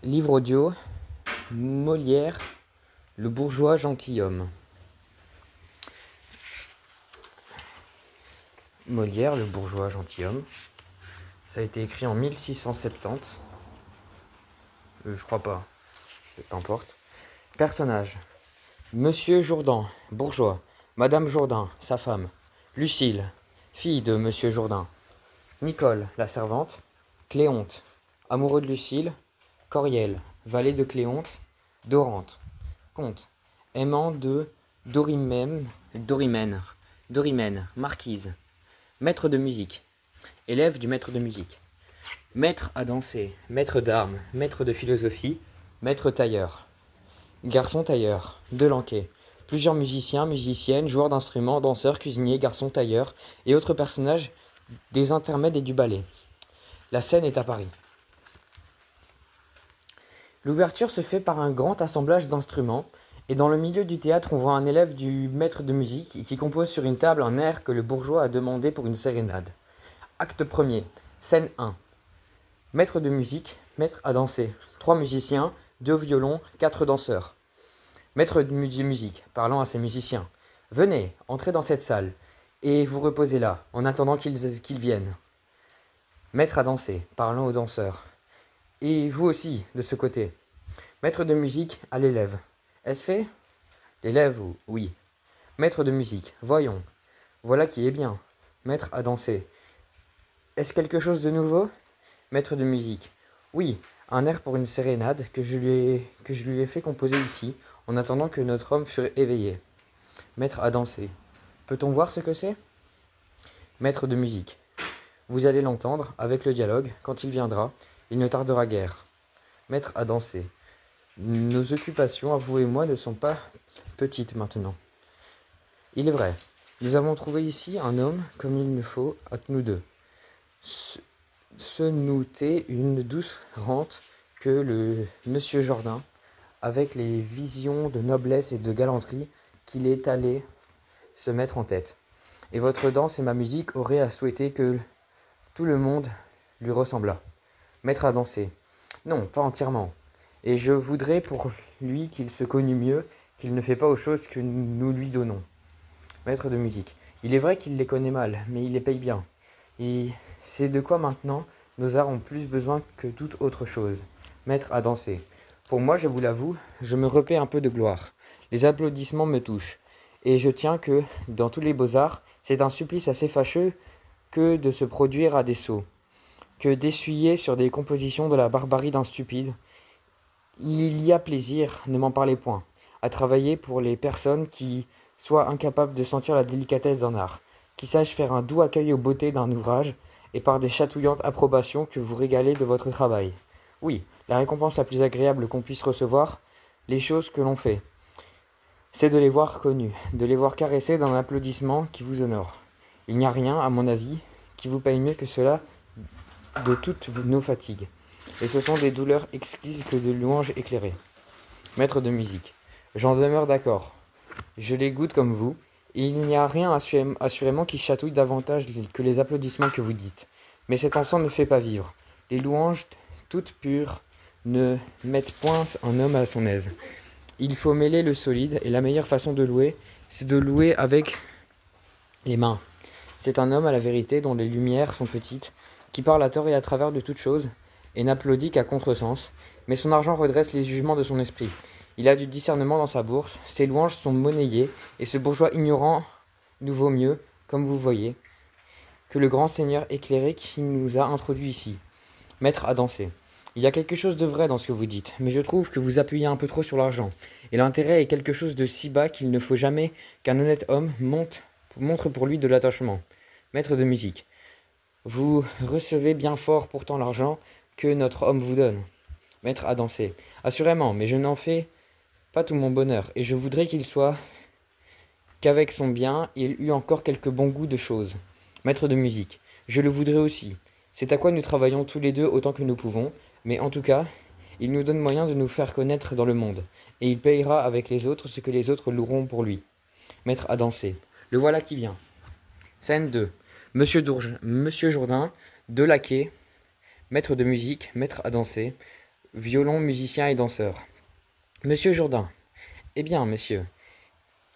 Livre audio, Molière, le bourgeois gentilhomme. Molière, le bourgeois gentilhomme. Ça a été écrit en 1670. Je crois pas. Peu importe. Personnage. Monsieur Jourdan, bourgeois. Madame Jourdain, sa femme. Lucille, fille de Monsieur Jourdain. Nicole, la servante. Cléonte, amoureux de Lucille. Coriel, valet de Cléonte. Dorante, comte. Aimant de Dorimène, marquise. Maître de musique. Élève du maître de musique. Maître à danser, maître d'armes, maître de philosophie, maître tailleur. Garçon tailleur, Delanquet. Plusieurs musiciens, musiciennes, joueurs d'instruments, danseurs, cuisiniers, garçons tailleurs et autres personnages des intermèdes et du ballet. La scène est à Paris. L'ouverture se fait par un grand assemblage d'instruments, et dans le milieu du théâtre on voit un élève du maître de musique qui compose sur une table un air que le bourgeois a demandé pour une sérénade. Acte 1er, scène 1. Maître de musique, maître à danser. 3 musiciens, 2 violons, 4 danseurs. Maître de musique, parlant à ses musiciens. Venez, entrez dans cette salle, et vous reposez là, en attendant qu'ils viennent. Maître à danser, parlant aux danseurs. Et vous aussi, de ce côté. Maître de musique à l'élève. Est-ce fait? L'élève, oui. Maître de musique, voyons. Voilà qui est bien. Maître à danser. Est-ce quelque chose de nouveau? Maître de musique. Oui, un air pour une sérénade que je lui ai fait composer ici, en attendant que notre homme fût éveillé. Maître à danser. Peut-on voir ce que c'est? Maître de musique. Vous allez l'entendre, avec le dialogue, quand il viendra, il ne tardera guère. Maître à danser. Nos occupations, vous et moi, ne sont pas petites maintenant. Il est vrai, nous avons trouvé ici un homme comme il nous faut à nous deux. Se noutait une douce rente que le Monsieur Jourdain, avec les visions de noblesse et de galanterie qu'il est allé se mettre en tête. Et votre danse et ma musique auraient à souhaiter que tout le monde lui ressemblât. Maître à danser. Non, pas entièrement. Et je voudrais pour lui qu'il se connût mieux, qu'il ne fait pas aux choses que nous lui donnons. Maître de musique. Il est vrai qu'il les connaît mal, mais il les paye bien. Et c'est de quoi maintenant nos arts ont plus besoin que toute autre chose. Maître à danser. Pour moi, je vous l'avoue, je me repais un peu de gloire. Les applaudissements me touchent. Et je tiens que, dans tous les beaux-arts, c'est un supplice assez fâcheux que de se produire à des sots, que d'essuyer sur des compositions de la barbarie d'un stupide. Il y a plaisir, ne m'en parlez point, à travailler pour les personnes qui soient incapables de sentir la délicatesse d'un art, qui sachent faire un doux accueil aux beautés d'un ouvrage, et par des chatouillantes approbations que vous régalez de votre travail. Oui, la récompense la plus agréable qu'on puisse recevoir, les choses que l'on fait, c'est de les voir connues, de les voir caressées d'un applaudissement qui vous honore. Il n'y a rien, à mon avis, qui vous paye mieux que cela de toutes nos fatigues. Et ce sont des douleurs exquises que de louanges éclairées. Maître de musique. J'en demeure d'accord. Je les goûte comme vous, et il n'y a rien assurément qui chatouille davantage que les applaudissements que vous dites. Mais cet encens ne fait pas vivre. Les louanges, toutes pures, ne mettent point un homme à son aise. Il faut mêler le solide, et la meilleure façon de louer, c'est de louer avec les mains. C'est un homme à la vérité dont les lumières sont petites, qui parle à tort et à travers de toutes choses, et n'applaudit qu'à contresens, mais son argent redresse les jugements de son esprit. Il a du discernement dans sa bourse, ses louanges sont monnayées, et ce bourgeois ignorant nous vaut mieux, comme vous voyez, que le grand seigneur éclairé qui nous a introduits ici. Maître à danser. Il y a quelque chose de vrai dans ce que vous dites, mais je trouve que vous appuyez un peu trop sur l'argent, et l'intérêt est quelque chose de si bas qu'il ne faut jamais qu'un honnête homme montre pour lui de l'attachement. Maître de musique. Vous recevez bien fort pourtant l'argent que notre homme vous donne. Maître à danser. Assurément, mais je n'en fais pas tout mon bonheur, et je voudrais qu'il soit qu'avec son bien, il eût encore quelque bon goût de choses. Maître de musique. Je le voudrais aussi. C'est à quoi nous travaillons tous les deux autant que nous pouvons, mais en tout cas, il nous donne moyen de nous faire connaître dans le monde, et il payera avec les autres ce que les autres loueront pour lui. Maître à danser. Le voilà qui vient. Scène 2. Monsieur Jourdain, deux laquais, maître de musique, maître à danser. violon, musicien et danseur. Monsieur Jourdain. Eh bien, monsieur,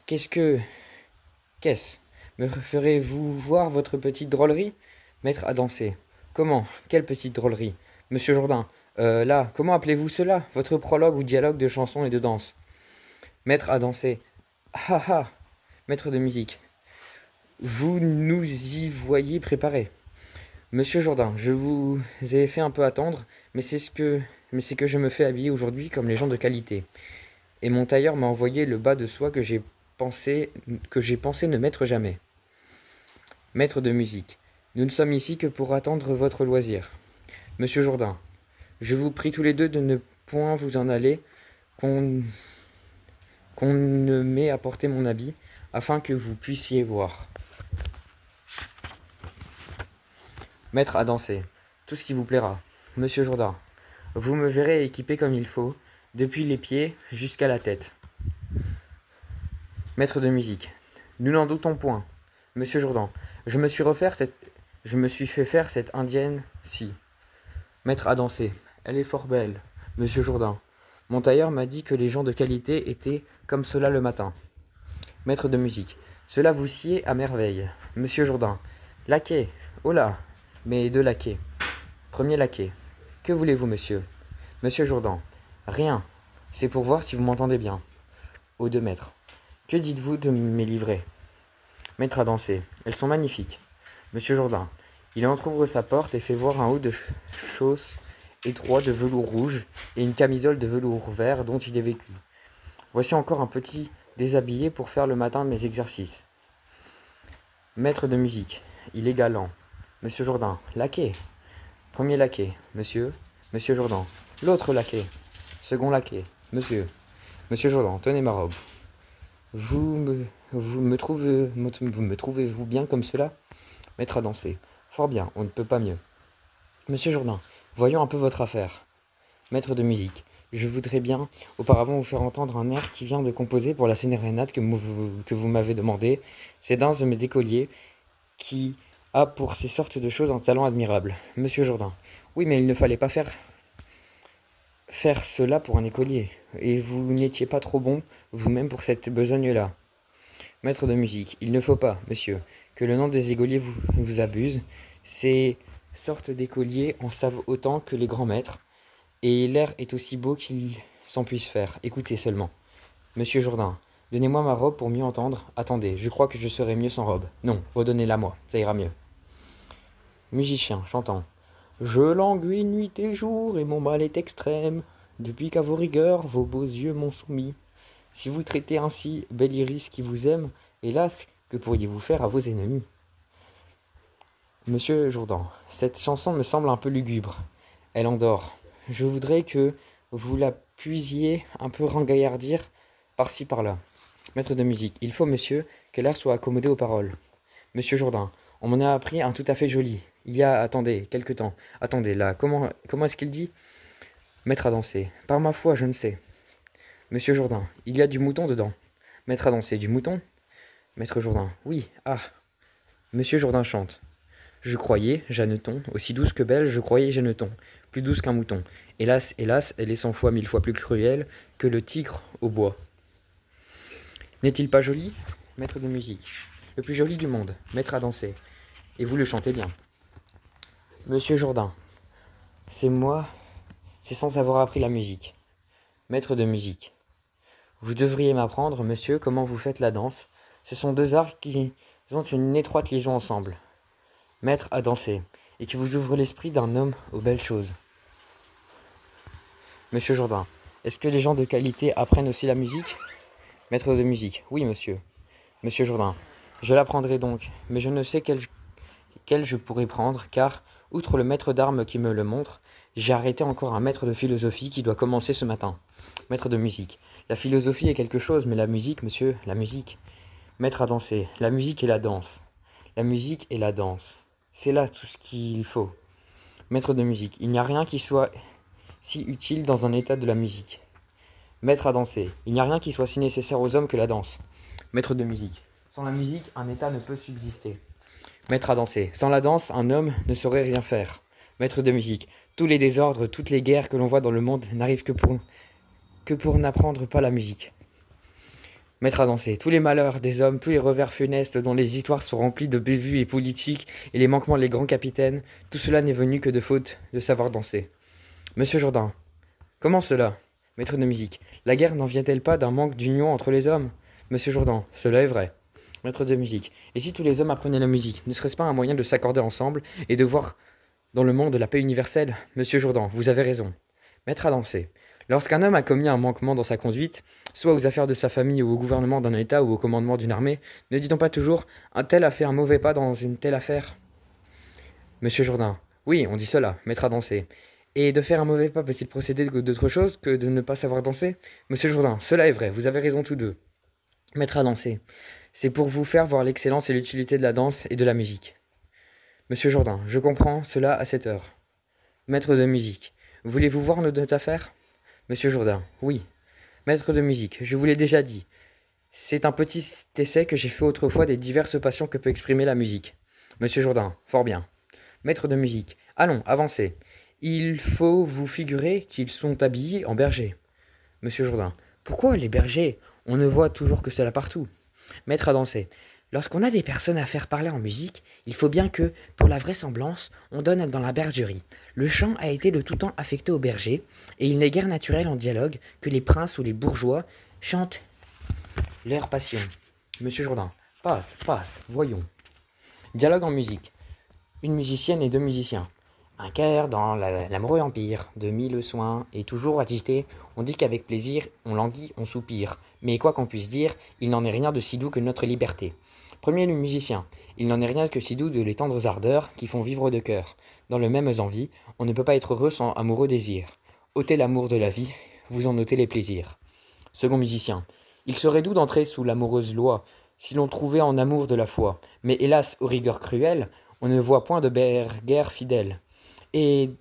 qu'est-ce que... Qu'est-ce? Me ferez-vous voir votre petite drôlerie? Mettre à danser. Comment? Quelle petite drôlerie? Monsieur Jourdain. Là, comment appelez-vous cela? Votre prologue ou dialogue de chansons et de danse. Mettre à danser. Ah ah! Maître de musique. Vous nous y voyez préparé. Monsieur Jourdain, je vous ai fait un peu attendre, mais c'est que je me fais habiller aujourd'hui comme les gens de qualité. Et mon tailleur m'a envoyé le bas de soie que j'ai pensé ne mettre jamais. Maître de musique. Nous ne sommes ici que pour attendre votre loisir. Monsieur Jourdain, je vous prie tous les deux de ne point vous en aller, qu'on ne m'ait apporté mon habit, afin que vous puissiez voir. Mettre à danser. Tout ce qui vous plaira. Monsieur Jourdain, vous me verrez équipé comme il faut, depuis les pieds jusqu'à la tête. Maître de musique. Nous n'en doutons point. Monsieur Jourdain, je me suis fait faire cette indienne-ci. Maître à danser. Elle est fort belle. Monsieur Jourdain. Mon tailleur m'a dit que les gens de qualité étaient comme cela le matin. Maître de musique. Cela vous sied à merveille. Monsieur Jourdain. Laquais. Oh là. Mais deux laquais. Premier laquais. Que voulez-vous, monsieur? Monsieur Jourdain. Rien. C'est pour voir si vous m'entendez bien. Aux 2 mètres. Que dites-vous de mes livrées? Maître à danser. Elles sont magnifiques. Monsieur Jourdain. Il entrouvre sa porte et fait voir un haut de chausses étroit de velours rouge et une camisole de velours vert dont il est vêtu. Voici encore un petit déshabillé pour faire le matin mes exercices. Maître de musique. Il est galant. Monsieur Jourdain. Laquais. Premier laquais. Monsieur. Monsieur Jourdain. L'autre laquais. Second laquais. Monsieur. Monsieur Jourdain. Tenez ma robe. Vous me trouvez-vous bien comme cela? Maître à danser. Fort bien, on ne peut pas mieux. Monsieur Jourdain, voyons un peu votre affaire. Maître de musique. Je voudrais bien auparavant vous faire entendre un air qui vient de composer pour la sérénade que vous m'avez demandé. C'est d'un de mes écoliers qui a pour ces sortes de choses un talent admirable. Monsieur Jourdain. Oui, mais il ne fallait pas faire cela pour un écolier. Et vous n'étiez pas trop bon vous-même pour cette besogne-là. Maître de musique. Il ne faut pas, monsieur, que le nom des écoliers vous abuse. Ces sortes d'écoliers en savent autant que les grands maîtres. Et l'air est aussi beau qu'il s'en puisse faire. Écoutez seulement. Monsieur Jourdain, donnez-moi ma robe pour mieux entendre. Attendez, je crois que je serai mieux sans robe. Non, redonnez-la moi, ça ira mieux. Musicien, chantant. Je languis nuit et jour, et mon mal est extrême, depuis qu'à vos rigueurs, vos beaux yeux m'ont soumis. Si vous traitez ainsi, bel iris qui vous aime, hélas, que pourriez-vous faire à vos ennemis? Monsieur Jourdain, cette chanson me semble un peu lugubre. Elle endort. Je voudrais que vous la puisiez un peu rengaillardir par-ci par-là. Maître de musique, il faut, monsieur, que l'air soit accommodé aux paroles. Monsieur Jourdain, on m'en a appris un tout à fait joli. Il y a, attendez, quelque temps. Attendez, là, comment est-ce qu'il dit? Maître à danser. Par ma foi, je ne sais. Monsieur Jourdain, il y a du mouton dedans. Maître à danser, du mouton? Maître Jourdain, oui, ah. Monsieur Jourdain chante. Je croyais, Jeanneton, aussi douce que belle, je croyais Jeanneton, plus douce qu'un mouton. Hélas, hélas, elle est 100 fois 1000 fois plus cruelle que le tigre au bois. N'est-il pas joli? Maître de musique. Le plus joli du monde, maître à danser. Et vous le chantez bien. Monsieur Jourdain. C'est moi, c'est sans avoir appris la musique. Maître de musique. Vous devriez m'apprendre, monsieur, comment vous faites la danse. Ce sont 2 arts qui ont une étroite liaison ensemble. Maître à danser, et qui vous ouvre l'esprit d'un homme aux belles choses. Monsieur Jourdain. Est-ce que les gens de qualité apprennent aussi la musique? Maître de musique. Oui, monsieur. Monsieur Jourdain. Je l'apprendrai donc, mais je ne sais quel je pourrais prendre, car, outre le maître d'armes qui me le montre, j'ai arrêté encore un maître de philosophie qui doit commencer ce matin. Maître de musique. La philosophie est quelque chose, mais la musique, monsieur, la musique. Maître à danser. La musique et la danse. La musique et la danse. C'est là tout ce qu'il faut. Maître de musique. Il n'y a rien qui soit si utile dans un état de la musique. Maître à danser. Il n'y a rien qui soit si nécessaire aux hommes que la danse. Maître de musique. Sans la musique, un état ne peut subsister. Maître à danser. Sans la danse, un homme ne saurait rien faire. Maître de musique. Tous les désordres, toutes les guerres que l'on voit dans le monde n'arrivent que pour n'apprendre pas la musique. Mettre à danser. Tous les malheurs des hommes, tous les revers funestes dont les histoires sont remplies de bévues et politiques et les manquements des grands capitaines, tout cela n'est venu que de faute de savoir danser. Monsieur Jourdain. Comment cela? Maître de musique. La guerre n'en vient-elle pas d'un manque d'union entre les hommes? Monsieur Jourdain. Cela est vrai. Maître de musique. Et si tous les hommes apprenaient la musique, ne serait-ce pas un moyen de s'accorder ensemble et de voir dans le monde la paix universelle? Monsieur Jourdain, vous avez raison. Maître à danser. Lorsqu'un homme a commis un manquement dans sa conduite, soit aux affaires de sa famille ou au gouvernement d'un État ou au commandement d'une armée, ne dit-on pas toujours un tel a fait un mauvais pas dans une telle affaire? Monsieur Jourdain. Oui, on dit cela, maître à danser. Et de faire un mauvais pas peut-il procéder d'autre chose que de ne pas savoir danser? Monsieur Jourdain. Cela est vrai, vous avez raison tous deux. Maître à danser. C'est pour vous faire voir l'excellence et l'utilité de la danse et de la musique. Monsieur Jourdain. Je comprends cela à cette heure. Maître de musique. Voulez-vous voir notre affaire? Monsieur Jourdain. Oui. Maître de musique. Je vous l'ai déjà dit. C'est un petit essai que j'ai fait autrefois des diverses passions que peut exprimer la musique. Monsieur Jourdain. Fort bien. Maître de musique. Allons, avancez. Il faut vous figurer qu'ils sont habillés en bergers. Monsieur Jourdain. Pourquoi les bergers? On ne voit toujours que cela partout. Maître à danser. Lorsqu'on a des personnes à faire parler en musique, il faut bien que, pour la vraisemblance, on donne dans la bergerie. Le chant a été de tout temps affecté aux bergers, et il n'est guère naturel en dialogue que les princes ou les bourgeois chantent leur passion. Monsieur Jourdain. Passe, voyons. Dialogue en musique. Une musicienne et deux musiciens. Un cœur dans l'amoureux empire, de mille soins, et toujours agité, on dit qu'avec plaisir, on languit, on soupire. Mais quoi qu'on puisse dire, il n'en est rien de si doux que notre liberté. Premier le musicien, il n'en est rien que si doux de les tendres ardeurs qui font vivre de cœur. Dans le même envie, on ne peut pas être heureux sans amoureux désir. Ôtez l'amour de la vie, vous en ôtez les plaisirs. Second musicien, il serait doux d'entrer sous l'amoureuse loi, si l'on trouvait en amour de la foi. Mais hélas, aux rigueurs cruelles, on ne voit point de guerre fidèle. Et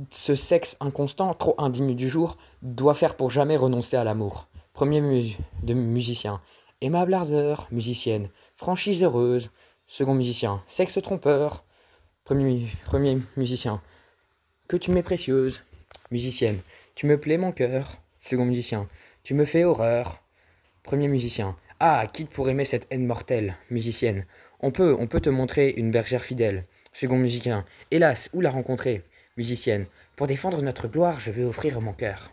ce sexe inconstant, trop indigne du jour, doit faire pour jamais renoncer à l'amour. Premier musicien. Aimable ardeur, musicienne. Franchise heureuse. Second musicien. Sexe trompeur. Premier musicien. Que tu m'es précieuse. Musicienne. Tu me plais mon cœur. Second musicien. Tu me fais horreur. Premier musicien. Ah, quitte pour aimer cette haine mortelle. Musicienne. On peut te montrer une bergère fidèle. Second musicien. Hélas, où la rencontrer? Musicienne. Pour défendre notre gloire, je vais offrir mon cœur.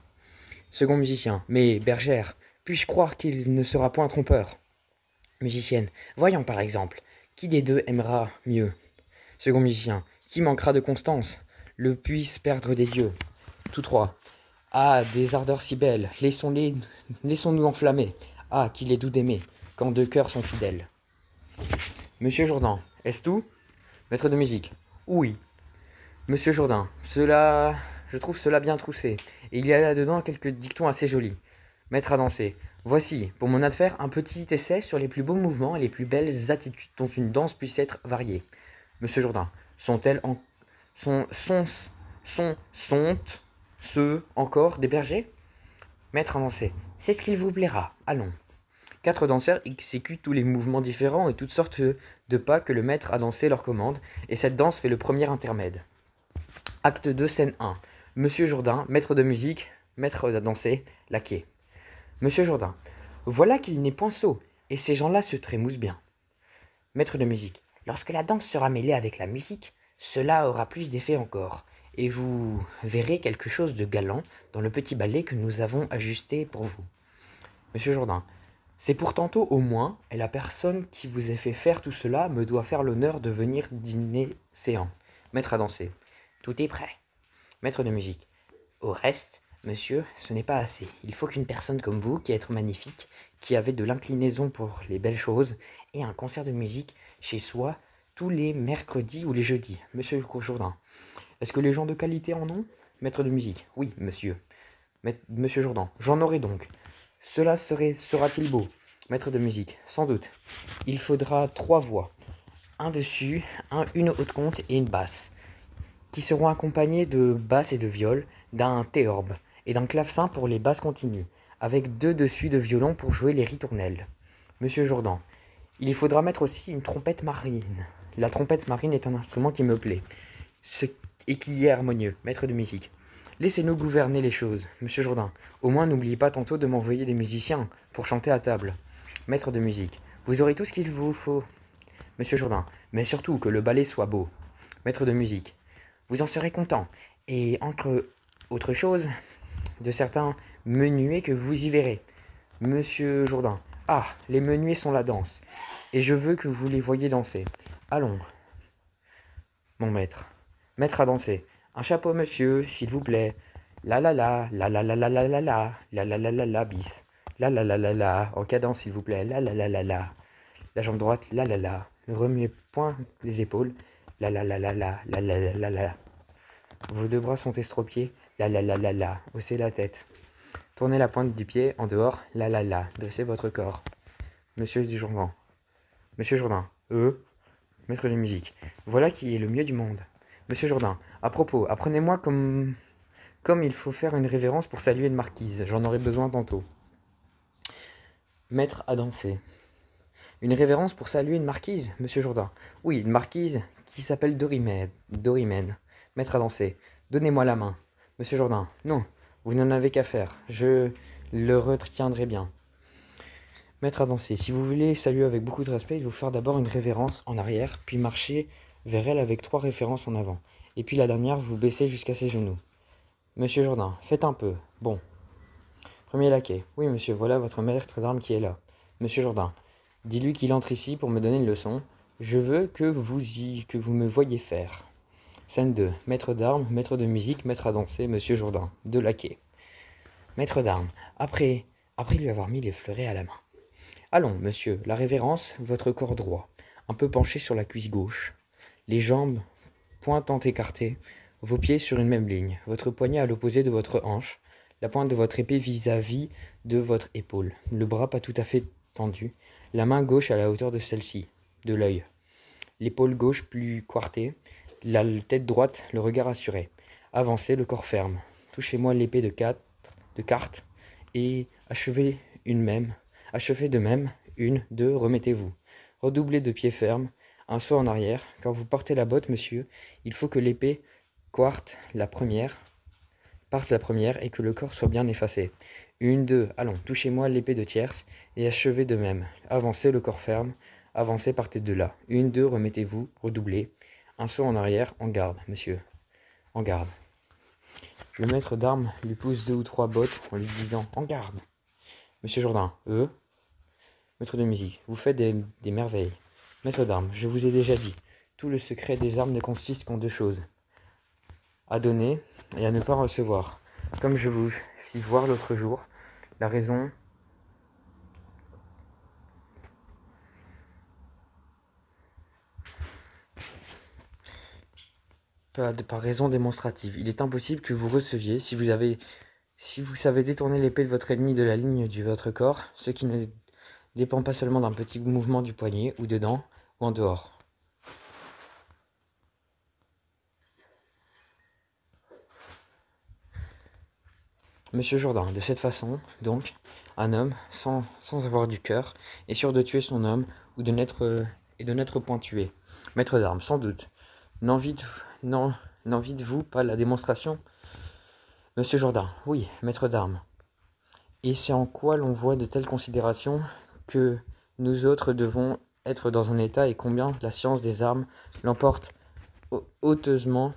Second musicien. Mais, bergère, puis-je croire qu'il ne sera point trompeur? Musicienne. Voyons par exemple. Qui des deux aimera mieux? Second musicien. Qui manquera de constance? Le puisse perdre des dieux. Tous trois. Ah, des ardeurs si belles. Laissons-nous enflammer. Ah, qu'il est doux d'aimer, quand deux cœurs sont fidèles. Monsieur Jourdain. Est-ce tout? Maître de musique. Oui. Monsieur Jourdain, je trouve cela bien troussé, et il y a là-dedans quelques dictons assez jolis. Maître à danser. Voici, pour mon affaire, un petit essai sur les plus beaux mouvements et les plus belles attitudes dont une danse puisse être variée. Monsieur Jourdain, sont-elles ceux encore des bergers? Maître à danser. C'est ce qu'il vous plaira. Allons. Quatre danseurs exécutent tous les mouvements différents et toutes sortes de pas que le maître à danser leur commande, et cette danse fait le premier intermède. Acte 2, scène 1. Monsieur Jourdain, maître de musique, maître à danser, laquais. Monsieur Jourdain. Voilà qu'il n'est point sot, et ces gens-là se trémoussent bien. Maître de musique. Lorsque la danse sera mêlée avec la musique, cela aura plus d'effet encore, et vous verrez quelque chose de galant dans le petit ballet que nous avons ajusté pour vous. Monsieur Jourdain. C'est pour tantôt au moins, et la personne qui vous a fait faire tout cela me doit faire l'honneur de venir dîner séant. Maître à danser. Tout est prêt. Maître de musique. Au reste, monsieur, ce n'est pas assez. Il faut qu'une personne comme vous, qui est magnifique, qui avez de l'inclinaison pour les belles choses, ait un concert de musique chez soi tous les mercredis ou les jeudis. Monsieur Jourdain. Est-ce que les gens de qualité en ont? Maître de musique. Oui, monsieur. Monsieur Jourdain. J'en aurai donc. Cela sera-t-il beau? Maître de musique. Sans doute. Il faudra 3 voix. Un dessus, une haute compte et une basse, qui seront accompagnées de basses et de viols, d'un théorbe et d'un clavecin pour les basses continues, avec 2 dessus de violon pour jouer les ritournelles. Monsieur Jourdain. Il y faudra mettre aussi une trompette marine. La trompette marine est un instrument qui me plaît. et qu'il y ait harmonieux. Maître de musique. Laissez-nous gouverner les choses, monsieur Jourdain. Au moins, n'oubliez pas tantôt de m'envoyer des musiciens pour chanter à table. Maître de musique. Vous aurez tout ce qu'il vous faut, monsieur Jourdain. Mais surtout que le ballet soit beau. Maître de musique. Vous en serez content. Et entre autres choses, de certains menuets que vous y verrez. Monsieur Jourdain. Ah, les menuets sont la danse. Et je veux que vous les voyiez danser. Allons, mon maître. Maître à danser. Un chapeau, monsieur, s'il vous plaît. La la la, la la la la la la la, la la la la la bis. La la la la la, en cadence, s'il vous plaît. La la la la la. La jambe droite, la la la. Ne remuez point les épaules. La la la la la, la la la la la. Vos deux bras sont estropiés. La la la la la. Haussez la tête. Tournez la pointe du pied en dehors. La la la. Dressez votre corps. Monsieur Jourdain. Monsieur Jourdain. Maître de musique. Voilà qui est le mieux du monde. Monsieur Jourdain. À propos, apprenez-moi comme il faut faire une révérence pour saluer une marquise. J'en aurai besoin tantôt. Maître à danser. Une révérence pour saluer une marquise, monsieur Jourdain. Oui, une marquise qui s'appelle Dorimène. Maître à danser. Donnez-moi la main. Monsieur Jourdain. Non, vous n'en avez qu'à faire. Je le retiendrai bien. Maître à danser. Si vous voulez saluer avec beaucoup de respect, il faut faire d'abord une révérence en arrière, puis marcher vers elle avec 3 références en avant. Et puis la dernière, vous baissez jusqu'à ses genoux. Monsieur Jourdain, faites un peu. Bon. Premier laquais. Oui, monsieur, voilà votre maître d'armes qui est là. Monsieur Jourdain. Dis-lui qu'il entre ici pour me donner une leçon. Je veux que vous me voyiez faire. Scène 2. Maître d'armes, maître de musique, maître à danser, monsieur Jourdain. 2 laquais. Maître d'armes. Après lui avoir mis les fleurets à la main. Allons, monsieur, la révérence, votre corps droit, un peu penché sur la cuisse gauche, les jambes pointant écartées, vos pieds sur une même ligne, votre poignet à l'opposé de votre hanche, la pointe de votre épée vis-à-vis de votre épaule, le bras pas tout à fait tendu, la main gauche à la hauteur de celle-ci, de l'œil, l'épaule gauche plus coartée, la tête droite, le regard assuré. Avancez, le corps ferme. Touchez-moi l'épée de carte et achevez de même, 1, 2, remettez-vous. Redoublez de pied ferme, un saut en arrière. Quand vous portez la botte, monsieur, il faut que l'épée parte la première et que le corps soit bien effacé. 1, 2, allons, touchez-moi l'épée de tierce et achevez de même. Avancez, le corps ferme, avancez, partez de là. 1, 2, remettez-vous, redoublez. Un saut en arrière, en garde, monsieur. En garde. Le maître d'armes lui pousse 2 ou 3 bottes en lui disant « En garde !» Monsieur Jourdain, maître de musique, vous faites des merveilles. Maître d'armes, je vous ai déjà dit, tout le secret des armes ne consiste qu'en 2 choses. À donner et à ne pas recevoir. Comme je vous fis voir l'autre jour, la raison... Par raison démonstrative. Il est impossible que vous receviez si vous savez détourner l'épée de votre ennemi de la ligne de votre corps, ce qui ne dépend pas seulement d'un petit mouvement du poignet, ou dedans, ou en dehors. Monsieur Jourdain, de cette façon, donc, un homme, sans avoir du cœur, est sûr de tuer son homme, ou de n'être point tué. Maître d'armes, sans doute. N'enviez-vous pas la démonstration? Monsieur Jourdain, oui, maître d'armes. Et c'est en quoi l'on voit de telles considérations que nous autres devons être dans un état et combien la science des armes l'emporte hautement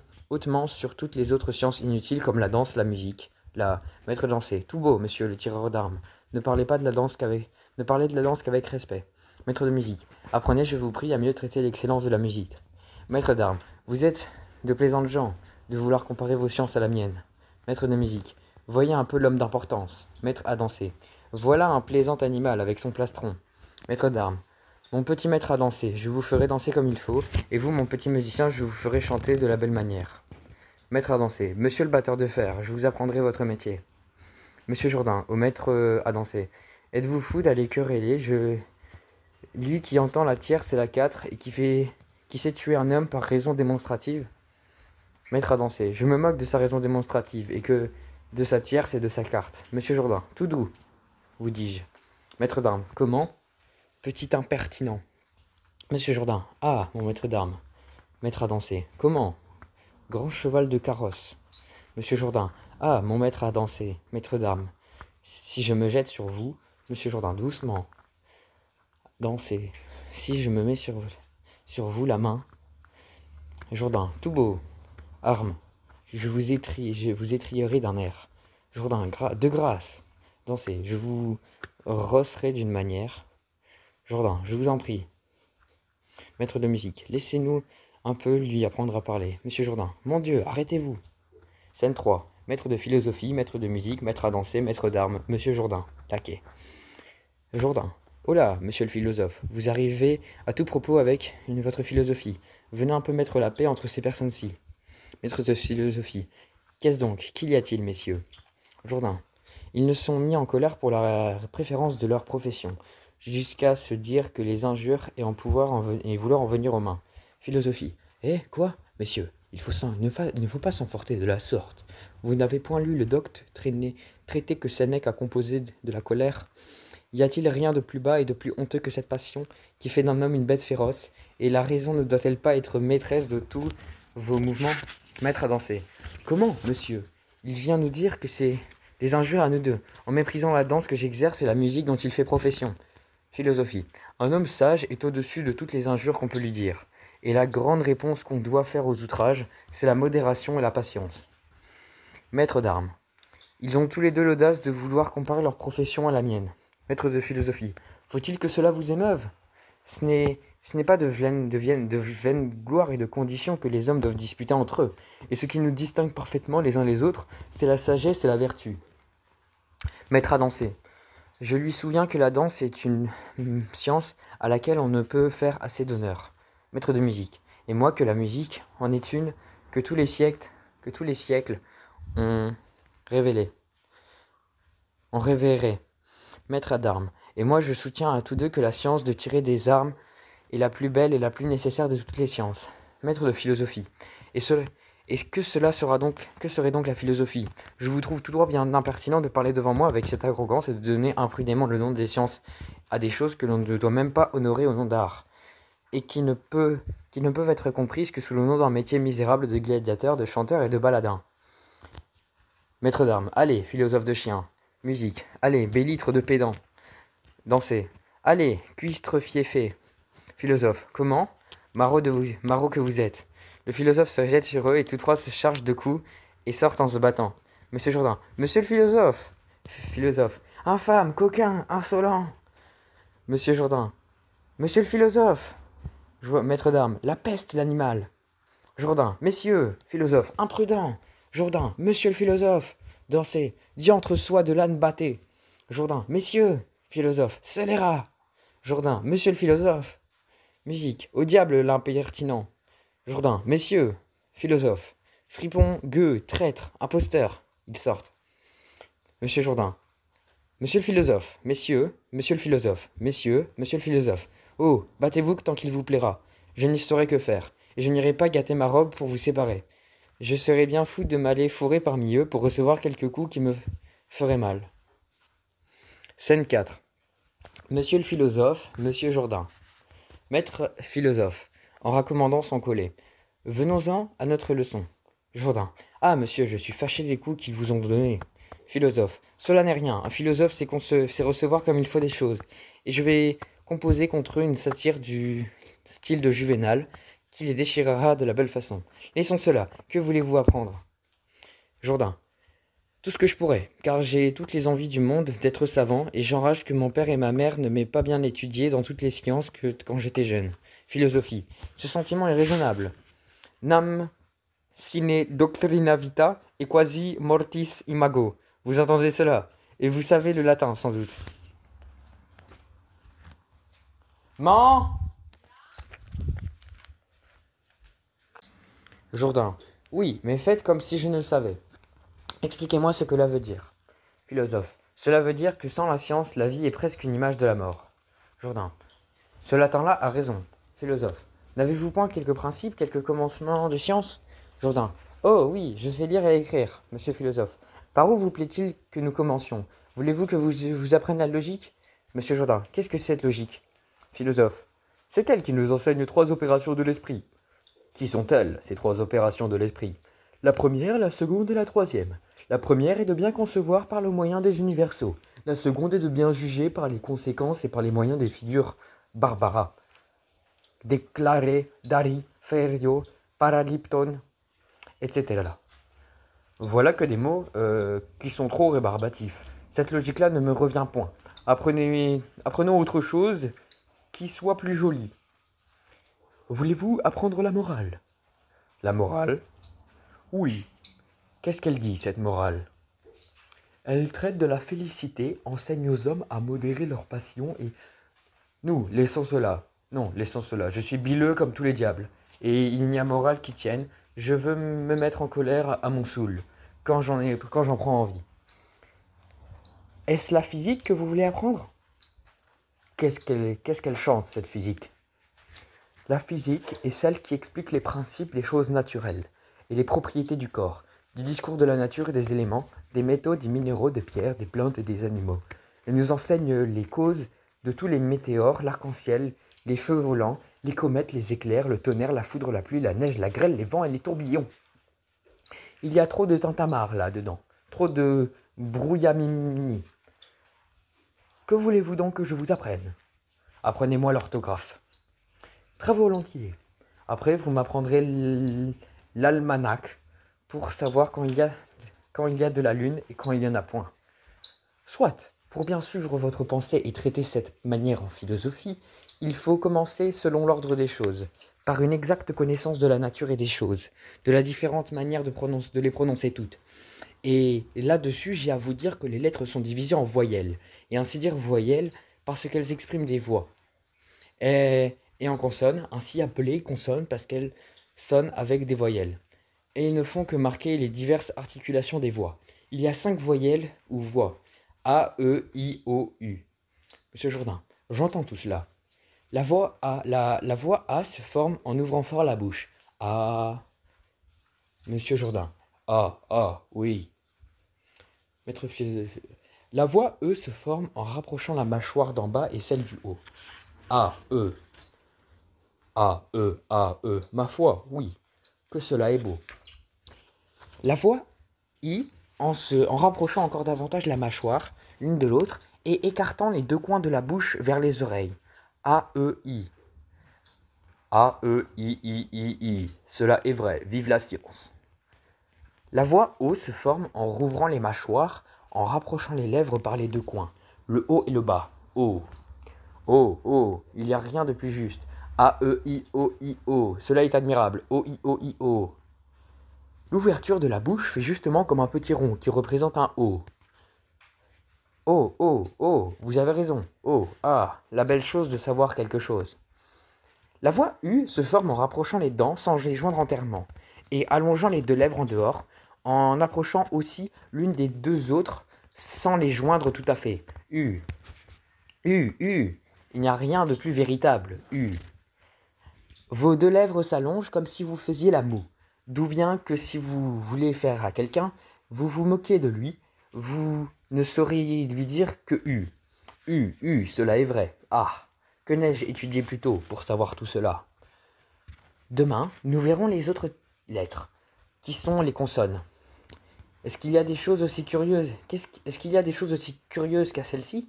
sur toutes les autres sciences inutiles comme la danse, la musique, maître danser. Tout beau, monsieur le tireur d'armes. Ne parlez de la danse qu'avec respect. Maître de musique. Apprenez, je vous prie, à mieux traiter l'excellence de la musique. Maître d'armes. Vous êtes de plaisantes gens de vouloir comparer vos sciences à la mienne. Maître de musique. Voyez un peu l'homme d'importance. Maître à danser. Voilà un plaisant animal avec son plastron. Maître d'armes. Mon petit maître à danser, je vous ferai danser comme il faut, et vous, mon petit musicien, je vous ferai chanter de la belle manière. Maître à danser. Monsieur le batteur de fer, je vous apprendrai votre métier. Monsieur Jourdain, au maître à danser. Êtes-vous fou d'aller quereller, lui qui entend la tierce et la 4 et qui sait tuer un homme par raison démonstrative? Maître à danser. Je me moque de sa raison démonstrative et que de sa tierce et de sa carte. Monsieur Jourdain, tout doux, vous dis-je. Maître d'armes. Comment? Petit impertinent. Monsieur Jourdain. Ah, mon maître d'armes. Maître à danser. Comment? Grand cheval de carrosse. Monsieur Jourdain. Ah, mon maître a dansé, maître d'armes. Si je me jette sur vous, Monsieur Jourdain, doucement. Dansez. Si je me mets sur vous la main. Jourdain, tout beau. Armes. Je vous étrillerai d'un air. Jourdain, de grâce. Dansez. Je vous rosserai d'une manière. Jourdain, je vous en prie. Maître de musique, laissez-nous un peu lui apprendre à parler. Monsieur Jourdain, mon Dieu, arrêtez-vous. Scène 3. Maître de philosophie, maître de musique, maître à danser, maître d'armes, Monsieur Jourdain, laquais. Jourdain. Oh là, monsieur le philosophe, vous arrivez à tout propos avec votre philosophie. Venez un peu mettre la paix entre ces personnes-ci. Maître de philosophie. Qu'est-ce donc? Qu'y a-t-il, messieurs? Jourdain. Ils ne sont mis en colère pour la préférence de leur profession, jusqu'à se dire que les injures et vouloir en venir aux mains. Philosophie. Eh, quoi? Messieurs, il ne faut pas s'emporter de la sorte. Vous n'avez point lu le docte traité que Sénèque a composé de la colère? Y a-t-il rien de plus bas et de plus honteux que cette passion qui fait d'un homme une bête féroce? Et la raison ne doit-elle pas être maîtresse de tous vos mouvements? Maître à danser. Comment, monsieur? Il vient nous dire que c'est des injures à nous deux, en méprisant la danse que j'exerce et la musique dont il fait profession. Philosophie. Un homme sage est au-dessus de toutes les injures qu'on peut lui dire. Et la grande réponse qu'on doit faire aux outrages, c'est la modération et la patience. Maître d'armes. Ils ont tous les deux l'audace de vouloir comparer leur profession à la mienne. Maître de philosophie. Faut-il que cela vous émeuve? Ce n'est pas de vaine gloire et de condition que les hommes doivent disputer entre eux. Et ce qui nous distingue parfaitement les uns les autres, c'est la sagesse et la vertu. Maître à danser. Je lui souviens que la danse est une science à laquelle on ne peut faire assez d'honneur. Maître de musique. Et moi que la musique en est une que tous les siècles ont révéré. Maître d'armes. Et moi je soutiens à tous deux que la science de tirer des armes est la plus belle et la plus nécessaire de toutes les sciences. Maître de philosophie. Que serait donc la philosophie? Je vous trouve tout droit bien impertinent de parler devant moi avec cette arrogance et de donner imprudemment le nom des sciences à des choses que l'on ne doit même pas honorer au nom d'art, et qui ne peuvent être comprises que sous le nom d'un métier misérable de gladiateur, de chanteur et de baladin. Maître d'armes. Allez, philosophe de chien. Musique. Allez, bélître de pédant. Dansez. Allez, cuistre fiefé. Philosophe. Comment? Maraud que vous êtes. Le philosophe se jette sur eux et tous trois se chargent de coups et sortent en se battant. Monsieur Jourdain. Monsieur le philosophe. Philosophe. Infâme, coquin, insolent. Monsieur Jourdain. Monsieur le philosophe. Maître d'armes. La peste, l'animal. Jourdain. Messieurs. Philosophe. Imprudent. Jourdain. Monsieur le philosophe. Dansez. Diantre soit de l'âne batté. Jourdain. Messieurs. Philosophe. Scélérat. Jourdain. Monsieur le philosophe. Musique. Au diable l'impertinent. Jourdain. Messieurs. Philosophe. Fripon, gueux, traître, imposteur. Ils sortent. Monsieur Jourdain. Monsieur le philosophe. Messieurs. Monsieur le philosophe. Messieurs. Monsieur le philosophe. Oh, battez-vous tant qu'il vous plaira. Je n'y saurais que faire, et je n'irai pas gâter ma robe pour vous séparer. Je serais bien fou de m'aller fourrer parmi eux pour recevoir quelques coups qui me feraient mal. Scène 4. Monsieur le philosophe, Monsieur Jourdain. Maître philosophe, en raccommandant son collet. Venons-en à notre leçon. Jourdain. Ah, monsieur, je suis fâché des coups qu'ils vous ont donnés. Philosophe. Cela n'est rien. Un philosophe, c'est recevoir comme il faut des choses. Et je vais composer contre eux une satire du style de Juvénal, qui les déchirera de la belle façon. Laissons cela. Que voulez-vous apprendre? Jourdain. Tout ce que je pourrais, car j'ai toutes les envies du monde d'être savant, et j'enrage que mon père et ma mère ne m'aient pas bien étudié dans toutes les sciences que quand j'étais jeune. Philosophie. Ce sentiment est raisonnable. Nam sine doctrina vita et quasi mortis imago. Vous entendez cela? Et vous savez le latin, sans doute. Jourdain. Oui, mais faites comme si je ne le savais. Expliquez-moi ce que cela veut dire. Philosophe. Cela veut dire que sans la science, la vie est presque une image de la mort. Jourdain. Ce latin-là a raison. Philosophe. N'avez-vous point quelques principes, quelques commencements de science? Jourdain. Oh oui, je sais lire et écrire, monsieur philosophe. Par où vous plaît-il que nous commencions? Voulez-vous que vous apprenne la logique? Monsieur Jourdain. Qu'est-ce que cette logique? Philosophe. C'est elle qui nous enseigne 3 opérations de l'esprit. Qui sont-elles, ces trois opérations de l'esprit? La première, la seconde et la troisième. La première est de bien concevoir par le moyen des universaux. La seconde est de bien juger par les conséquences et par les moyens des figures Barbara. Déclaré, Dari, Ferio, Paralipton, etc. Voilà que des mots qui sont trop rébarbatifs. Cette logique-là ne me revient point. Apprenons autre chose qui soit plus jolie. Voulez-vous apprendre la morale? La morale? Oui. Qu'est-ce qu'elle dit, cette morale? Elle traite de la félicité, enseigne aux hommes à modérer leurs passions et... Nous, laissons cela. Non, laissons cela. Je suis bileux comme tous les diables. Et il n'y a morale qui tienne. Je veux me mettre en colère à mon soul, quand j'en prends envie. Est-ce la physique que vous voulez apprendre? Qu'est-ce qu'elle chante, cette physique? La physique est celle qui explique les principes des choses naturelles et les propriétés du corps, du discours de la nature et des éléments, des métaux, des minéraux, des pierres, des plantes et des animaux. Elle nous enseigne les causes de tous les météores, l'arc-en-ciel, les feux volants, les comètes, les éclairs, le tonnerre, la foudre, la pluie, la neige, la grêle, les vents et les tourbillons. Il y a trop de tintamarre là-dedans, trop de brouillamini. Que voulez-vous donc que je vous apprenne? Apprenez-moi l'orthographe. Très volontiers. Après, vous m'apprendrez l'almanach pour savoir quand il y a de la lune et quand il n'y en a point. Soit, pour bien suivre votre pensée et traiter cette manière en philosophie, il faut commencer selon l'ordre des choses, par une exacte connaissance de la nature et des choses, de la différente manière de les prononcer toutes. Et là-dessus, j'ai à vous dire que les lettres sont divisées en voyelles, et ainsi dire voyelles parce qu'elles expriment des voix. Et en consonnes, ainsi appelées consonnes parce qu'elles sonnent avec des voyelles, et ne font que marquer les diverses articulations des voix. Il y a 5 voyelles ou voix. A, E, I, O, U. Monsieur Jourdain, j'entends tout cela. La voix A se forme en ouvrant fort la bouche. A. Monsieur Jourdain. A, oui. Maître philosophie. La voix E se forme en rapprochant la mâchoire d'en bas et celle du haut. A, E. A, E. Ma foi, oui. Que cela est beau. La voix I, en rapprochant encore davantage la mâchoire l'une de l'autre et écartant les deux coins de la bouche vers les oreilles. A, E, I. A, E, I. Cela est vrai, vive la science. La voix O se forme en rouvrant les mâchoires, en rapprochant les lèvres par les deux coins, le haut et le bas. O. O, il n'y a rien de plus juste. A, E, I, O. Cela est admirable. O. L'ouverture de la bouche fait justement comme un petit rond qui représente un O. Oh, vous avez raison. Oh, la belle chose de savoir quelque chose. La voix U se forme en rapprochant les dents sans les joindre entièrement, et allongeant les deux lèvres en dehors, en approchant aussi l'une des deux autres sans les joindre tout à fait. U. Il n'y a rien de plus véritable. U. Vos deux lèvres s'allongent comme si vous faisiez la moue. D'où vient que si vous voulez faire à quelqu'un, vous vous moquez de lui, vous ne sauriez lui dire que U. Cela est vrai. Que n'ai-je étudié plus tôt pour savoir tout cela? Demain, nous verrons les autres lettres, qui sont les consonnes. Est-ce qu'il y a des choses aussi curieuses qu'à celle-ci?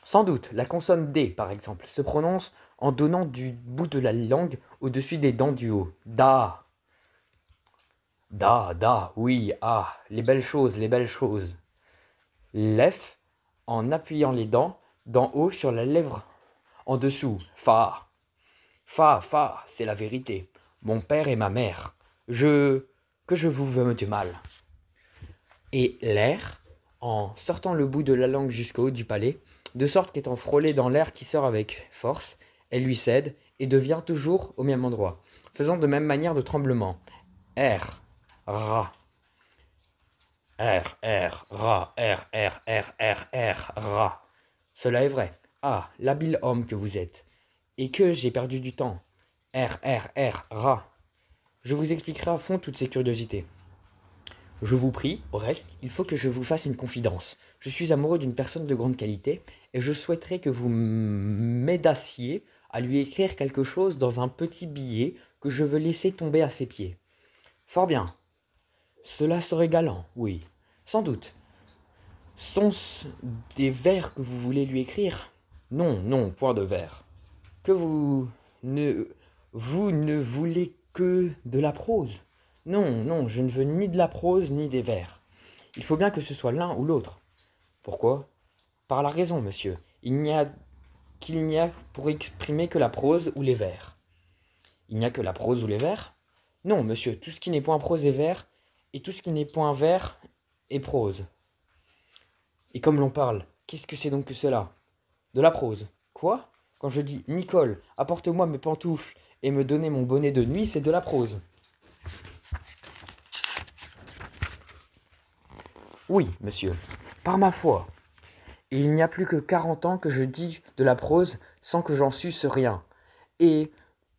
Sans doute, la consonne D, par exemple, se prononce en donnant du bout de la langue au-dessus des dents du haut. Da, oui, les belles choses. L'F, en appuyant les dents d'en haut sur la lèvre en dessous. Fa, c'est la vérité. Mon père et ma mère. Que je vous veux du mal. Et l'air, en sortant le bout de la langue jusqu'au haut du palais, de sorte qu'étant frôlée dans l'air qui sort avec force, elle lui cède et devient toujours au même endroit, faisant de même manière de tremblement. R, ra. Ra. Cela est vrai. L'habile homme que vous êtes. Et que j'ai perdu du temps. Ra. Je vous expliquerai à fond toutes ces curiosités. Je vous prie, au reste, il faut que je vous fasse une confidence. Je suis amoureux d'une personne de grande qualité et je souhaiterais que vous m'aidassiez à lui écrire quelque chose dans un petit billet que je veux laisser tomber à ses pieds. Fort bien. Cela serait galant, oui. Sans doute. Sont-ce des vers que vous voulez lui écrire? Non, non, point de vers. Que ne... Vous ne voulez que de la prose? Non, non, je ne veux ni de la prose ni des vers. Il faut bien que ce soit l'un ou l'autre. Pourquoi? Par la raison, monsieur. Qu'il n'y a pour exprimer que la prose ou les vers. Il n'y a que la prose ou les vers? Non, monsieur, tout ce qui n'est point prose est vers, et tout ce qui n'est point vers est prose. Et comme l'on parle, qu'est-ce que c'est donc que cela? De la prose. Quoi? Quand je dis Nicole, apporte-moi mes pantoufles et me donner mon bonnet de nuit, c'est de la prose. Oui, monsieur, par ma foi. Il n'y a plus que 40 ans que je dis de la prose sans que j'en susse rien. Et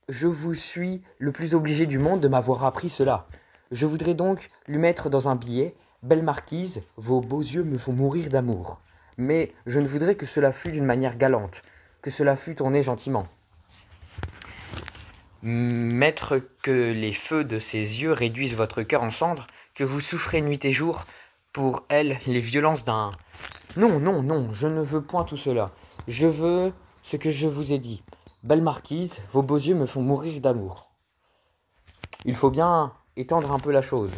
je vous suis le plus obligé du monde de m'avoir appris cela. Je voudrais donc lui mettre dans un billet « Belle marquise, vos beaux yeux me font mourir d'amour ». Mais je ne voudrais que cela fût d'une manière galante, que cela fût tourné gentiment. Mettre que les feux de ses yeux réduisent votre cœur en cendres, que vous souffrez nuit et jour pour elle les violences d'un... Non, non, non, je ne veux point tout cela. Je veux ce que je vous ai dit. Belle marquise, vos beaux yeux me font mourir d'amour. Il faut bien étendre un peu la chose.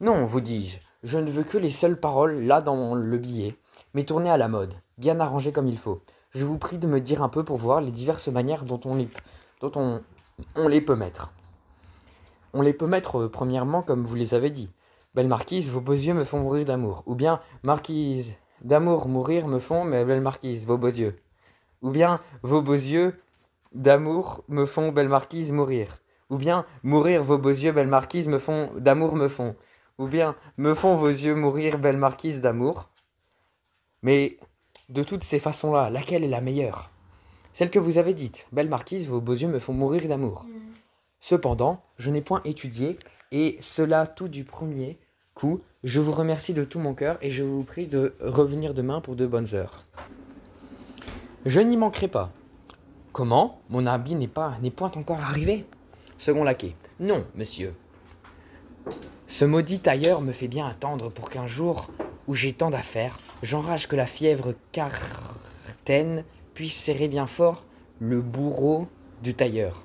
Non, vous dis-je, je ne veux que les seules paroles là dans le billet, mais tournées à la mode, bien arrangées comme il faut. Je vous prie de me dire un peu pour voir les diverses manières dont on les peut mettre. On les peut mettre premièrement comme vous les avez dit. Belle marquise, vos beaux yeux me font mourir d'amour. Ou bien, marquise, d'amour mourir me font, mais belle marquise, vos beaux yeux. Ou bien, vos beaux yeux d'amour me font, belle marquise, mourir. Ou bien, mourir vos beaux yeux, belle marquise, me font, d'amour me font. Ou bien, me font vos yeux mourir, belle marquise, d'amour. Mais de toutes ces façons-là, laquelle est la meilleure? Celle que vous avez dite, belle marquise, vos beaux yeux me font mourir d'amour. Cependant, je n'ai point étudié, et cela tout du premier coup. Je vous remercie de tout mon cœur, et je vous prie de revenir demain pour de bonnes heures. Je n'y manquerai pas. Comment? Mon habit n'est point encore arrivé? Second laquais. Non, monsieur. Ce maudit tailleur me fait bien attendre pour qu'un jour où j'ai tant d'affaires, j'enrage que la fièvre cartaine puisse serrer bien fort le bourreau du tailleur.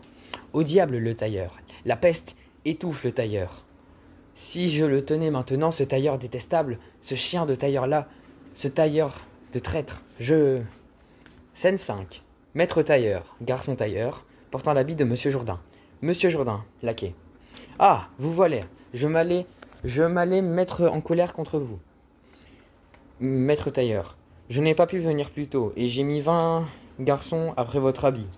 Au diable le tailleur, la peste étouffe le tailleur. Si je le tenais maintenant, ce tailleur détestable, ce chien de tailleur-là, ce tailleur de traître, Scène 5. Maître tailleur, garçon tailleur, portant l'habit de Monsieur Jourdain. Monsieur Jourdain, laquais. Ah, vous voilà, je m'allais mettre en colère contre vous. Maître tailleur, je n'ai pas pu venir plus tôt, et j'ai mis 20 garçons après votre habit.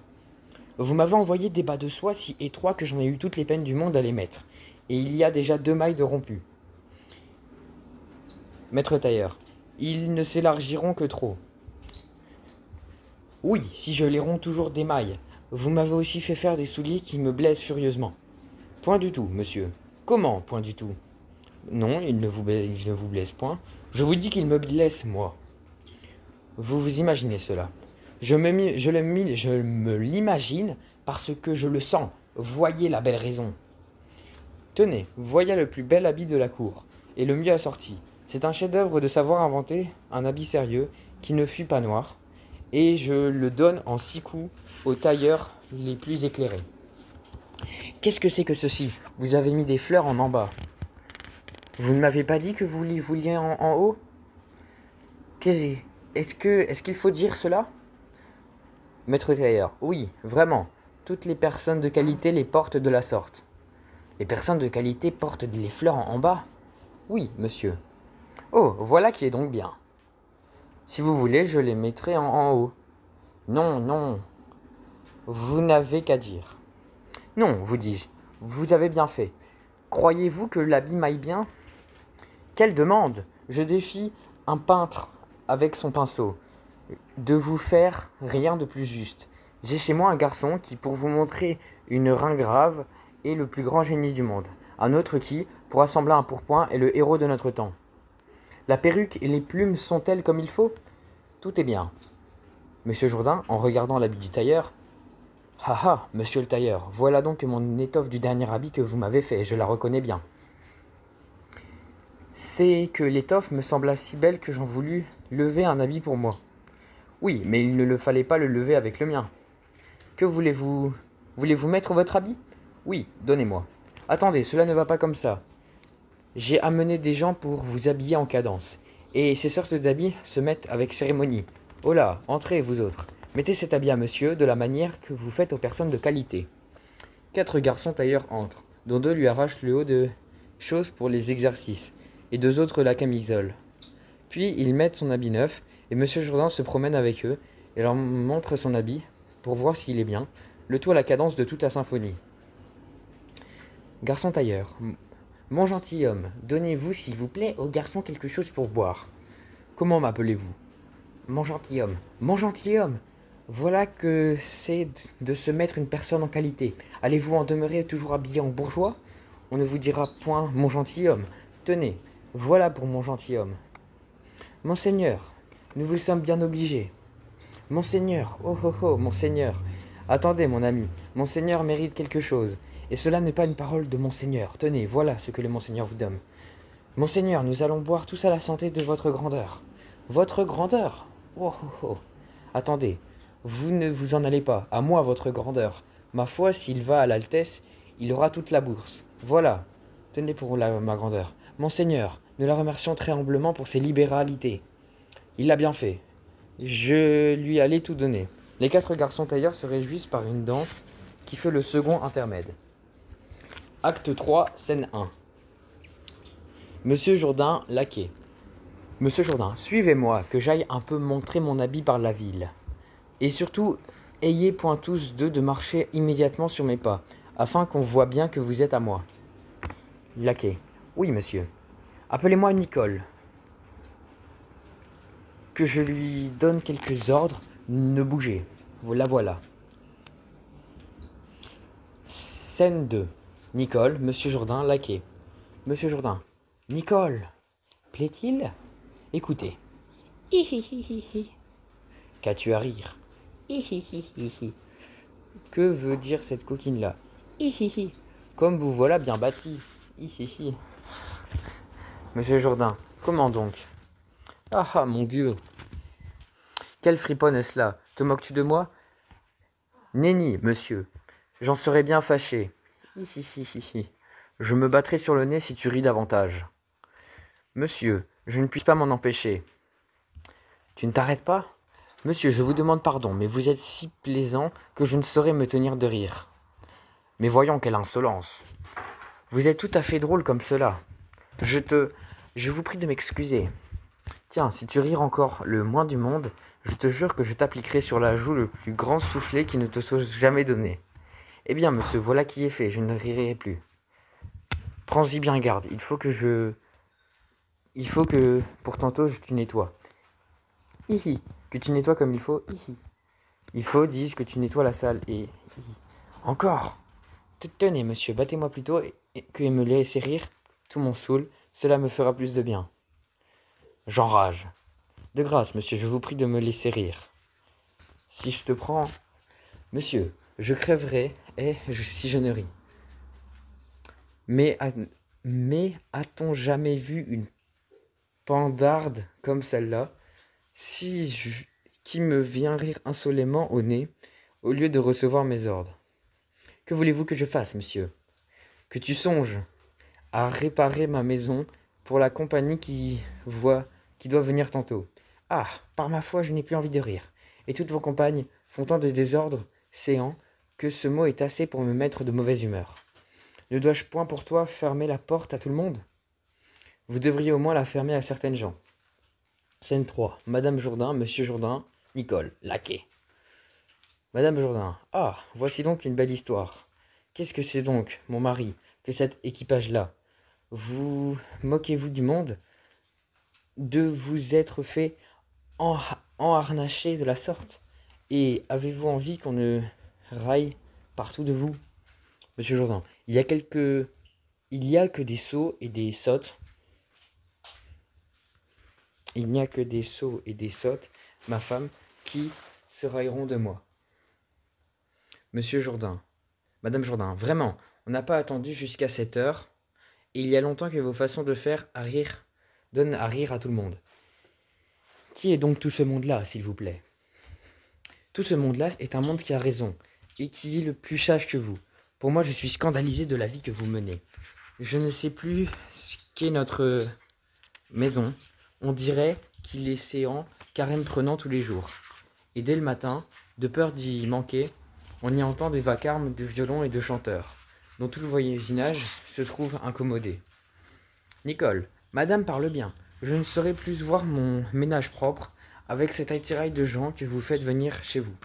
Vous m'avez envoyé des bas de soie si étroits que j'en ai eu toutes les peines du monde à les mettre, et il y a déjà 2 mailles de rompues. Maître tailleur, ils ne s'élargiront que trop. Oui, si je les romps toujours des mailles. Vous m'avez aussi fait faire des souliers qui me blessent furieusement. Point du tout, monsieur. Comment, point du tout? Non, ils ne vous blessent point. Je vous dis qu'ils me blessent, moi. Vous vous imaginez cela. Je me l'imagine parce que je le sens. Voyez la belle raison. Tenez, voyez le plus bel habit de la cour, et le mieux assorti. C'est un chef-d'œuvre de savoir inventer un habit sérieux, qui ne fût pas noir, et je le donne en 6 coups aux tailleurs les plus éclairés. Qu'est-ce que c'est que ceci? Vous avez mis des fleurs en bas. Vous ne m'avez pas dit que vous les vouliez en haut? Est-ce qu'il faut dire cela? Maître tailleur, oui, vraiment. Toutes les personnes de qualité les portent de la sorte. Les personnes de qualité portent les fleurs en bas? Oui, monsieur. Oh, voilà qui est donc bien. Si vous voulez, je les mettrai en haut. Non, non. Vous n'avez qu'à dire. Non, vous dis-je. Vous avez bien fait. Croyez-vous que l'habit m'aille bien? Quelle demande! Je défie un peintre avec son pinceau de vous faire rien de plus juste. J'ai chez moi un garçon qui, pour vous montrer une reine grave, est le plus grand génie du monde. Un autre qui, pour assembler un pourpoint, est le héros de notre temps. La perruque et les plumes sont-elles comme il faut? Tout est bien. Monsieur Jourdain, en regardant l'habit du tailleur, ah ah, monsieur le tailleur, voilà donc mon étoffe du dernier habit que vous m'avez fait, je la reconnais bien. C'est que l'étoffe me sembla si belle que j'en voulus lever un habit pour moi. Oui, mais il ne le fallait pas le lever avec le mien. Que voulez-vous? Voulez-vous mettre votre habit? Oui, donnez-moi. Attendez, cela ne va pas comme ça. J'ai amené des gens pour vous habiller en cadence. Et ces sortes d'habits se mettent avec cérémonie. Oh là, entrez, vous autres. Mettez cet habit à monsieur de la manière que vous faites aux personnes de qualité. 4 garçons tailleurs entrent, dont 2 lui arrachent le haut de choses pour les exercices, et 2 autres la camisole. Puis ils mettent son habit neuf, et monsieur Jourdain se promène avec eux, et leur montre son habit, pour voir s'il est bien, le tout à la cadence de toute la symphonie. Garçon tailleur, mon gentilhomme, donnez-vous s'il vous plaît au garçon quelque chose pour boire. Comment m'appelez-vous? Mon gentilhomme, mon gentilhomme, voilà que c'est de se mettre une personne en qualité. Allez-vous en demeurer toujours habillé en bourgeois? On ne vous dira point mon gentilhomme. Tenez, voilà pour mon gentilhomme. Monseigneur, nous vous sommes bien obligés. Monseigneur, oh oh oh, monseigneur. Attendez, mon ami, monseigneur mérite quelque chose. Et cela n'est pas une parole de monseigneur. Tenez, voilà ce que le monseigneur vous donne. Monseigneur, nous allons boire tous à la santé de votre grandeur. Votre grandeur? Oh oh oh. Attendez, vous ne vous en allez pas, à moi votre grandeur. Ma foi, s'il va à l'altesse, il aura toute la bourse. Voilà, tenez pour ma grandeur. Monseigneur, nous la remercions très humblement pour ses libéralités. Il l'a bien fait. Je lui allais tout donner. Les 4 garçons tailleurs se réjouissent par une danse qui fait le second intermède. Acte 3, scène 1. Monsieur Jourdain, laquais. Monsieur Jourdain, suivez-moi, que j'aille un peu montrer mon habit par la ville. Et surtout, ayez point tous deux de marcher immédiatement sur mes pas, afin qu'on voie bien que vous êtes à moi. Laquais. Oui, monsieur. Appelez-moi Nicole. Que je lui donne quelques ordres, ne bougez. La voilà. Scène 2. Nicole, monsieur Jourdain, laquais. Monsieur Jourdain. Nicole. Plaît-il? Écoutez. Hihihihi. Qu'as-tu à rire? Hihihihi. Que veut dire cette coquine-là? Hihihi. Comme vous voilà bien bâti. Hihihi. Monsieur Jourdain. Comment donc? Ah ah, mon Dieu. Quelle friponne est cela? Te moques-tu de moi? Nenni, monsieur. J'en serais bien fâché. Hihihihi. Je me battrai sur le nez si tu ris davantage. Monsieur, je ne puis pas m'en empêcher. Tu ne t'arrêtes pas? Monsieur, je vous demande pardon, mais vous êtes si plaisant que je ne saurais me tenir de rire. Mais voyons quelle insolence. Vous êtes tout à fait drôle comme cela. Je vous prie de m'excuser. Tiens, si tu rires encore le moins du monde, je te jure que je t'appliquerai sur la joue le plus grand soufflet qui ne te soit jamais donné. Eh bien, monsieur, voilà qui est fait, je ne rirai plus. Prends-y bien garde, il faut que pour tantôt tu nettoies. Hihi, que tu nettoies comme il faut, hihi. Il faut, dis-je, que tu nettoies la salle et... Hihi. Encore. Tenez, monsieur, battez-moi plutôt et que me laissez rire, tout mon saoul, cela me fera plus de bien. J'enrage. De grâce, monsieur, je vous prie de me laisser rire. Si je te prends... Monsieur, je crèverai si je ne ris. Mais a-t-on jamais vu une pandarde comme celle-là, qui me vient rire insolemment au nez, au lieu de recevoir mes ordres? Que voulez-vous que je fasse, monsieur? Que tu songes à réparer ma maison pour la compagnie qui doit venir tantôt. Ah, par ma foi, je n'ai plus envie de rire. Et toutes vos compagnes font tant de désordre séant que ce mot est assez pour me mettre de mauvaise humeur. Ne dois-je point pour toi fermer la porte à tout le monde? Vous devriez au moins la fermer à certaines gens. Scène 3. Madame Jourdain, Monsieur Jourdain, Nicole, laquais. Madame Jourdain. Ah, voici donc une belle histoire. Qu'est-ce que c'est donc, mon mari, que cet équipage-là? Vous moquez-vous du monde de vous être fait enharnacher de la sorte? Et avez-vous envie qu'on ne raille partout de vous? Monsieur Jourdain. Il Il n'y a que des sots et des sottes. Il n'y a que des sots et des sottes, ma femme, qui se railleront de moi. Monsieur Jourdain, Madame Jourdain, vraiment, on n'a pas attendu jusqu'à cette heure, et il y a longtemps que vos façons de faire donnent à rire à tout le monde. Qui est donc tout ce monde-là, s'il vous plaît? Tout ce monde-là est un monde qui a raison, et qui est le plus sage que vous. Pour moi, je suis scandalisé de la vie que vous menez. Je ne sais plus ce qu'est notre maison. On dirait qu'il est séant, carême prenant tous les jours. Et dès le matin, de peur d'y manquer, on y entend des vacarmes de violons et de chanteurs, dont tout le voisinage se trouve incommodé. Nicole, madame parle bien. Je ne saurais plus voir mon ménage propre avec cet attirail de gens que vous faites venir chez vous.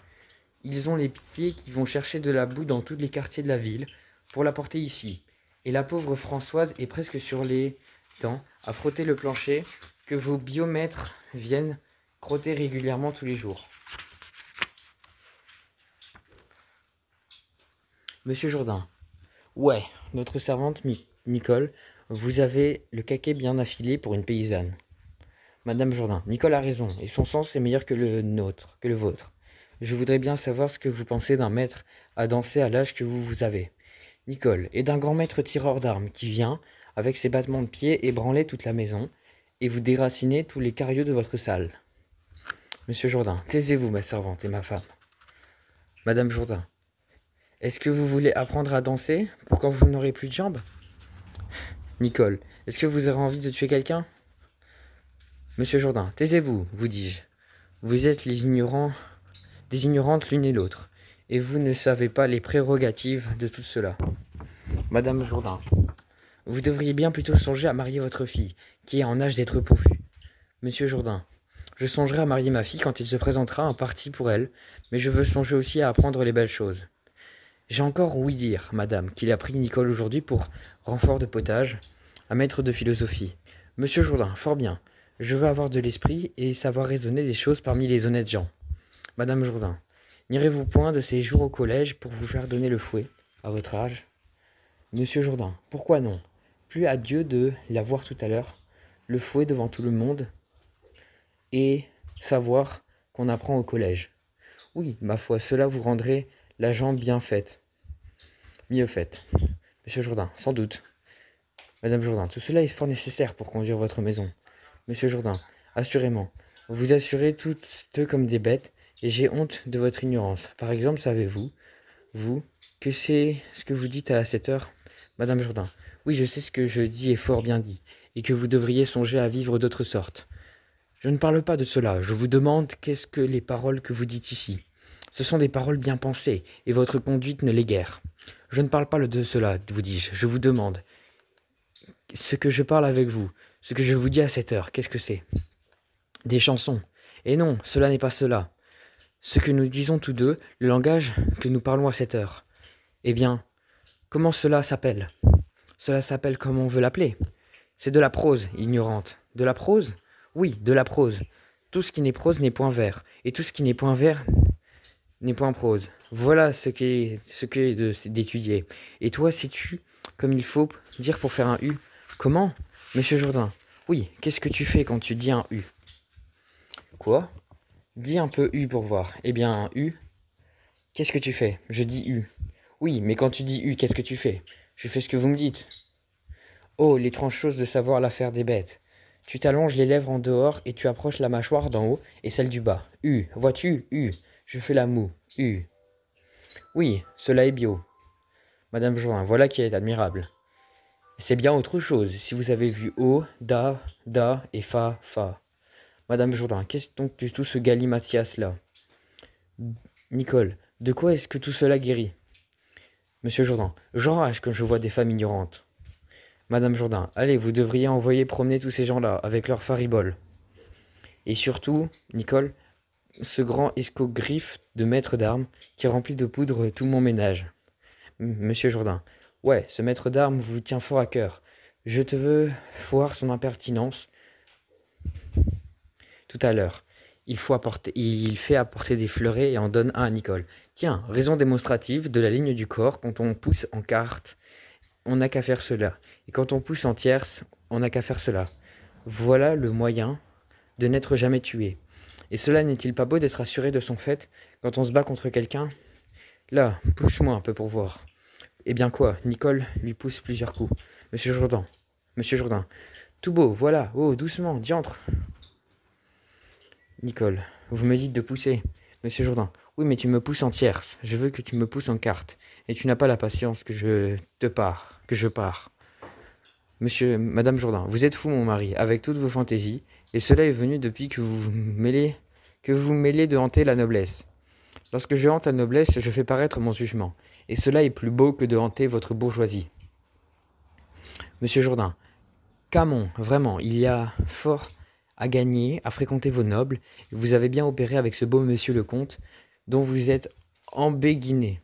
Ils ont les pieds qui vont chercher de la boue dans tous les quartiers de la ville pour la porter ici. Et la pauvre Françoise est presque sur les dents à frotter le plancher que vos biomètres viennent crotter régulièrement tous les jours. Monsieur Jourdain. Ouais, notre servante Nicole, vous avez le caquet bien affilé pour une paysanne. Madame Jourdain. Nicole a raison, et son sens est meilleur que le vôtre. Je voudrais bien savoir ce que vous pensez d'un maître à danser à l'âge que vous avez. Nicole, et d'un grand maître tireur d'armes qui vient, avec ses battements de pied, ébranler toute la maison, et vous déraciner tous les cariaux de votre salle. Monsieur Jourdain. Taisez-vous, ma servante et ma femme. Madame Jourdain. Est-ce que vous voulez apprendre à danser pour quand vous n'aurez plus de jambes? Nicole. Est-ce que vous aurez envie de tuer quelqu'un? Monsieur Jourdain. Taisez-vous, vous dis-je. Vous êtes des ignorantes l'une et l'autre, et vous ne savez pas les prérogatives de tout cela. Madame Jourdain. Vous devriez bien plutôt songer à marier votre fille, qui est en âge d'être pourvue. Monsieur Jourdain. Je songerai à marier ma fille quand il se présentera un parti pour elle, mais je veux songer aussi à apprendre les belles choses. J'ai encore ouï dire, madame, qu'il a pris Nicole aujourd'hui pour renfort de potage, à maître de philosophie. Monsieur Jourdain, fort bien. Je veux avoir de l'esprit et savoir raisonner des choses parmi les honnêtes gens. Madame Jourdain, n'irez-vous point de ces jours au collège pour vous faire donner le fouet, à votre âge? Monsieur Jourdain, pourquoi non? Plus à Dieu de la voir tout à l'heure, le fouet devant tout le monde, et savoir qu'on apprend au collège. Oui, ma foi, cela vous rendrait la jambe bien faite. Mieux faite. Monsieur Jourdain, sans doute. Madame Jourdain, tout cela est fort nécessaire pour conduire votre maison. Monsieur Jourdain, assurément. Vous assurez toutes deux comme des bêtes, et j'ai honte de votre ignorance. Par exemple, savez-vous, vous, que c'est ce que vous dites à cette heure? Madame Jourdain, oui, je sais ce que je dis est fort bien dit, et que vous devriez songer à vivre d'autre sorte. Je ne parle pas de cela, je vous demande qu'est-ce que les paroles que vous dites ici. Ce sont des paroles bien pensées, et votre conduite ne l'est guère. Je ne parle pas de cela, vous dis-je, je vous demande. Ce que je parle avec vous, ce que je vous dis à cette heure, qu'est-ce que c'est? Des chansons. Et non, cela n'est pas cela. Ce que nous disons tous deux, le langage que nous parlons à cette heure. Eh bien, comment cela s'appelle? Cela s'appelle comme on veut l'appeler. C'est de la prose, ignorante. De la prose? Oui, de la prose. Tout ce qui n'est prose n'est point vers, et tout ce qui n'est point vers n'est point prose. Voilà ce qu'est d'étudier. Et toi, sais-tu, comme il faut dire pour faire un U? Comment? Monsieur Jourdain. Oui, qu'est-ce que tu fais quand tu dis un U? Quoi? Dis un peu U pour voir. Eh bien, un U. Qu'est-ce que tu fais? Je dis U. Oui, mais quand tu dis U, qu'est-ce que tu fais? Je fais ce que vous me dites. Oh, l'étrange chose de savoir l'affaire des bêtes. Tu t'allonges les lèvres en dehors et tu approches la mâchoire d'en haut et celle du bas. U, vois-tu? U. Je fais la moue. U. Oui, cela est bio. Madame Jourdain, voilà qui est admirable. C'est bien autre chose, si vous avez vu O, Da, Da et Fa, Fa. Madame Jourdain, qu'est-ce donc de tout ce galimatias-là? Nicole, de quoi est-ce que tout cela guérit? Monsieur Jourdain, j'enrage quand je vois des femmes ignorantes. Madame Jourdain, allez, vous devriez envoyer promener tous ces gens-là, avec leurs fariboles. Et surtout, Nicole, ce grand escogriffe de maître d'armes qui remplit de poudre tout mon ménage. Monsieur Jourdain, ouais, ce maître d'armes vous tient fort à cœur. Je te veux voir son impertinence tout à l'heure. Il fait apporter des fleurets et en donne un à Nicole. Tiens, raison démonstrative de la ligne du corps quand on pousse en carte on n'a qu'à faire cela. Et quand on pousse en tierce, on n'a qu'à faire cela. Voilà le moyen de n'être jamais tué. Et cela n'est-il pas beau d'être assuré de son fait quand on se bat contre quelqu'un? Là, pousse-moi un peu pour voir. Eh bien quoi? Nicole lui pousse plusieurs coups. Monsieur Jourdain, Monsieur Jourdain. Tout beau, voilà. Oh, doucement, diantre. Nicole, vous me dites de pousser. Monsieur Jourdain. Oui, mais tu me pousses en tierce. Je veux que tu me pousses en quarte. Et tu n'as pas la patience que je pars. Madame Jourdain, vous êtes fou, mon mari, avec toutes vos fantaisies, et cela est venu depuis que vous mêlez de hanter la noblesse. Lorsque je hante la noblesse, je fais paraître mon jugement, et cela est plus beau que de hanter votre bourgeoisie. Monsieur Jourdain, Camon, vraiment, il y a fort à gagner à fréquenter vos nobles, et vous avez bien opéré avec ce beau monsieur le comte, dont vous êtes embéguiné.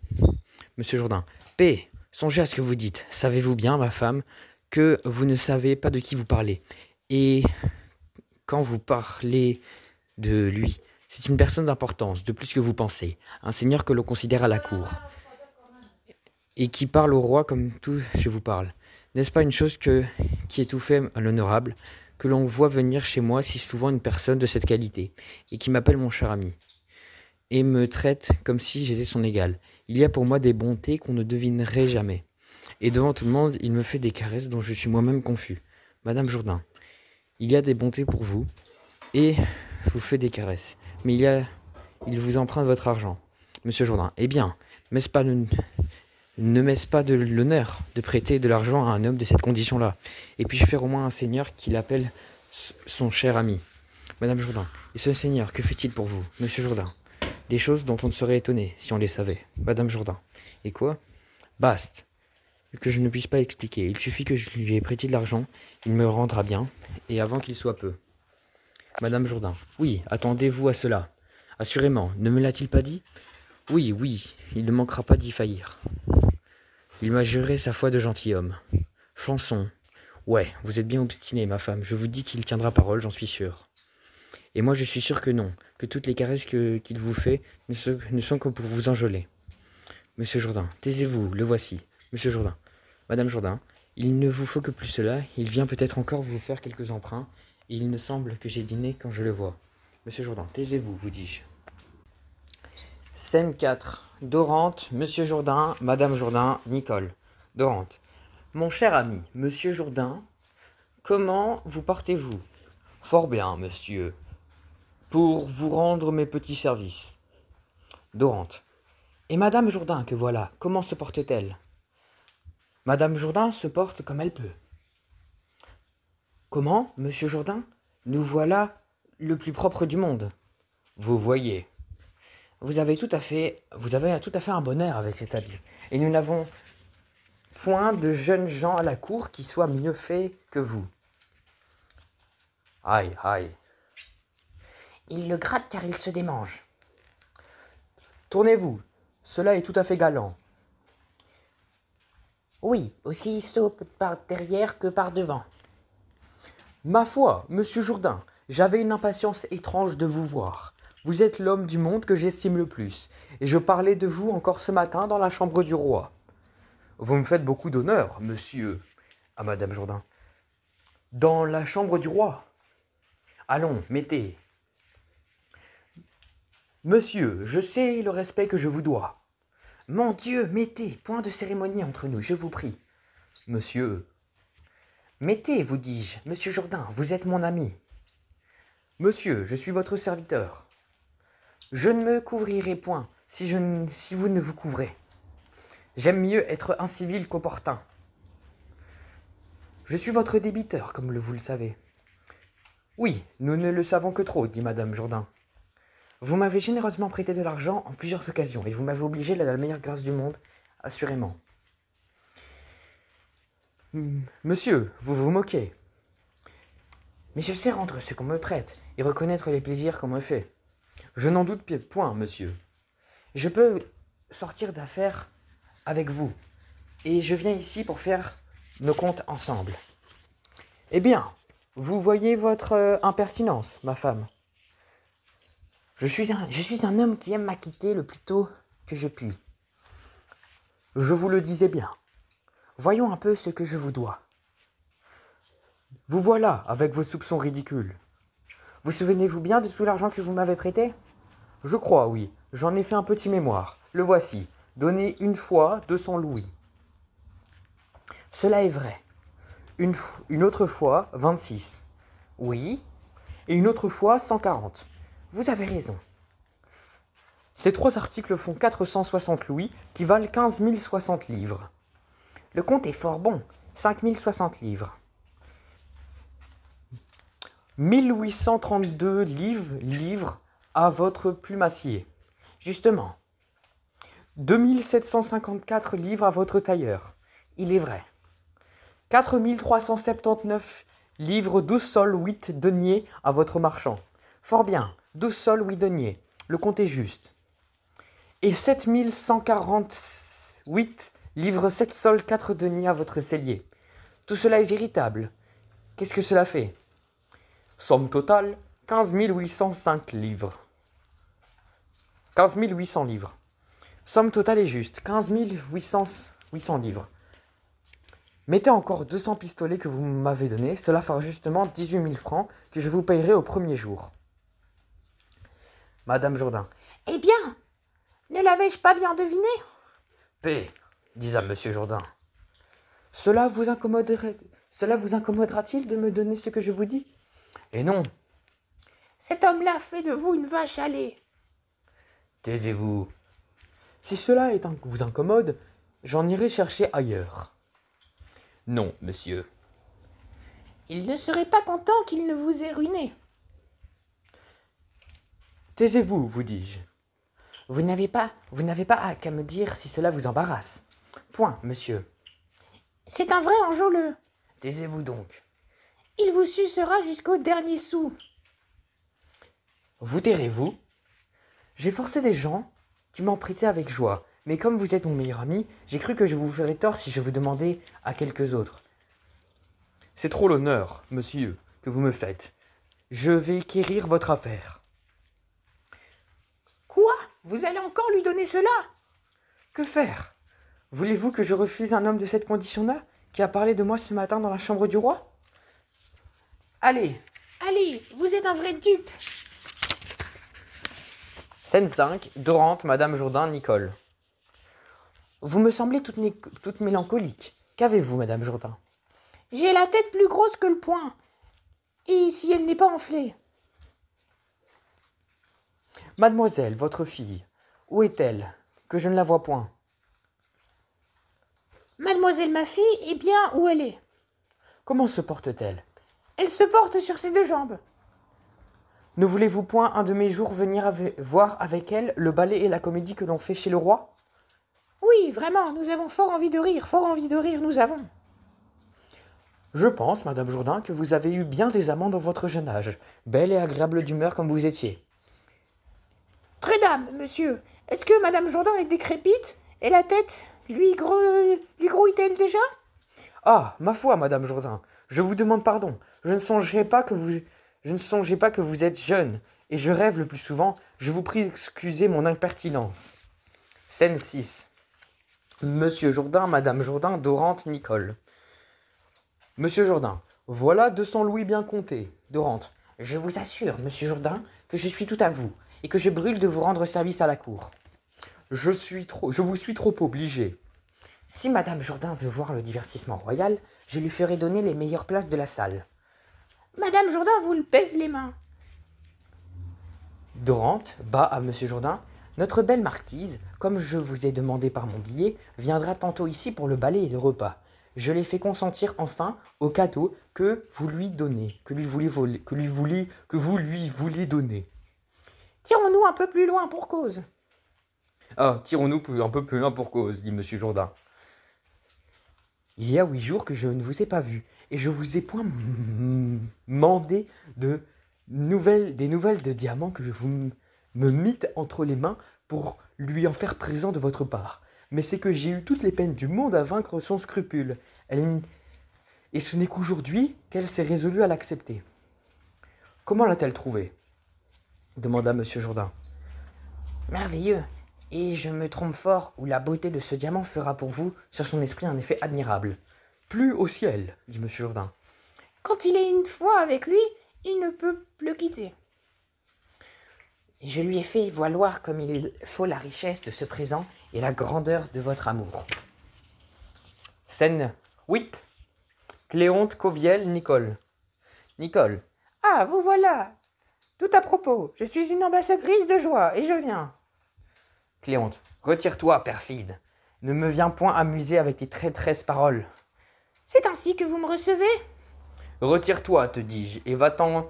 Monsieur Jourdain, paix, songez à ce que vous dites. Savez-vous bien, ma femme, que vous ne savez pas de qui vous parlez. Et quand vous parlez de lui, c'est une personne d'importance, de plus que vous pensez, un seigneur que l'on considère à la cour, et qui parle au roi comme tout je vous parle. N'est-ce pas une chose qui est tout fait à l'honorable, que l'on voit venir chez moi si souvent une personne de cette qualité, et qui m'appelle mon cher ami, et me traite comme si j'étais son égal. Il y a pour moi des bontés qu'on ne devinerait jamais. Et devant tout le monde, il me fait des caresses dont je suis moi-même confus. Madame Jourdain, il y a des bontés pour vous, et vous fait des caresses. Mais il vous emprunte votre argent. Monsieur Jourdain, eh bien, ne m'est-ce pas de l'honneur de prêter de l'argent à un homme de cette condition-là? Et puis-je faire au moins un seigneur qui l'appelle son cher ami? Madame Jourdain, et ce seigneur, que fait-il pour vous? Monsieur Jourdain, des choses dont on ne serait étonné si on les savait. Madame Jourdain, et quoi? Baste, que je ne puisse pas expliquer. Il suffit que je lui ai prêté de l'argent, il me le rendra bien, et avant qu'il soit peu. Madame Jourdain, oui, attendez-vous à cela. Assurément, ne me l'a-t-il pas dit? Oui, oui, il ne manquera pas d'y faillir. Il m'a juré sa foi de gentilhomme. Chanson. Ouais, vous êtes bien obstinée, ma femme. Je vous dis qu'il tiendra parole, j'en suis sûr. Et moi, je suis sûr que non, que toutes les caresses qu'il vous fait ne sont que pour vous enjôler. Monsieur Jourdain, taisez-vous, le voici. Monsieur Jourdain, Madame Jourdain, il ne vous faut que plus cela, il vient peut-être encore vous faire quelques emprunts, et il me semble que j'ai dîné quand je le vois. Monsieur Jourdain, taisez-vous, vous dis-je. Scène 4. Dorante, Monsieur Jourdain, Madame Jourdain, Nicole. Dorante. Mon cher ami, Monsieur Jourdain, comment vous portez-vous? Fort bien, monsieur. Pour vous rendre mes petits services. Dorante. Et Madame Jourdain, que voilà, comment se porte-t-elle? Madame Jourdain se porte comme elle peut. Comment, Monsieur Jourdain? Nous voilà le plus propre du monde. Vous voyez. Vous avez tout à fait un bon air avec cet habit. Et nous n'avons point de jeunes gens à la cour qui soient mieux faits que vous. Aïe, aïe. Il le gratte car il se démange. Tournez-vous, cela est tout à fait galant. Oui, aussi saupe par derrière que par devant. Ma foi, Monsieur Jourdain, j'avais une impatience étrange de vous voir. Vous êtes l'homme du monde que j'estime le plus, et je parlais de vous encore ce matin dans la chambre du roi. Vous me faites beaucoup d'honneur, monsieur, à Madame Jourdain. Dans la chambre du roi. Allons, mettez. Monsieur, je sais le respect que je vous dois. Mon Dieu, mettez, point de cérémonie entre nous, je vous prie. Monsieur. Mettez, vous dis-je, Monsieur Jourdain, vous êtes mon ami. Monsieur, je suis votre serviteur. Je ne me couvrirai point si vous ne vous couvrez. J'aime mieux être incivil qu'opportun. Je suis votre débiteur, comme vous le savez. Oui, nous ne le savons que trop, dit Madame Jourdain. Vous m'avez généreusement prêté de l'argent en plusieurs occasions, et vous m'avez obligé de la meilleure grâce du monde, assurément. Monsieur, vous vous moquez. Mais je sais rendre ce qu'on me prête, et reconnaître les plaisirs qu'on me fait. Je n'en doute point, monsieur. Je peux sortir d'affaires avec vous, et je viens ici pour faire nos comptes ensemble. Eh bien, vous voyez votre impertinence, ma femme. Je suis un homme qui aime m'acquitter le plus tôt que je puis. Je vous le disais bien. Voyons un peu ce que je vous dois. Vous voilà, avec vos soupçons ridicules. Vous souvenez-vous bien de tout l'argent que vous m'avez prêté? Je crois, oui. J'en ai fait un petit mémoire. Le voici. Donné une fois 200 louis. Cela est vrai. Une autre fois 26. Oui. Et une autre fois 140. Vous avez raison. Ces 3 articles font 460 louis qui valent 15 060 livres. Le compte est fort bon. 5 060 livres. 1832 livres à votre plumassier. Justement. 2754 livres à votre tailleur. Il est vrai. 4379 livres 12 sols 8 deniers à votre marchand. Fort bien, 12 sols 8 deniers. Le compte est juste. Et 7148 livres 7 sols 4 deniers à votre cellier. Tout cela est véritable. Qu'est-ce que cela fait? Somme totale, 15 805 livres. 15 800 livres. Somme totale est juste, 15 800 livres. Mettez encore 200 pistolets que vous m'avez donnés, cela fera justement 18 000 francs que je vous payerai au premier jour. Madame Jourdain. Eh bien, ne l'avais-je pas bien deviné? Paix, dit à Monsieur Jourdain. Cela vous incommodera-t-il de me donner ce que je vous dis? Et non. Cet homme-là fait de vous une vache à lait. Taisez-vous. Si cela vous incommode, j'en irai chercher ailleurs. Non, monsieur. Il ne serait pas content qu'il ne vous ait ruiné. Taisez-vous, vous dis-je. Vous n'avez pas qu'à me dire si cela vous embarrasse. Point, monsieur. C'est un vrai enjôleux. Taisez-vous donc. Il vous sucera jusqu'au dernier sou. Vous tairez-vous? J'ai forcé des gens qui m'en prêtaient avec joie, mais comme vous êtes mon meilleur ami, j'ai cru que je vous ferais tort si je vous demandais à quelques autres. C'est trop l'honneur, monsieur, que vous me faites. Je vais quérir votre affaire. Quoi? Vous allez encore lui donner cela? Que faire? Voulez-vous que je refuse un homme de cette condition-là, qui a parlé de moi ce matin dans la chambre du roi? Allez! Allez, vous êtes un vrai dupe! Scène 5, Dorante, Madame Jourdain, Nicole. Vous me semblez toute mélancolique. Qu'avez-vous, Madame Jourdain? J'ai la tête plus grosse que le poing. Et si elle n'est pas enflée? Mademoiselle, votre fille, où est-elle? Que je ne la vois point. Mademoiselle ma fille, eh bien, où elle est? Comment se porte-t-elle? Elle se porte sur ses 2 jambes. Ne voulez-vous point un de mes jours venir voir avec elle le ballet et la comédie que l'on fait chez le roi? Oui, vraiment, nous avons fort envie de rire nous avons. Je pense, Madame Jourdain, que vous avez eu bien des amants dans votre jeune âge, belle et agréable d'humeur comme vous étiez. Très dame, monsieur, est-ce que Madame Jourdain est décrépite et la tête lui grouille-t-elle déjà? Ah, ma foi, Madame Jourdain, je vous demande pardon. Je ne songeais pas que vous êtes jeune, et je rêve le plus souvent. Je vous prie d'excuser mon impertinence. Scène 6. Monsieur Jourdain, Madame Jourdain, Dorante, Nicole. Monsieur Jourdain, voilà 200 louis bien comptés. Dorante, je vous assure, Monsieur Jourdain, que je suis tout à vous, et que je brûle de vous rendre service à la cour. Je vous suis trop obligé. Si Madame Jourdain veut voir le divertissement royal, je lui ferai donner les meilleures places de la salle. Madame Jourdain vous le pèse les mains. Dorante, bas à Monsieur Jourdain, notre belle marquise, comme je vous ai demandé par mon billet, viendra tantôt ici pour le ballet et le repas. Je l'ai fait consentir enfin au cadeau que vous lui donnez, que vous lui vouliez donner. Tirons-nous un peu plus loin pour cause. Ah, tirons-nous un peu plus loin pour cause, dit Monsieur Jourdain. Il y a 8 jours que je ne vous ai pas vu, et je vous ai point mandé des nouvelles de diamants que vous me mîtes entre les mains pour lui en faire présent de votre part. Mais c'est que j'ai eu toutes les peines du monde à vaincre son scrupule, et ce n'est qu'aujourd'hui qu'elle s'est résolue à l'accepter. Comment l'a-t-elle trouvé? Demanda Monsieur Jourdain. Merveilleux, Et je me trompe fort, ou la beauté de ce diamant fera pour vous, sur son esprit, un effet admirable. Plus au ciel, dit monsieur Jourdain. Quand il est une fois avec lui, il ne peut le quitter. Je lui ai fait valoir comme il faut la richesse de ce présent et la grandeur de votre amour. Scène 8. Cléonte, Coviel, Nicole. Nicole. Ah, vous voilà. Tout à propos, je suis une ambassadrice de joie, et je viens. Cléonte. Retire-toi, perfide. Ne me viens point amuser avec tes traîtresses paroles. C'est ainsi que vous me recevez? Retire-toi, te dis-je, et va-t'en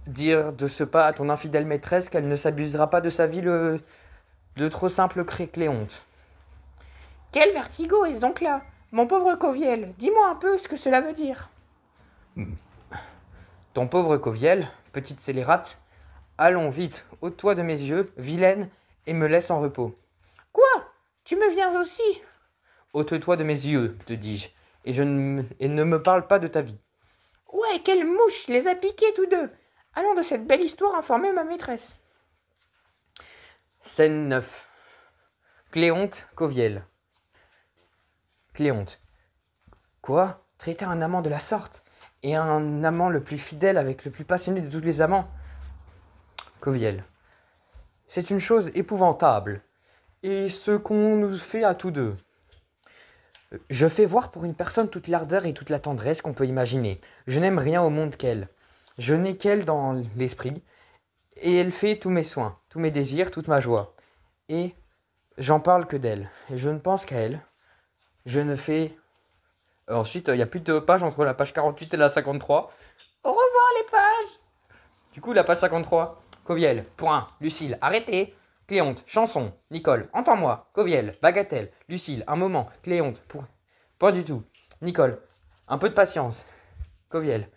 dire de ce pas à ton infidèle maîtresse qu'elle ne s'abusera pas de sa vie de trop simple Cléonte. Quel vertigo est-ce donc là? Mon pauvre Coviel, dis-moi un peu ce que cela veut dire. Ton pauvre Coviel, petite scélérate, allons vite, ôte-toi de mes yeux, vilaine, et me laisse en repos. Quoi? Tu me viens aussi? Ôte-toi de mes yeux, te dis-je, et ne me parle pas de ta vie. Ouais, quelle mouche les a piqués tous deux. Allons de cette belle histoire informer ma maîtresse. Scène 9. Cléonte, Coviel. Cléonte. Quoi? Traiter un amant de la sorte? Et un amant le plus fidèle avec le plus passionné de tous les amants? Coviel. C'est une chose épouvantable. Et ce qu'on nous fait à tous deux. Je fais voir pour une personne toute l'ardeur et toute la tendresse qu'on peut imaginer. Je n'aime rien au monde qu'elle. Je n'ai qu'elle dans l'esprit, et elle fait tous mes soins, tous mes désirs, toute ma joie. Et j'en parle que d'elle, et je ne pense qu'à elle. Je ne fais... Ensuite, il n'y a plus de page entre la page 48 et la 53. Au revoir les pages. Du coup, la page 53. Coviel, point, Lucille, arrêtez. Cléonte, chanson, Nicole, entends-moi. Coviel, bagatelle, Lucille, un moment. Cléonte, point du tout. Nicole, un peu de patience. Coviel,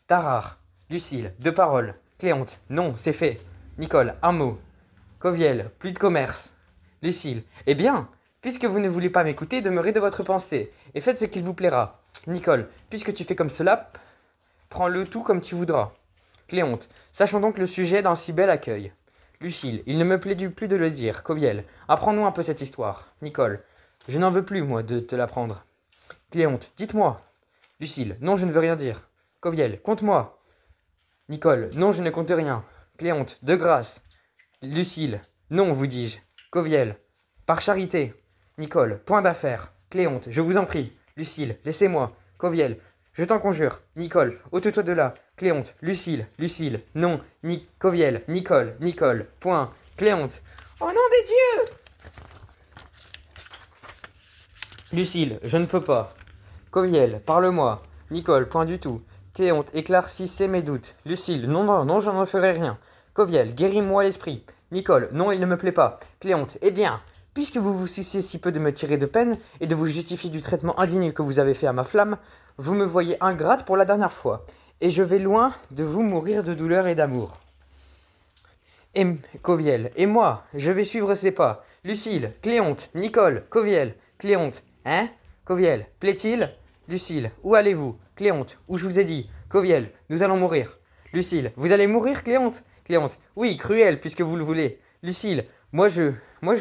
tarare. Lucille, deux paroles. Cléonte, non, c'est fait. Nicole, un mot. Coviel, plus de commerce. Lucille, eh bien, puisque vous ne voulez pas m'écouter, demeurez de votre pensée, et faites ce qu'il vous plaira. Nicole, puisque tu fais comme cela, prends-le tout comme tu voudras. Cléonte, sachons donc le sujet d'un si bel accueil. Lucille, il ne me plaît plus de le dire. Coviel, apprends-nous un peu cette histoire. Nicole, je n'en veux plus, moi, de te l'apprendre. Cléonte, dites-moi. Lucille, non, je ne veux rien dire. Coviel, conte-moi. Nicole, non, je ne compte rien. Cléonte, de grâce. Lucille, non, vous dis-je. Coviel, par charité. Nicole, point d'affaire. Cléonte, je vous en prie. Lucille, laissez-moi. Coviel, je t'en conjure. Nicole, ôte-toi de là. Cléonte, Lucille, non. Coviel, Nicole, point. Cléonte, Au nom des dieux. Lucille, je ne peux pas. Coviel, parle-moi. Nicole, point du tout. Cléonte, éclaircissez mes doutes. Lucille, non, je n'en ferai rien. Coviel, guéris-moi l'esprit. Nicole, non, il ne me plaît pas. Cléonte, eh bien, puisque vous vous souciez si peu de me tirer de peine et de vous justifier du traitement indigne que vous avez fait à ma flamme, vous me voyez ingrate pour la dernière fois, et je vais loin de vous mourir de douleur et d'amour. Et Coviel, et moi, je vais suivre ses pas. Lucille, Cléonte, Nicole, Coviel, Cléonte, hein? Coviel, plaît-il? Lucille, où allez-vous? Cléonte, où je vous ai dit? Coviel, nous allons mourir. Lucille, vous allez mourir, Cléonte? Cléonte, oui, cruel, puisque vous le voulez. Lucille, moi je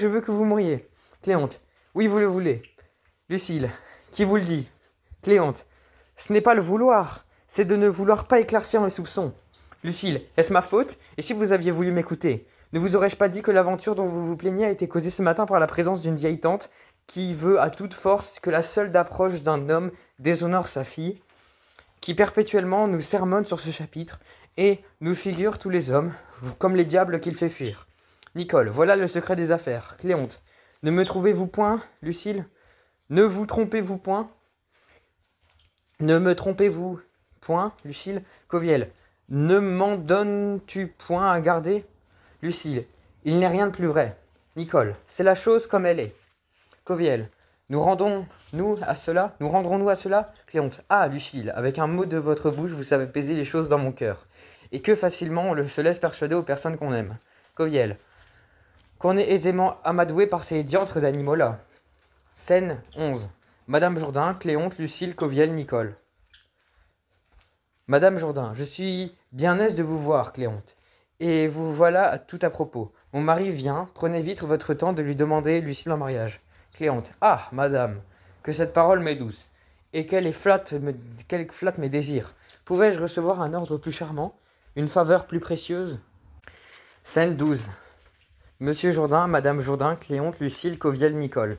veux que vous mouriez. Cléonte, oui, vous le voulez. Lucille, qui vous le dit? Cléonte, ce n'est pas le vouloir, c'est de ne vouloir pas éclaircir mes soupçons. Lucille, est-ce ma faute? Et si vous aviez voulu m'écouter, ne vous aurais-je pas dit que l'aventure dont vous vous plaignez a été causée ce matin par la présence d'une vieille tante qui veut à toute force que la seule approche d'un homme déshonore sa fille, qui perpétuellement nous sermonne sur ce chapitre et nous figure tous les hommes comme les diables qu'il fait fuir. Nicole, voilà le secret des affaires. Cléonte, ne me trouvez-vous point, Lucille? Ne vous trompez-vous point? Ne me trompez-vous point, Lucille? Coviel, ne m'en donnes-tu point à garder? Lucille, il n'est rien de plus vrai. Nicole, c'est la chose comme elle est. Coviel, nous rendrons-nous à cela? Cléonte, ah, Lucille, avec un mot de votre bouche, vous savez peser les choses dans mon cœur. Et que facilement on se laisse persuader aux personnes qu'on aime. Coviel, qu'on est aisément amadoué par ces diantres d'animaux-là. Scène 11. Madame Jourdain, Cléonte, Lucille, Coviel, Nicole. Madame Jourdain, je suis bien aise de vous voir, Cléonte. Et vous voilà tout à propos. Mon mari vient, prenez vite votre temps de lui demander Lucille en mariage. Cléante. Ah, madame, que cette parole m'est douce, et qu'elle flatte mes désirs. Pouvais-je recevoir un ordre plus charmant, une faveur plus précieuse? Scène 12. Monsieur Jourdain, Madame Jourdain, Cléante, Lucille, Coviel, Nicole.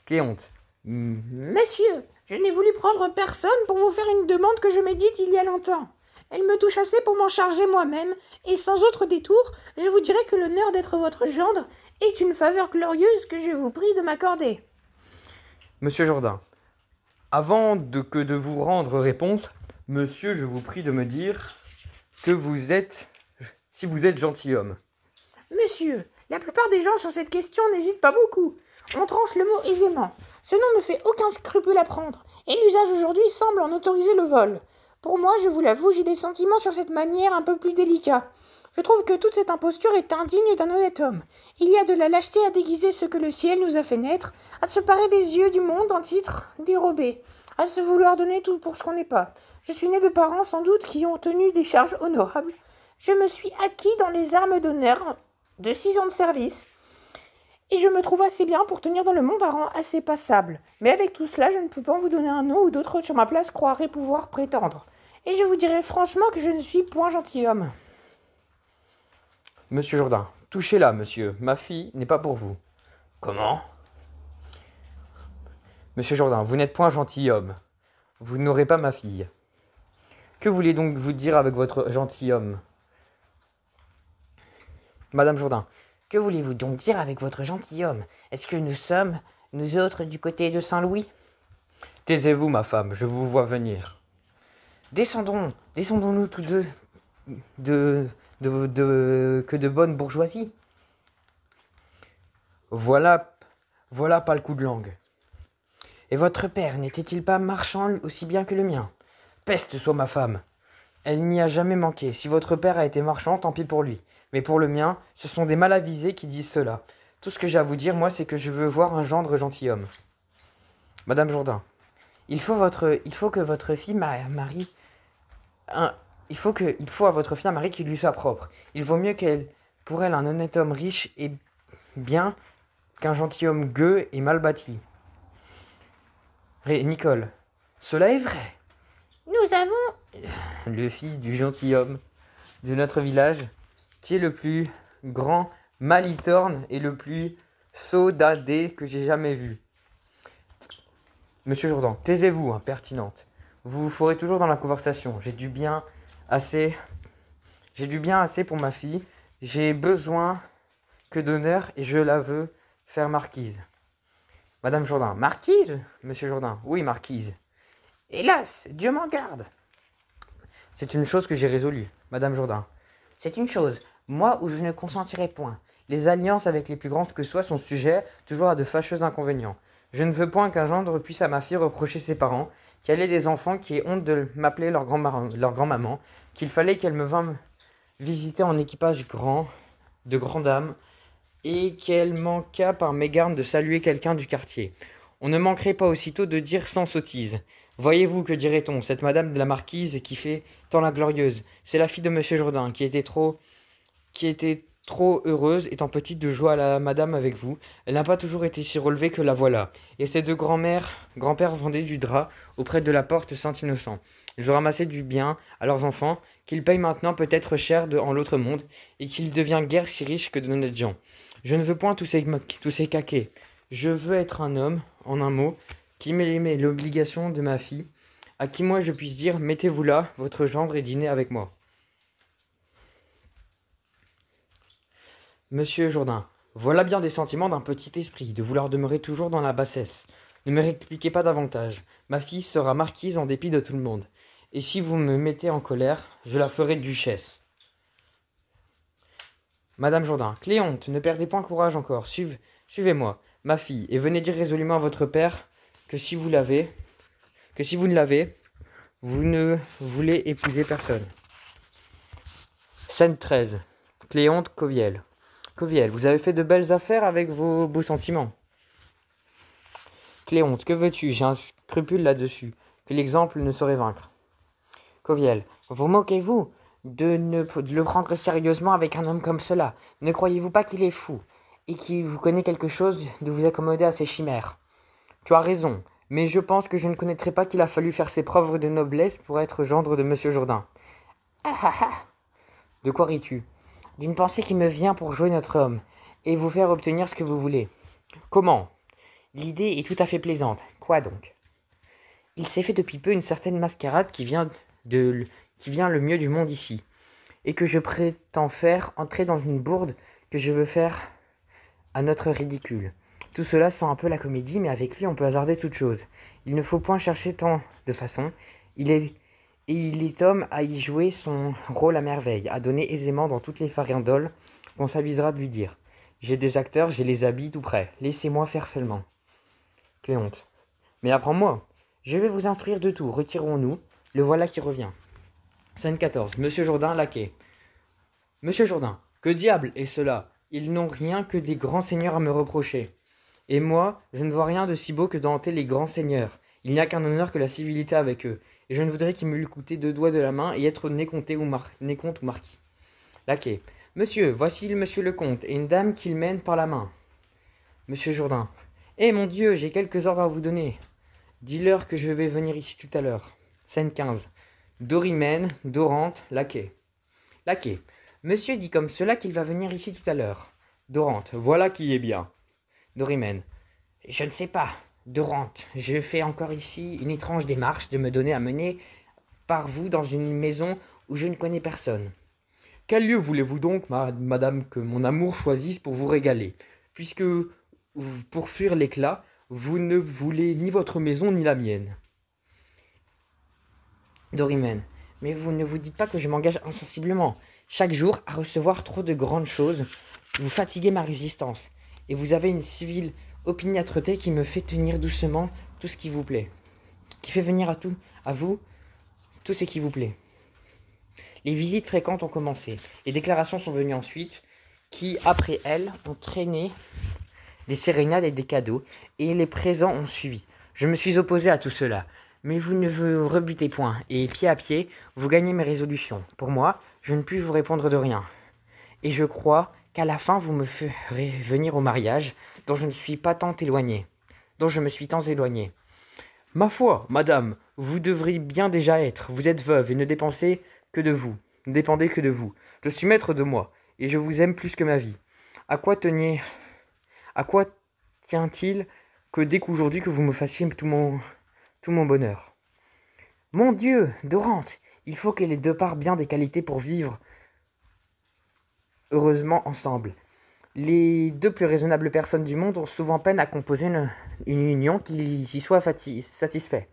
Cléante. Monsieur, je n'ai voulu prendre personne pour vous faire une demande que je médite il y a longtemps. Elle me touche assez pour m'en charger moi-même, et sans autre détour, je vous dirai que l'honneur d'être votre gendre est une faveur glorieuse que je vous prie de m'accorder. Monsieur Jourdain. Avant de vous rendre réponse, monsieur, je vous prie de me dire si vous êtes gentilhomme. Monsieur, la plupart des gens sur cette question n'hésitent pas beaucoup. On tranche le mot aisément. Ce nom ne fait aucun scrupule à prendre, et l'usage aujourd'hui semble en autoriser le vol. Pour moi, je vous l'avoue, j'ai des sentiments sur cette manière un peu plus délicats. Je trouve que toute cette imposture est indigne d'un honnête homme. Il y a de la lâcheté à déguiser ce que le ciel nous a fait naître, à se parer des yeux du monde en titre dérobé, à se vouloir donner tout pour ce qu'on n'est pas. Je suis né de parents sans doute qui ont tenu des charges honorables. Je me suis acquis dans les armes d'honneur de 6 ans de service, et je me trouve assez bien pour tenir dans le monde un rang assez passable. Mais avec tout cela, je ne peux pas vous donner un nom où d'autres sur ma place croiraient pouvoir prétendre. Et je vous dirai franchement que je ne suis point gentilhomme. Monsieur Jourdain. Touchez-la, monsieur. Ma fille n'est pas pour vous. Comment? Monsieur Jourdain. Vous n'êtes point gentilhomme. Vous n'aurez pas ma fille. Que voulez donc vous dire avec votre gentilhomme? Madame Jourdain. Que voulez-vous donc dire avec votre gentilhomme? Est-ce que nous sommes, nous autres, du côté de Saint-Louis? Taisez-vous, ma femme, je vous vois venir. Descendons-nous tous deux que de bonne bourgeoisie. Voilà pas le coup de langue. Et votre père n'était-il pas marchand aussi bien que le mien? Peste soit ma femme. Elle n'y a jamais manqué. Si votre père a été marchand, tant pis pour lui. Mais pour le mien, ce sont des mal avisés qui disent cela. Tout ce que j'ai à vous dire, moi, c'est que je veux voir un gendre gentilhomme. Madame Jourdain. Il faut que votre fille marie il faut à votre fille un mari qui lui soit propre. Il vaut mieux pour elle un honnête homme riche et bien qu'un gentilhomme gueux et mal bâti. Nicole. Cela est vrai. Nous avons Le fils du gentilhomme de notre village, qui est le plus grand malitorne et le plus saudadé que j'ai jamais vu. Monsieur Jourdain, taisez-vous, impertinente. Vous vous ferez toujours dans la conversation. J'ai du bien assez pour ma fille. J'ai besoin que d'honneur et je la veux faire marquise. Madame Jourdain. Marquise? Monsieur Jourdain. Oui, marquise. Hélas, Dieu m'en garde. C'est une chose que j'ai résolue. Madame Jourdain. C'est une chose, moi où je ne consentirai point. Les alliances avec les plus grandes que soient sont sujets toujours à de fâcheux inconvénients. Je ne veux point qu'un gendre puisse à ma fille reprocher ses parents, qu'elle ait des enfants qui aient honte de m'appeler leur grand-maman, qu'il fallait qu'elle me vînt visiter en équipage de grande dame, et qu'elle manqua par mégarde de saluer quelqu'un du quartier. On ne manquerait pas aussitôt de dire sans sottise. Voyez-vous, que dirait-on, cette madame de la marquise qui fait tant la glorieuse, c'est la fille de monsieur Jourdain, qui était trop heureuse, étant petite, de jouer à la madame avec vous. Elle n'a pas toujours été si relevée que la voilà. Et ces deux grands-pères vendaient du drap auprès de la porte Saint-Innocent. Ils ont ramassé du bien à leurs enfants, qu'ils payent maintenant peut-être cher en l'autre monde, et qu'ils deviennent guère si riches que d'honnêtes gens. Je ne veux point tous ces caquets. Je veux être un homme, en un mot, qui m'aimait l'obligation de ma fille, à qui moi je puisse dire, mettez-vous là, votre gendre, et dînez avec moi. Monsieur Jourdain, voilà bien des sentiments d'un petit esprit, de vouloir demeurer toujours dans la bassesse. Ne me répliquez pas davantage. Ma fille sera marquise en dépit de tout le monde. Et si vous me mettez en colère, je la ferai duchesse. Madame Jourdain, Cléante, ne perdez point courage encore. Suivez-moi, ma fille, et venez dire résolument à votre père que si vous ne l'avez, vous ne voulez épouser personne. Scène 13. Cléante, Coviel. Coviel, vous avez fait de belles affaires avec vos beaux sentiments. Cléante, que veux-tu? J'ai un scrupule là-dessus, que l'exemple ne saurait vaincre. Coviel, vous moquez-vous? de le prendre sérieusement avec un homme comme cela. Ne croyez-vous pas qu'il est fou et qu'il vous connaît quelque chose de vous accommoder à ses chimères? Tu as raison, mais je pense que je ne connaîtrais pas qu'il a fallu faire ses preuves de noblesse pour être gendre de Monsieur Jourdain. Ah ah ah. De quoi ris-tu? D'une pensée qui me vient pour jouer notre homme et vous faire obtenir ce que vous voulez. Comment? L'idée est tout à fait plaisante. Quoi donc? Il s'est fait depuis peu une certaine mascarade qui vient le mieux du monde ici, et que je prétends faire entrer dans une bourde que je veux faire à notre ridicule. Tout cela sent un peu la comédie, mais avec lui on peut hasarder toute chose. Il ne faut point chercher tant de façon. Il est homme à y jouer son rôle à merveille, à donner aisément dans toutes les farandoles qu'on s'avisera de lui dire. J'ai des acteurs, j'ai les habits tout prêts. Laissez-moi faire seulement. Cléonte. Mais apprends-moi. Je vais vous instruire de tout. Retirons-nous. Le voilà qui revient. Scène 14. Monsieur Jourdain, laquais. Monsieur Jourdain, que diable est cela? Ils n'ont rien que des grands seigneurs à me reprocher. Et moi, je ne vois rien de si beau que d'hanter les grands seigneurs. Il n'y a qu'un honneur que la civilité avec eux. Et je ne voudrais qu'il me l'eût coûté 2 doigts de la main et être nécomte ou marquis. Laquais. Monsieur, voici le monsieur le comte et une dame qu'il mène par la main. Monsieur Jourdain. Eh mon Dieu, j'ai quelques ordres à vous donner. Dis-leur que je vais venir ici tout à l'heure. Scène 15. Dorimène, Dorante, laquais. Laquais. Monsieur dit comme cela qu'il va venir ici tout à l'heure. Dorante. Voilà qui est bien. Dorimène. Je ne sais pas. Dorante. Je fais encore ici une étrange démarche de me donner à mener par vous dans une maison où je ne connais personne. Quel lieu voulez-vous donc, madame, que mon amour choisisse pour vous régaler, puisque, pour fuir l'éclat, vous ne voulez ni votre maison ni la mienne. Dorimène. Mais vous ne vous dites pas que je m'engage insensiblement, chaque jour, à recevoir trop de grandes choses. Vous fatiguez ma résistance, et vous avez une civile opiniâtreté qui me fait tenir doucement tout ce qui vous plaît, qui fait venir à vous tout ce qui vous plaît. Les visites fréquentes ont commencé, les déclarations sont venues ensuite, qui, après elles, ont traîné des sérénades et des cadeaux, et les présents ont suivi. Je me suis opposé à tout cela, mais vous ne vous rebutez point, et pied à pied, vous gagnez mes résolutions. Pour moi, je ne puis vous répondre de rien. Et je crois qu'à la fin, vous me ferez venir au mariage, dont je me suis tant éloigné. Ma foi, madame, vous devriez bien déjà être. Vous êtes veuve et ne dépendez que de vous. Je suis maître de moi, et je vous aime plus que ma vie. À quoi tient-il que dès qu'aujourd'hui que vous me fassiez tout mon bonheur? Mon Dieu, Dorante, il faut que les deux partent bien des qualités pour vivre heureusement ensemble. Les deux plus raisonnables personnes du monde ont souvent peine à composer une union qui s'y soit satisfait.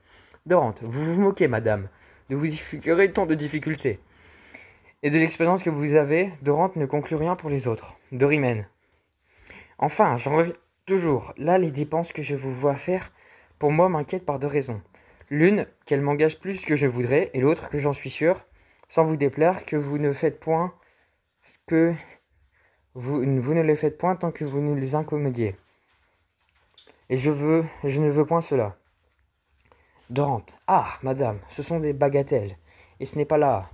Dorante, vous vous moquez, madame, de vous y figurer tant de difficultés. Et de l'expérience que vous avez, Dorante ne conclut rien pour les autres. Dorimène. Enfin, j'en reviens toujours. Là, les dépenses que je vous vois faire, pour moi, m'inquiètent par 2 raisons. L'une, qu'elle m'engage plus que je voudrais, et l'autre, que j'en suis sûr, sans vous déplaire, que vous ne faites point que vous ne les faites point tant que vous ne les incommodiez. Et je ne veux point cela. Dorante. Ah, madame, ce sont des bagatelles, et ce n'est pas là.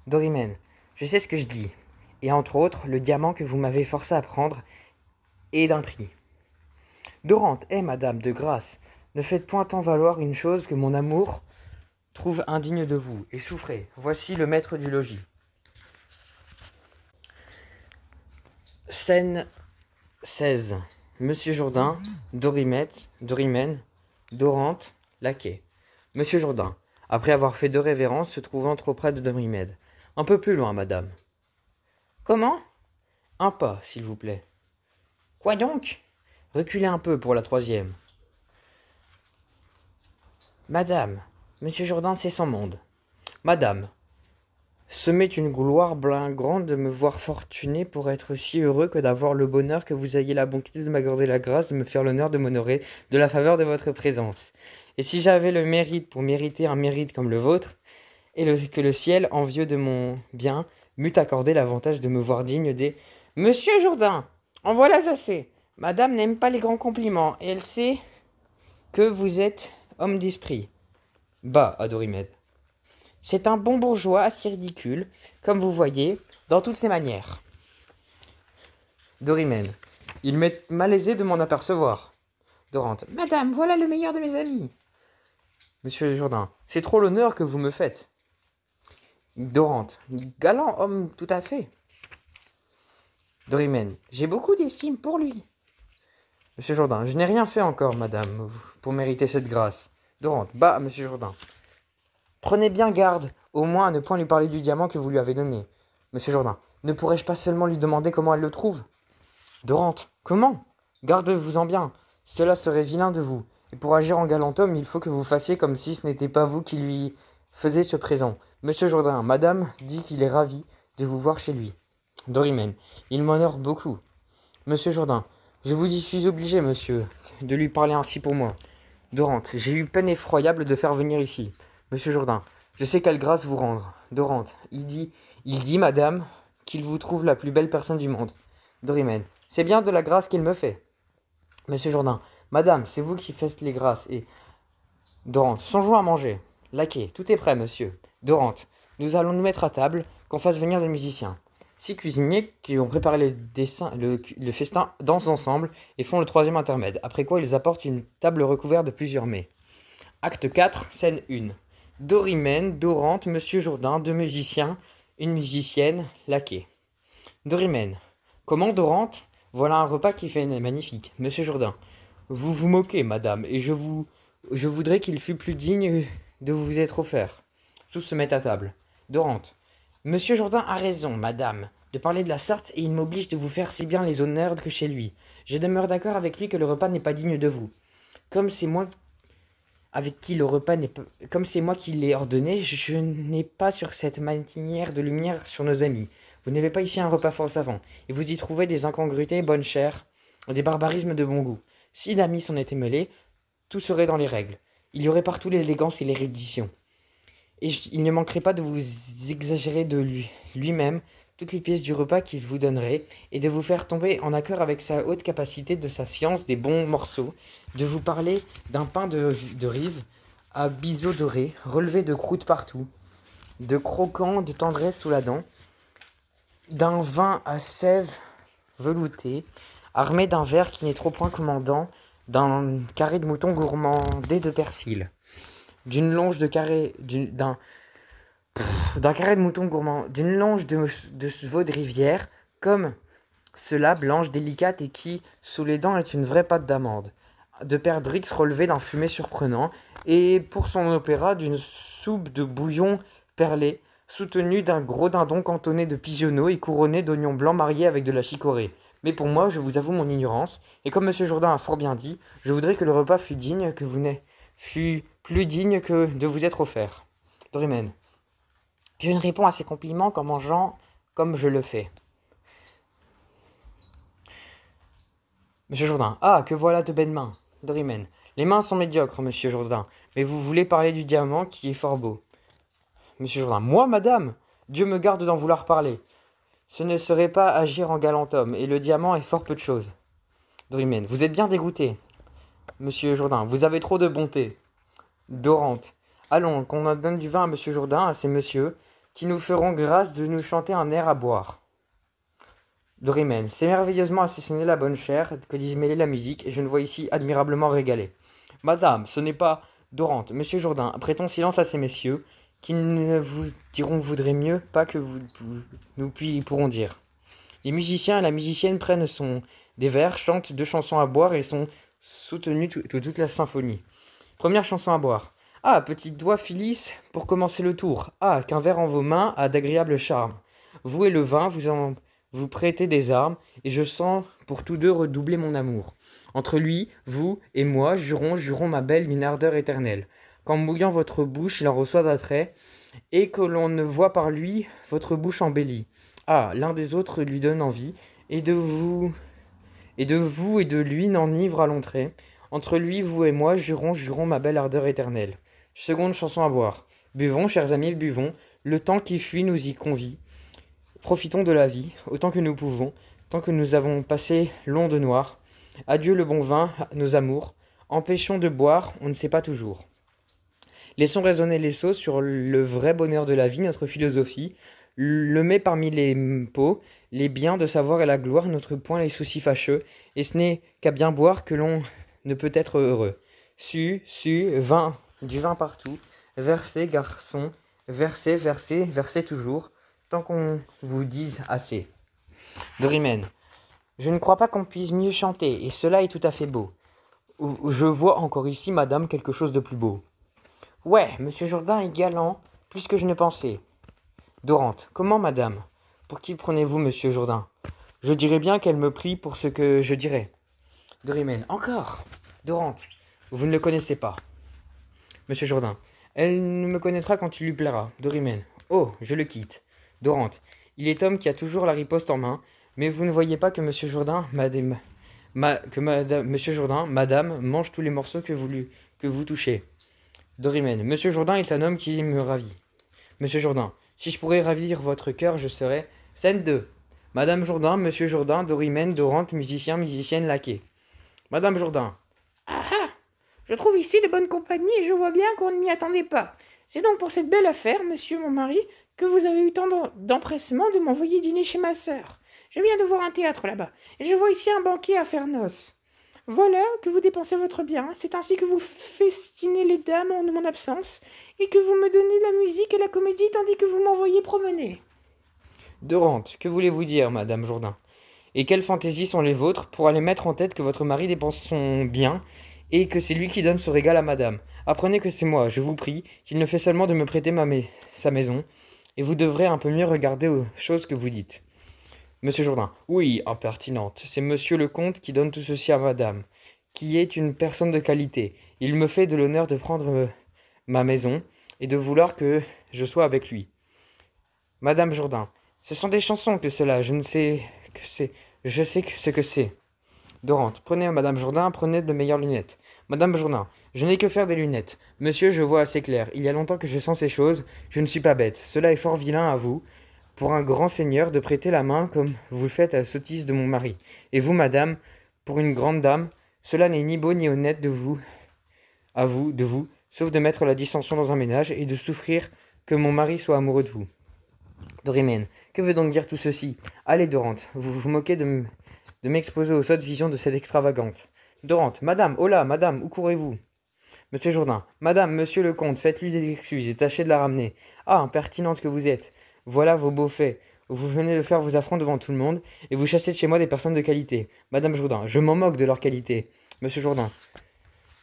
Dorimène. Je sais ce que je dis, et entre autres, le diamant que vous m'avez forcé à prendre est d'un prix. Dorante. Madame, de grâce, ne faites point tant valoir une chose que mon amour trouve indigne de vous, et souffrez. Voici le maître du logis. Scène 16. Monsieur Jourdain, Dorimène, Dorante, laquais. Monsieur Jourdain, après avoir fait 2 révérences, se trouvant trop près de Dorimède. Un peu plus loin, madame. Comment? Un pas, s'il vous plaît. Quoi donc? Reculez un peu pour la 3e. Madame, monsieur Jourdain, c'est son monde. Madame, ce m'est une gloire bien grande de me voir fortuné pour être si heureux que d'avoir le bonheur que vous ayez la bonté de m'accorder la grâce de me faire l'honneur de m'honorer de la faveur de votre présence. Et si j'avais le mérite pour mériter un mérite comme le vôtre, et que le ciel, envieux de mon bien, m'eût accordé l'avantage de me voir digne des... Monsieur Jourdain, en voilà assez. Madame n'aime pas les grands compliments, et elle sait que vous êtes homme d'esprit. Bah, à Dorimède. C'est un bon bourgeois assez ridicule, comme vous voyez, dans toutes ses manières. Dorimène. Il m'est malaisé de m'en apercevoir. Dorante. Madame, voilà le meilleur de mes amis. Monsieur Jourdain. C'est trop l'honneur que vous me faites. Dorante. Galant homme tout à fait. Dorimène. J'ai beaucoup d'estime pour lui. Monsieur Jourdain. Je n'ai rien fait encore, madame, pour mériter cette grâce. Dorante. Bah, monsieur Jourdain. Prenez bien garde, au moins à ne point lui parler du diamant que vous lui avez donné. Monsieur Jourdain. Ne pourrais-je pas seulement lui demander comment elle le trouve? Dorante. Comment? Garde-vous-en bien. Cela serait vilain de vous. Et pour agir en galant homme, il faut que vous fassiez comme si ce n'était pas vous qui lui faisiez ce présent. Monsieur Jourdain, madame dit qu'il est ravi de vous voir chez lui. Dorimène. Il m'honore beaucoup. Monsieur Jourdain. Je vous y suis obligé, monsieur, de lui parler ainsi pour moi. Dorante. J'ai eu peine effroyable de faire venir ici. Monsieur Jourdain. Je sais quelle grâce vous rendre. Dorante. Il dit, madame, qu'il vous trouve la plus belle personne du monde. Dorimène. C'est bien de la grâce qu'il me fait. Monsieur Jourdain. Madame, c'est vous qui faites les grâces et... Dorante. Songeons à manger. Laquais. Tout est prêt, monsieur. Dorante. Nous allons nous mettre à table, qu'on fasse venir des musiciens. 6 cuisiniers qui ont préparé le festin dansent ensemble et font le troisième intermède, après quoi ils apportent une table recouverte de plusieurs mets. Acte 4, scène 1. Dorimène, Dorante, monsieur Jourdain, 2 musiciens, une musicienne, laquais. Dorimène. Comment, Dorante? Voilà un repas qui fait magnifique. Monsieur Jourdain. Vous vous moquez, madame, et je voudrais qu'il fût plus digne de vous être offert. Tous se mettent à table. Dorante. Monsieur Jourdain a raison, madame, de parler de la sorte, et il m'oblige de vous faire si bien les honneurs que chez lui. Je demeure d'accord avec lui que le repas n'est pas digne de vous. Comme c'est moi qui l'ai ordonné, je n'ai pas sur cette matinière de lumière sur nos amis. Vous n'avez pas ici un repas fort savant, et vous y trouvez des incongruités bonne chère, des barbarismes de bon goût. Si l'ami s'en était mêlé, tout serait dans les règles. Il y aurait partout l'élégance et l'érudition. Et il ne manquerait pas de vous exagérer de lui-même toutes les pièces du repas qu'il vous donnerait, et de vous faire tomber en accord avec sa haute capacité de sa science des bons morceaux, de vous parler d'un pain de rive à biseau doré, relevé de croûtes partout, de croquants de tendresse sous la dent, d'un vin à sève velouté, armé d'un verre qui n'est trop point commandant, d'un carré de mouton gourmandé de persil, d'une longe de carré d'un carré de mouton gourmand, d'une longe de veau de rivière, comme cela, blanche, délicate et qui, sous les dents, est une vraie pâte d'amande, de perdrix relevé d'un fumet surprenant, et pour son opéra, d'une soupe de bouillon perlé, soutenue d'un gros dindon cantonné de pigeonneaux et couronné d'oignons blancs mariés avec de la chicorée. Mais pour moi, je vous avoue mon ignorance, et comme monsieur Jourdain a fort bien dit, je voudrais que le repas fût plus digne que de vous être offert. Dorimène. Je ne réponds à ces compliments qu'en mangeant comme je le fais. Monsieur Jourdain. Ah, que voilà de belles mains. Dorimène. Les mains sont médiocres, monsieur Jourdain, mais vous voulez parler du diamant qui est fort beau. Monsieur Jourdain. Moi, madame? Dieu me garde d'en vouloir parler. Ce ne serait pas agir en galant homme, et le diamant est fort peu de chose. Dorimène. Vous êtes bien dégoûté. Monsieur Jourdain. Vous avez trop de bonté. Dorante. Allons, qu'on en donne du vin à monsieur Jourdain, à ces messieurs, qui nous feront grâce de nous chanter un air à boire. Dorimène. C'est merveilleusement assaisonné la bonne chère que d'y mêler la musique, et je ne vois ici admirablement régalé. Madame, ce n'est pas... Dorante. Monsieur Jourdain, prêtons silence à ces messieurs, qui ne vous diront voudraient mieux pas que nous pourrons dire. Les musiciens et la musicienne prennent des vers, chantent 2 chansons à boire et sont soutenus toute la symphonie. Première chanson à boire. Ah, petit doigt Phyllis, pour commencer le tour. Ah, qu'un verre en vos mains a d'agréables charmes. Vous et le vin, vous prêtez des armes, et je sens pour tous deux redoubler mon amour. Entre lui, vous et moi, jurons ma belle, une ardeur éternelle. Qu'en mouillant votre bouche, il en reçoit d'attrait, et que l'on ne voit par lui votre bouche embellie. Ah, l'un des autres lui donne envie, et de vous et de lui n'enivre à l'entrée. Entre lui, vous et moi, jurons ma belle ardeur éternelle. Seconde chanson à boire. Buvons, chers amis, buvons. Le temps qui fuit nous y convie. Profitons de la vie, autant que nous pouvons, tant que nous avons passé l'onde noire. Adieu le bon vin, nos amours. Empêchons de boire, on ne sait pas toujours. Laissons raisonner les sots sur le vrai bonheur de la vie, notre philosophie. Le met parmi les pots, les biens de savoir et la gloire, notre point les soucis fâcheux. Et ce n'est qu'à bien boire que l'on ne peut être heureux. Vin, du vin partout. Versez, garçon, versez, versez, versez toujours, tant qu'on vous dise assez. Dorimène. Je ne crois pas qu'on puisse mieux chanter, et cela est tout à fait beau. Je vois encore ici, madame, quelque chose de plus beau. Ouais, monsieur Jourdain est galant, plus que je ne pensais. Dorante. Comment, madame? Pour qui prenez-vous, monsieur Jourdain? Je dirais bien qu'elle me prie pour ce que je dirais. Dorimène. Encore. Dorante. Vous ne le connaissez pas. Monsieur Jourdain. Elle ne me connaîtra quand il lui plaira. Dorimène. Oh, je le quitte. Dorante. Il est homme qui a toujours la riposte en main, mais vous ne voyez pas que monsieur Jourdain, monsieur Jourdain, madame, mange tous les morceaux que vous touchez. Dorimène. Monsieur Jourdain est un homme qui me ravit. Monsieur Jourdain. Si je pourrais ravir votre cœur, je serais... Scène 2. Madame Jourdain, monsieur Jourdain, Dorimène, Dorante, musicien, musicienne, laquais. Madame Jourdain. Ah ah! Je trouve ici de bonne compagnie et je vois bien qu'on ne m'y attendait pas. C'est donc pour cette belle affaire, monsieur mon mari, que vous avez eu tant d'empressement de m'envoyer dîner chez ma sœur. Je viens de voir un théâtre là-bas, et je vois ici un banquet à faire noce. Voilà que vous dépensez votre bien, c'est ainsi que vous festinez les dames en mon absence, et que vous me donnez la musique et la comédie tandis que vous m'envoyez promener. Dorante. Que voulez-vous dire, madame Jourdain? Et quelles fantaisies sont les vôtres pour aller mettre en tête que votre mari dépense son bien et que c'est lui qui donne ce régal à madame? Apprenez que c'est moi, je vous prie, qu'il ne fait seulement de me prêter sa maison, et vous devrez un peu mieux regarder aux choses que vous dites. Monsieur Jourdain. Oui, impertinente. C'est monsieur le comte qui donne tout ceci à madame, qui est une personne de qualité. Il me fait de l'honneur de prendre ma maison et de vouloir que je sois avec lui. Madame Jourdain. Ce sont des chansons que cela, je ne sais que c'est. Je sais ce que c'est. Dorante. Prenez, madame Jourdain, prenez de meilleures lunettes. Madame Jourdain. Je n'ai que faire des lunettes. Monsieur, je vois assez clair. Il y a longtemps que je sens ces choses. Je ne suis pas bête. Cela est fort vilain à vous, pour un grand seigneur, de prêter la main comme vous le faites à la sottise de mon mari. Et vous, madame, pour une grande dame, cela n'est ni beau ni honnête de vous, sauf de mettre la dissension dans un ménage et de souffrir que mon mari soit amoureux de vous. Dorimène. Que veut donc dire tout ceci? Allez, Dorante, vous vous moquez de m'exposer aux sottes visions de cette extravagante. Dorante. Madame, oh là, madame, où courez-vous? Monsieur Jourdain. Madame, monsieur le comte, faites-lui des excuses et tâchez de la ramener. Ah, impertinente que vous êtes. Voilà vos beaux faits. Vous venez de faire vos affronts devant tout le monde, et vous chassez de chez moi des personnes de qualité. Madame Jourdain. Je m'en moque de leur qualité. Monsieur Jourdain.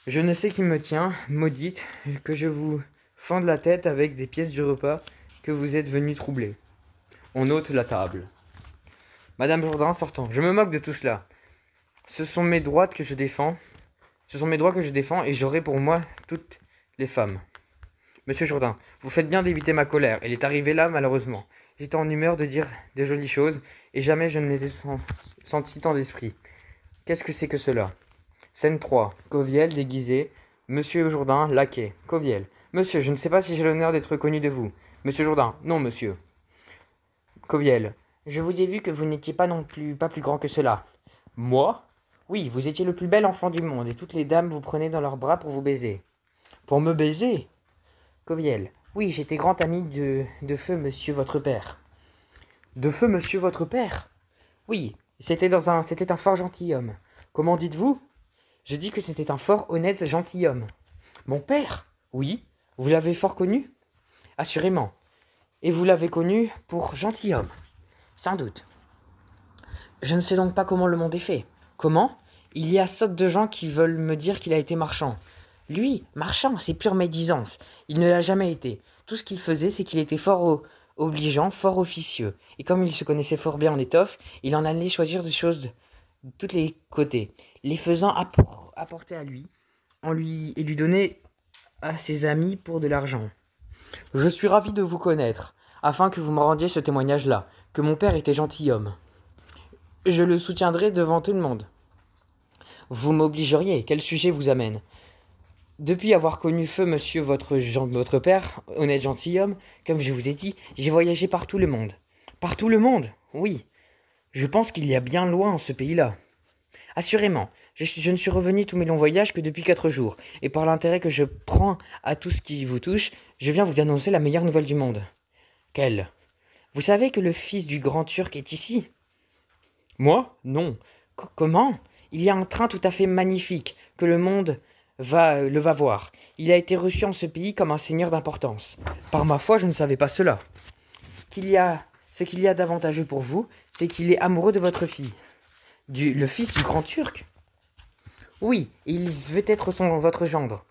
Je ne sais qui me tient, maudite, que je vous fende la tête avec des pièces du repas que vous êtes venu troubler. On ôte la table. Madame Jourdain sortant. Je me moque de tout cela. Ce sont mes droits que je défends. Et j'aurai pour moi toutes les femmes. Monsieur Jourdain, vous faites bien d'éviter ma colère. Elle est arrivée là, malheureusement. J'étais en humeur de dire des jolies choses, et jamais je ne m'étais senti tant d'esprit. Qu'est-ce que c'est que cela? Scène 3. Coviel, déguisé. Monsieur Jourdain, laquais. Coviel. Monsieur, je ne sais pas si j'ai l'honneur d'être connu de vous. Monsieur Jourdain. Non, monsieur. Coviel. Je vous ai vu que vous n'étiez pas plus grand que cela. Moi? Oui, vous étiez le plus bel enfant du monde, et toutes les dames vous prenaient dans leurs bras pour vous baiser. Pour me baiser? Coviel. Oui, j'étais grand ami de feu monsieur votre père. De feu monsieur votre père? Oui, c'était un fort gentilhomme. Comment dites-vous? Je dis que c'était un fort honnête gentilhomme. Mon père? Oui. Vous l'avez fort connu? Assurément. Et vous l'avez connu pour gentilhomme? Sans doute. Je ne sais donc pas comment le monde est fait. Comment? Il y a sorte de gens qui veulent me dire qu'il a été marchand. Lui, marchand, c'est pure médisance. Il ne l'a jamais été. Tout ce qu'il faisait, c'est qu'il était fort obligeant, fort officieux. Et comme il se connaissait fort bien en étoffe, il en allait choisir des choses de tous les côtés, les faisant apporter à lui, et lui donner à ses amis pour de l'argent. Je suis ravi de vous connaître, afin que vous me rendiez ce témoignage-là, que mon père était gentilhomme. Je le soutiendrai devant tout le monde. Vous m'obligeriez, quel sujet vous amène? Depuis avoir connu feu monsieur votre père, honnête gentilhomme, comme je vous ai dit, j'ai voyagé par tout le monde. Par tout le monde? Oui. Je pense qu'il y a bien loin en ce pays-là. Assurément, je ne suis revenu tous mes longs voyages que depuis 4 jours, et par l'intérêt que je prends à tout ce qui vous touche, je viens vous annoncer la meilleure nouvelle du monde. Quelle? Vous savez que le fils du grand Turc est ici? Moi? Non. Comment? Il y a un train tout à fait magnifique, que le monde le va voir. Il a été reçu en ce pays comme un seigneur d'importance. Par ma foi, je ne savais pas cela. Ce qu'il y a d'avantageux pour vous, c'est qu'il est amoureux de votre fille. Le fils du grand Turc? Oui, il veut être votre gendre.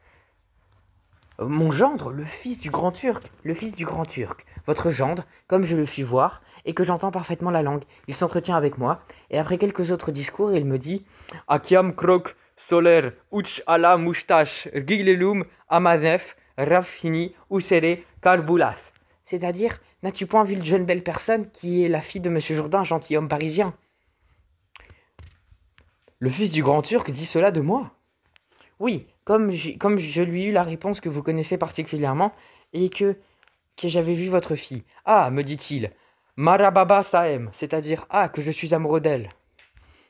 Mon gendre, le fils du grand Turc, le fils du grand Turc. Votre gendre, comme je le suis voir, et que j'entends parfaitement la langue, il s'entretient avec moi, et après quelques autres discours, il me dit Akiam krok soler uch ala moustache giglelum amanef rafini usere karbulath. C'est-à-dire, n'as-tu point vu une jeune belle personne qui est la fille de Monsieur Jourdain, gentilhomme parisien? Le fils du grand Turc dit cela de moi? Oui, comme je lui ai eu la réponse que vous connaissez particulièrement et que j'avais vu votre fille. Ah, me dit-il, Marababa Sahem, c'est-à-dire ah, que je suis amoureux d'elle.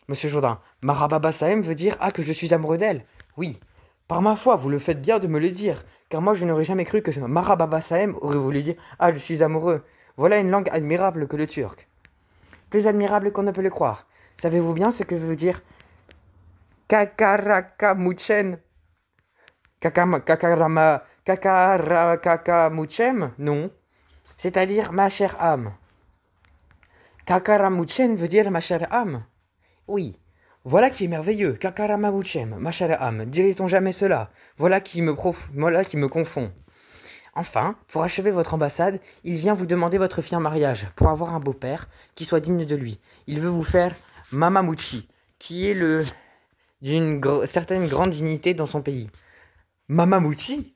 Monsieur Jourdain, Marababa Sahem veut dire ah, que je suis amoureux d'elle. Oui, par ma foi, vous le faites bien de me le dire, car moi je n'aurais jamais cru que Marababa Sahem aurait voulu dire ah, je suis amoureux. Voilà une langue admirable que le turc. Plus admirable qu'on ne peut le croire. Savez-vous bien ce que veut dire Kakarakamuchen? Kakarakamuchem? Non. C'est-à-dire ma chère âme. Kakaramuchen veut dire ma chère âme. Oui. Voilà qui est merveilleux. Kakaramamuchem, ma chère âme. Dirait-on jamais cela? Voilà qui me confond. Enfin, pour achever votre ambassade, il vient vous demander votre fille en mariage, pour avoir un beau-père qui soit digne de lui. Il veut vous faire Mamamuchi, qui est d'une certaine grande dignité dans son pays. Mamamuchi?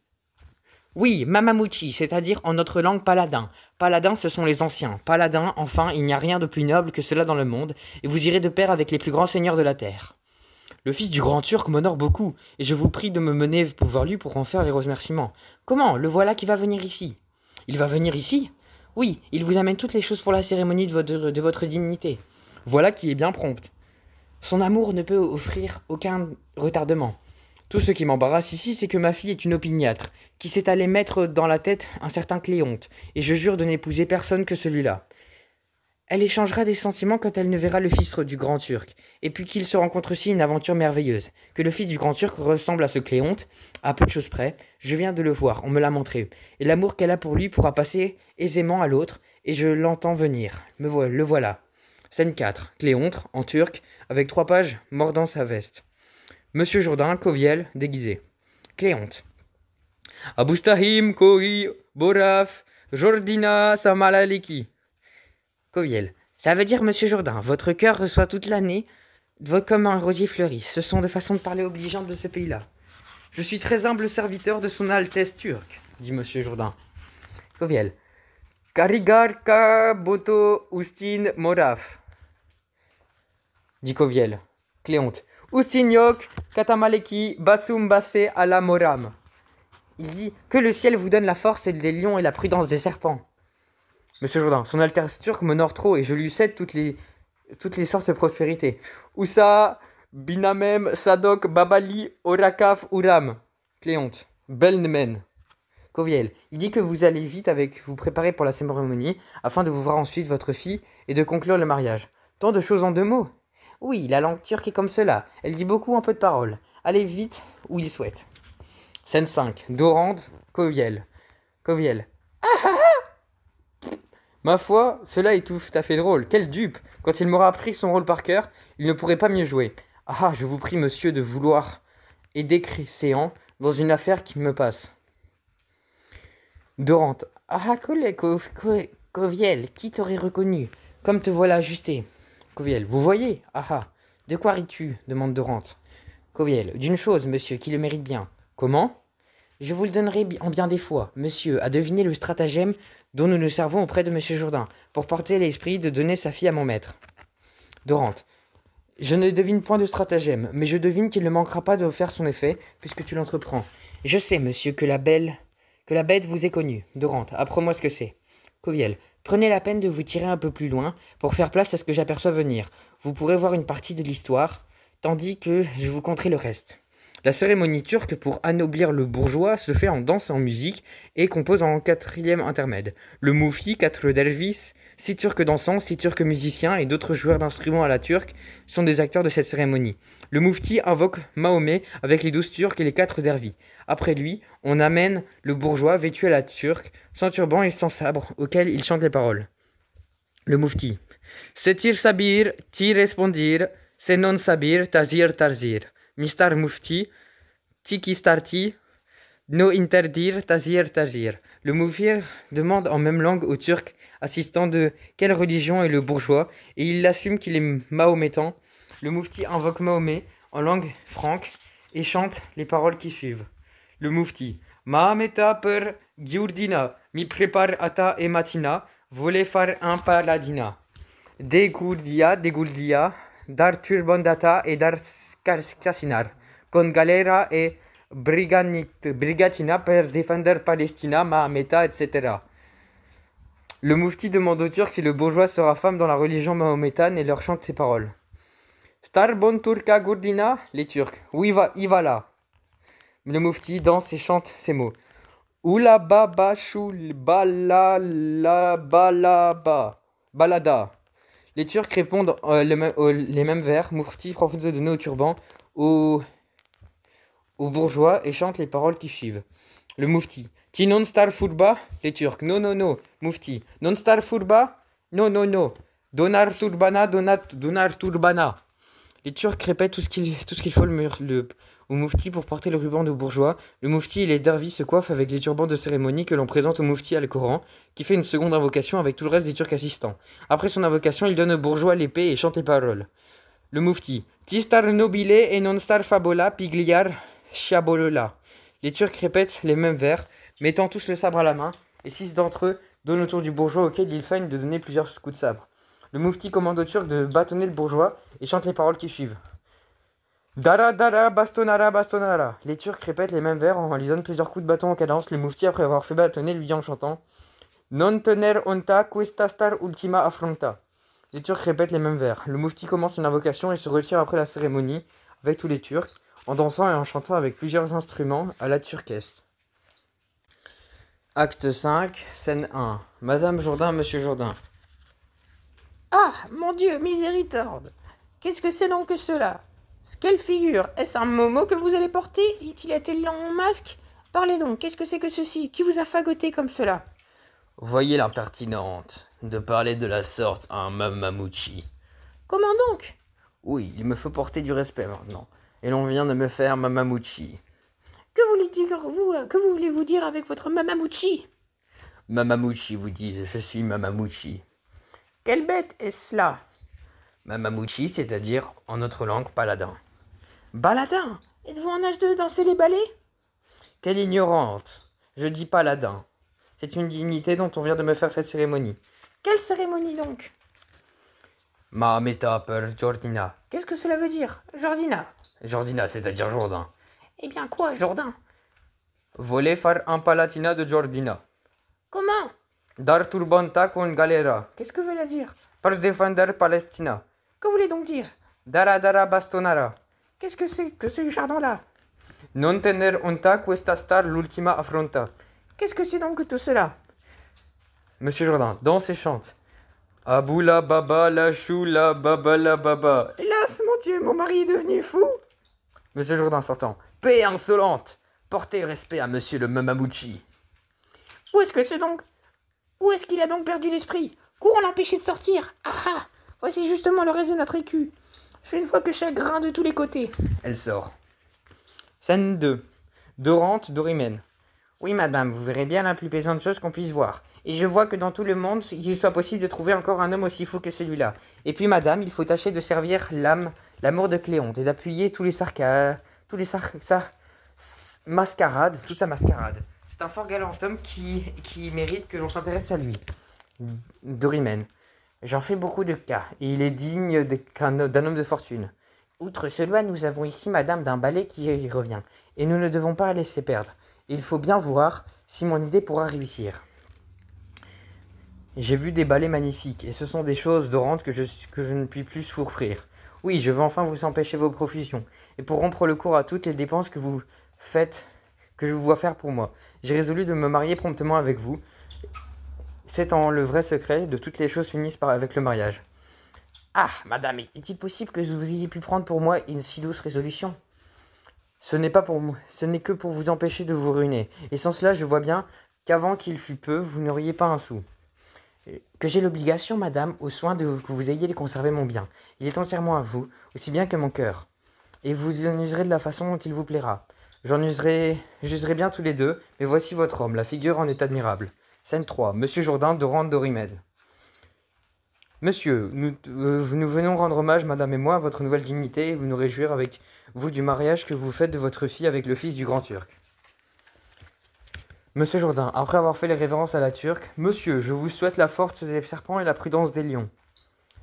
Oui, Mamamuchi, c'est-à-dire en notre langue paladin. Paladin, ce sont les anciens. Paladin, enfin, il n'y a rien de plus noble que cela dans le monde, et vous irez de pair avec les plus grands seigneurs de la terre. Le fils du grand Turc m'honore beaucoup, et je vous prie de me mener vers lui pour en faire les remerciements. Comment? Le voilà qui va venir ici. Il va venir ici? Oui, il vous amène toutes les choses pour la cérémonie de votre dignité. Voilà qui est bien prompte. Son amour ne peut offrir aucun retardement. Tout ce qui m'embarrasse ici, c'est que ma fille est une opiniâtre, qui s'est allée mettre dans la tête un certain Cléonte, et je jure de n'épouser personne que celui-là. Elle échangera des sentiments quand elle ne verra le fils du grand Turc, et puis qu'il se rencontre aussi une aventure merveilleuse, que le fils du grand Turc ressemble à ce Cléonte, à peu de choses près, je viens de le voir, on me l'a montré, et l'amour qu'elle a pour lui pourra passer aisément à l'autre, et je l'entends venir, le voilà. Scène 4, Cléontre, en turc, avec 3 pages, mordant sa veste. Monsieur Jourdain, Coviel, déguisé. Cléonte. Abustahim, Koi, Boraf, Jordina, Samalaliki. Coviel. Ça veut dire, Monsieur Jourdain, votre cœur reçoit toute l'année comme un rosier fleuri. Ce sont des façons de parler obligeantes de ce pays-là. Je suis très humble serviteur de son Altesse turque, dit Monsieur Jourdain. Coviel. Karigar ka boto ustin moraf, dit Coviel. Cléonte. Ustinyok katamaleki basum basse ala moram. Il dit que le ciel vous donne la force des lions et la prudence des serpents. Monsieur Jourdain, son Altesse turque m'honore trop et je lui cède toutes les sortes de prospérités. Oussa, binamem, sadok, babali, orakaf, uram. Cléonte. Belnemen. Coviel. Il dit que vous allez vite vous préparer pour la cérémonie afin de vous voir ensuite votre fille et de conclure le mariage. Tant de choses en 2 mots. Oui, la langue turque est comme cela. Elle dit beaucoup en peu de paroles. Allez vite où il souhaite. Scène 5. Dorande, Coviel. Coviel. Ma foi, cela est tout à fait drôle. Quelle dupe! Quand il m'aura appris son rôle par cœur, il ne pourrait pas mieux jouer. Ah, je vous prie, monsieur, de vouloir aider Créséant dans une affaire qui me passe. Dorante. Ah, Coviel, qui t'aurait reconnu? Comme te voilà ajusté. Coviel. Vous voyez? Ah, de quoi ris-tu? Demande Dorante. Coviel. D'une chose, monsieur, qui le mérite bien. Comment? Je vous le donnerai en bien des fois, monsieur, à deviner le stratagème dont nous nous servons auprès de monsieur Jourdain, pour porter l'esprit de donner sa fille à mon maître. Dorante. Je ne devine point de stratagème, mais je devine qu'il ne manquera pas de faire son effet, puisque tu l'entreprends. Je sais, monsieur, que la bête vous est connue. Dorante. Apprends-moi ce que c'est. Coviel. Prenez la peine de vous tirer un peu plus loin, pour faire place à ce que j'aperçois venir. Vous pourrez voir une partie de l'histoire, tandis que je vous conterai le reste. La cérémonie turque pour anoblir le bourgeois se fait en danse et en musique et compose en quatrième intermède. Le moufti, 4 dervis, 6 turcs dansants, 6 turcs musiciens et d'autres joueurs d'instruments à la turque sont des acteurs de cette cérémonie. Le moufti invoque Mahomet avec les 12 turcs et les 4 dervis. Après lui, on amène le bourgeois vêtu à la turque, sans turban et sans sabre, auquel il chante les paroles. Le moufti. Setir sabir, ti respondir, se non sabir, tazir tarzir. Mistar Mufti, Tiki Starti, No Interdir, Tazir Tazir. Le moufti demande en même langue au Turc assistant de quelle religion est le bourgeois et il assume qu'il est mahométan. Le moufti invoque Mahomet en langue franque et chante les paroles qui suivent. Le moufti. Mahameta per Giurdina, mi prépare ata e matina, voler far un paladina. Degurdia, dar turbandata et dar Casinar, con galera et brigatina per defender Palestina, Mahameta, etc. Le moufti demande aux Turcs si le bourgeois sera femme dans la religion mahométane et leur chante ces paroles. Star bon turca gurdina, les Turcs. Oui, Ivala. Le moufti danse et chante ces mots. Oula baba shul balada. Les Turcs répondent les mêmes vers. Moufti profite de donner au turban aux bourgeois et chante les paroles qui suivent. Le moufti. Ti non star furba, les Turcs. No. Moufti. Non star furba, no. Donar turbana. Les Turcs répètent tout ce qu'il faut au moufti pour porter le ruban de bourgeois. Le moufti et les dervis se coiffent avec les turbans de cérémonie que l'on présente au moufti al-Coran, qui fait une seconde invocation avec tout le reste des Turcs assistants. Après son invocation, il donne au bourgeois l'épée et chante les paroles. Le moufti. Ti star nobile et non star fabola pigliar chiabolola. Les Turcs répètent les mêmes vers, mettant tous le sabre à la main, et 6 d'entre eux donnent autour du bourgeois auquel il feignent de donner plusieurs coups de sabre. Le moufti commande aux Turcs de bâtonner le bourgeois et chante les paroles qui suivent. Dara bastonara. Les Turcs répètent les mêmes vers en lui donnant plusieurs coups de bâton en cadence. Le moufti, après avoir fait bâtonner, lui dit en chantant Non tener onta questa star ultima affronta. Les Turcs répètent les mêmes vers. Le moufti commence une invocation et se retire après la cérémonie avec tous les Turcs, en dansant et en chantant avec plusieurs instruments à la turquesque. Acte 5, scène 1. Madame Jourdain, Monsieur Jourdain. Ah, mon Dieu, miséricorde! Qu'est-ce que c'est donc que cela? Quelle figure? Est-ce un momo que vous allez porter? Est-il attelé en masque? Parlez donc, qu'est-ce que c'est que ceci? Qui vous a fagoté comme cela? Voyez l'impertinente de parler de la sorte à un mamamouchi. Comment donc? Oui, il me faut porter du respect maintenant. Et l'on vient de me faire mamamouchi. Que voulez-vous dire avec votre mamamouchi? Mamamouchi, vous dites, je suis mamamouchi. Quelle bête est-ce cela? Mamamouchi, c'est-à-dire, en notre langue, paladin. Baladin? Êtes-vous en âge de danser les ballets? Quelle ignorante! Je dis paladin. C'est une dignité dont on vient de me faire cette cérémonie. Quelle cérémonie donc? Mahameta per Jordina. Qu'est-ce que cela veut dire? Jordina. Jordina, c'est-à-dire Jourdain. Eh bien quoi, Jourdain? Voler far un palatina de Jordina. Comment? Dar turbanta con galera. Qu'est-ce que veut la dire? Per defender Palestina. Que voulez donc dire? Dara bastonara. Qu'est-ce que c'est que ce jardin-là? Non tener onta questa star l'ultima affronta. Qu'est-ce que c'est donc que tout cela? Monsieur Jourdain, danse et chante. Aboula baba la choula baba la baba. Hélas, mon Dieu, mon mari est devenu fou. Monsieur Jourdain sortant. Paix insolente. Portez respect à monsieur le mamamouchi. Où est-ce qu'il a donc perdu l'esprit? Courons l'empêcher de sortir. Ah! Voici justement le reste de notre écu. Je ne vois que chagrin de tous les côtés. Elle sort. Scène 2. Dorante, Dorimène. Oui, madame, vous verrez bien la plus plaisante chose qu'on puisse voir. Et je vois que dans tout le monde, il soit possible de trouver encore un homme aussi fou que celui-là. Et puis, madame, il faut tâcher de servir l'amour de Cléonte et d'appuyer toute sa mascarade. C'est un fort galant homme qui mérite que l'on s'intéresse à lui. Dorimène. J'en fais beaucoup de cas, et il est digne d'un homme de fortune. Outre cela, nous avons ici madame d'un balai qui y revient, et nous ne devons pas la laisser perdre. Il faut bien voir si mon idée pourra réussir. J'ai vu des ballets magnifiques, et ce sont des choses dorantes que je ne puis plus souffrir. Oui, je veux enfin vous empêcher vos profusions, et pour rompre le cours à toutes les dépenses que vous faites, que je vous vois faire pour moi. J'ai résolu de me marier promptement avec vous. C'est en le vrai secret de toutes les choses finissent avec le mariage. Ah, madame, est-il possible que vous ayez pu prendre pour moi une si douce résolution? Ce n'est pas pour moi, ce n'est que pour vous empêcher de vous ruiner, et sans cela je vois bien qu'avant qu'il fût peu, vous n'auriez pas un sou. Que j'ai l'obligation, madame, au soin que vous ayez de conserver mon bien. Il est entièrement à vous, aussi bien que mon cœur. Et vous en userez de la façon dont il vous plaira. J'userai bien tous les deux, mais voici votre homme, la figure en est admirable. Scène 3. Monsieur Jourdain de Rande-Dorimède. Monsieur, nous venons rendre hommage, madame et moi, à votre nouvelle dignité et vous nous réjouir avec vous du mariage que vous faites de votre fille avec le fils du grand Turc. Monsieur Jourdain, après avoir fait les révérences à la turque, monsieur, je vous souhaite la force des serpents et la prudence des lions.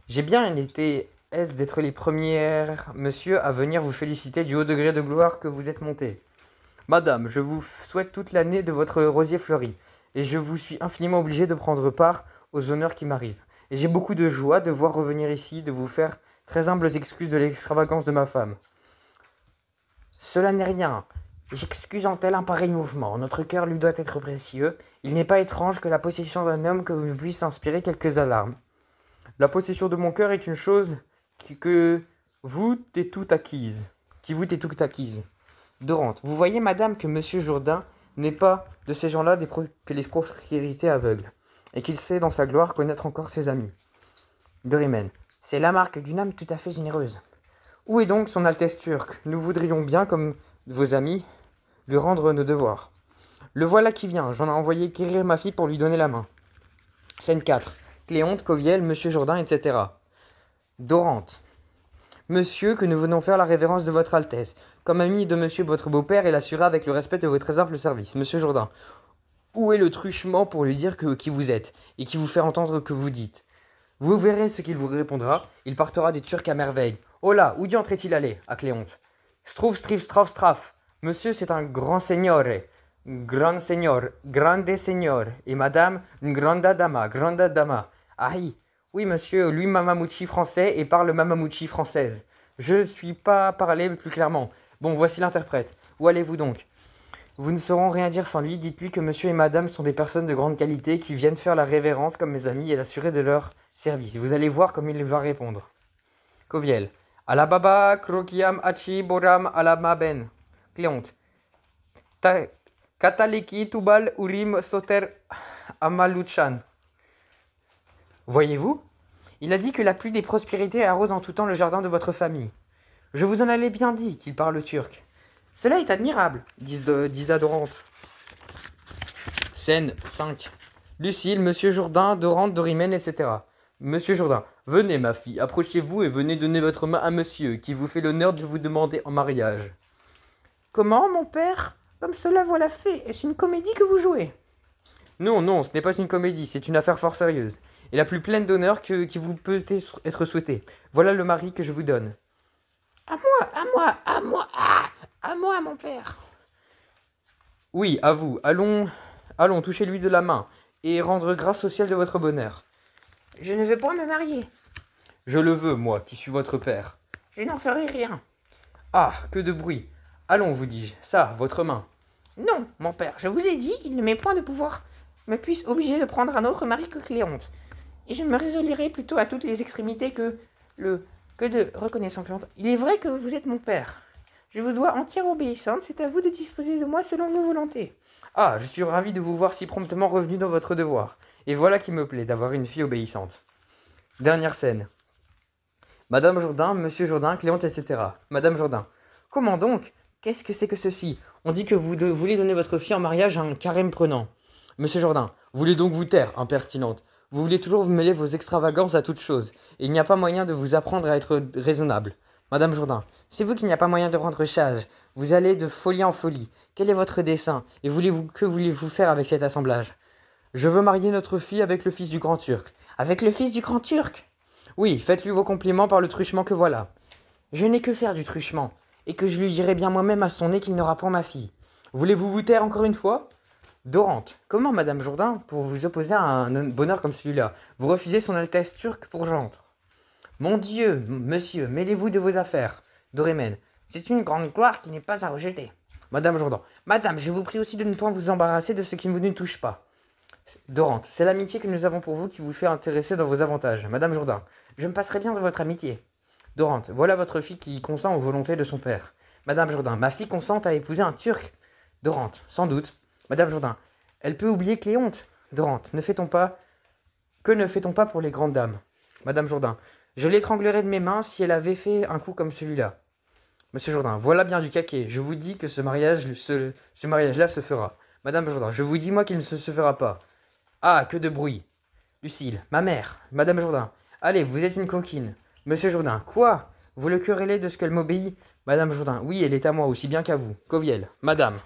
J'ai bien été aise d'être les premières, monsieur, à venir vous féliciter du haut degré de gloire que vous êtes monté. Madame, je vous souhaite toute l'année de votre rosier fleuri, et je vous suis infiniment obligé de prendre part aux honneurs qui m'arrivent. Et j'ai beaucoup de joie de voir revenir ici, de vous faire très humbles excuses de l'extravagance de ma femme. Cela n'est rien. J'excuse en tel un pareil mouvement. Notre cœur lui doit être précieux. Il n'est pas étrange que la possession d'un homme que vous puisse inspirer quelques alarmes. La possession de mon cœur est une chose que vous t'est tout acquise. Qui vous t'est tout acquise. Dorante, vous voyez, madame, que monsieur Jourdain n'est pas de ces gens-là que les prospérités aveugles, et qu'il sait dans sa gloire connaître encore ses amis. Dorimène, c'est la marque d'une âme tout à fait généreuse. Où est donc son Altesse turque? Nous voudrions bien, comme vos amis, lui rendre nos devoirs. Le voilà qui vient, j'en ai envoyé quérir ma fille pour lui donner la main. Scène 4. Cléonte, Coviel, monsieur Jourdain, etc. Dorante. Monsieur, que nous venons faire la révérence de votre Altesse, comme ami de monsieur votre beau-père et l'assurer avec le respect de votre très humble service. Monsieur Jourdain. Où est le truchement pour lui dire qui vous êtes, et qui vous fait entendre que vous dites? Vous verrez ce qu'il vous répondra, il partira des Turcs à merveille. Oh là, où diantre est-il allé? À Cléonte. Struf, strif, straf, straf. Monsieur, c'est un grand seigneur, grande seigneur, et madame, une grande dama. Aïe, oui monsieur, lui mamamouchi français et parle mamamouchi française. Je ne suis pas parlé plus clairement. Bon, voici l'interprète. Où allez-vous donc? Vous ne saurez rien dire sans lui, dites-lui que monsieur et madame sont des personnes de grande qualité qui viennent faire la révérence comme mes amis et l'assurer de leur service. Vous allez voir comme il va répondre. Coviel. Ala baba, krokiam, achi, boram, ala maben. Cléonte. Kataleki, tubal, urim, soter, amaluchan. Voyez-vous? Il a dit que la pluie des prospérités arrose en tout temps le jardin de votre famille. Je vous en avais bien dit qu'il parle turc. Cela est admirable, dit Dorante. Scène 5. Lucille, monsieur Jourdain, Dorante, Dorimène, etc. Monsieur Jourdain, venez ma fille, approchez-vous et venez donner votre main à monsieur, qui vous fait l'honneur de vous demander en mariage. Comment, mon père? Comme cela voilà fait, est-ce une comédie que vous jouez? Non, non, ce n'est pas une comédie, c'est une affaire fort sérieuse, et la plus pleine d'honneur qui vous peut être souhaitée. Voilà le mari que je vous donne. À moi, mon père. Oui, à vous, allons, touchez-lui de la main, et rendre grâce au ciel de votre bonheur. Je ne veux pas me marier. Je le veux, moi, qui suis votre père. Je n'en ferai rien. Ah, que de bruit. Allons, vous dis-je, ça, votre main. Non, mon père, je vous ai dit, il ne m'est point de pouvoir me puisse obliger de prendre un autre mari que Cléonte. Et je me résolirai plutôt à toutes les extrémités que de reconnaissant Cléonte. Il est vrai que vous êtes mon père. Je vous dois entière obéissance, c'est à vous de disposer de moi selon vos volontés. Ah, je suis ravi de vous voir si promptement revenu dans votre devoir. Et voilà qui me plaît, d'avoir une fille obéissante. Dernière scène. Madame Jourdain, monsieur Jourdain, Cléonte, etc. Madame Jourdain. Comment donc? Qu'est-ce que c'est que ceci? On dit que vous voulez donner votre fille en mariage à un carême prenant. Monsieur Jourdain, voulez donc vous taire, impertinente. Vous voulez toujours vous mêler vos extravagances à toutes choses. Et il n'y a pas moyen de vous apprendre à être raisonnable. Madame Jourdain, c'est vous qu'il n'y a pas moyen de rendre sage. Vous allez de folie en folie. Quel est votre dessein? Et que voulez-vous faire avec cet assemblage? Je veux marier notre fille avec le fils du grand Turc. Avec le fils du grand Turc? Oui, faites-lui vos compliments par le truchement que voilà. Je n'ai que faire du truchement, et que je lui dirai bien moi-même à son nez qu'il n'aura point ma fille. Voulez-vous vous taire encore une fois? Dorante, comment Madame Jourdain pour vous opposer à un bonheur comme celui-là? Vous refusez son Altesse turque pour gendre. Mon Dieu, monsieur, mêlez-vous de vos affaires. Dorémène, c'est une grande gloire qui n'est pas à rejeter. Madame Jourdain, Madame, je vous prie aussi de ne point vous embarrasser de ce qui ne vous touche pas. Dorante, c'est l'amitié que nous avons pour vous qui vous fait intéresser dans vos avantages. Madame Jourdain, je me passerai bien de votre amitié. Dorante, voilà votre fille qui consent aux volontés de son père. Madame Jourdain, ma fille consent à épouser un Turc. Dorante, sans doute. Madame Jourdain, elle peut oublier Cléonte. Dorante, ne fait-on pas... Que ne fait-on pas pour les grandes dames? Madame Jourdain, je l'étranglerais de mes mains si elle avait fait un coup comme celui-là. Monsieur Jourdain, voilà bien du caquet. Je vous dis que ce mariage-là se fera. Madame Jourdain, je vous dis moi qu'il ne se fera pas. Ah, que de bruit. Lucille, ma mère. Madame Jourdain, allez, vous êtes une coquine. Monsieur Jourdain, quoi? Vous le querellez de ce qu'elle m'obéit? Madame Jourdain, oui, elle est à moi aussi bien qu'à vous. Coviel, Madame.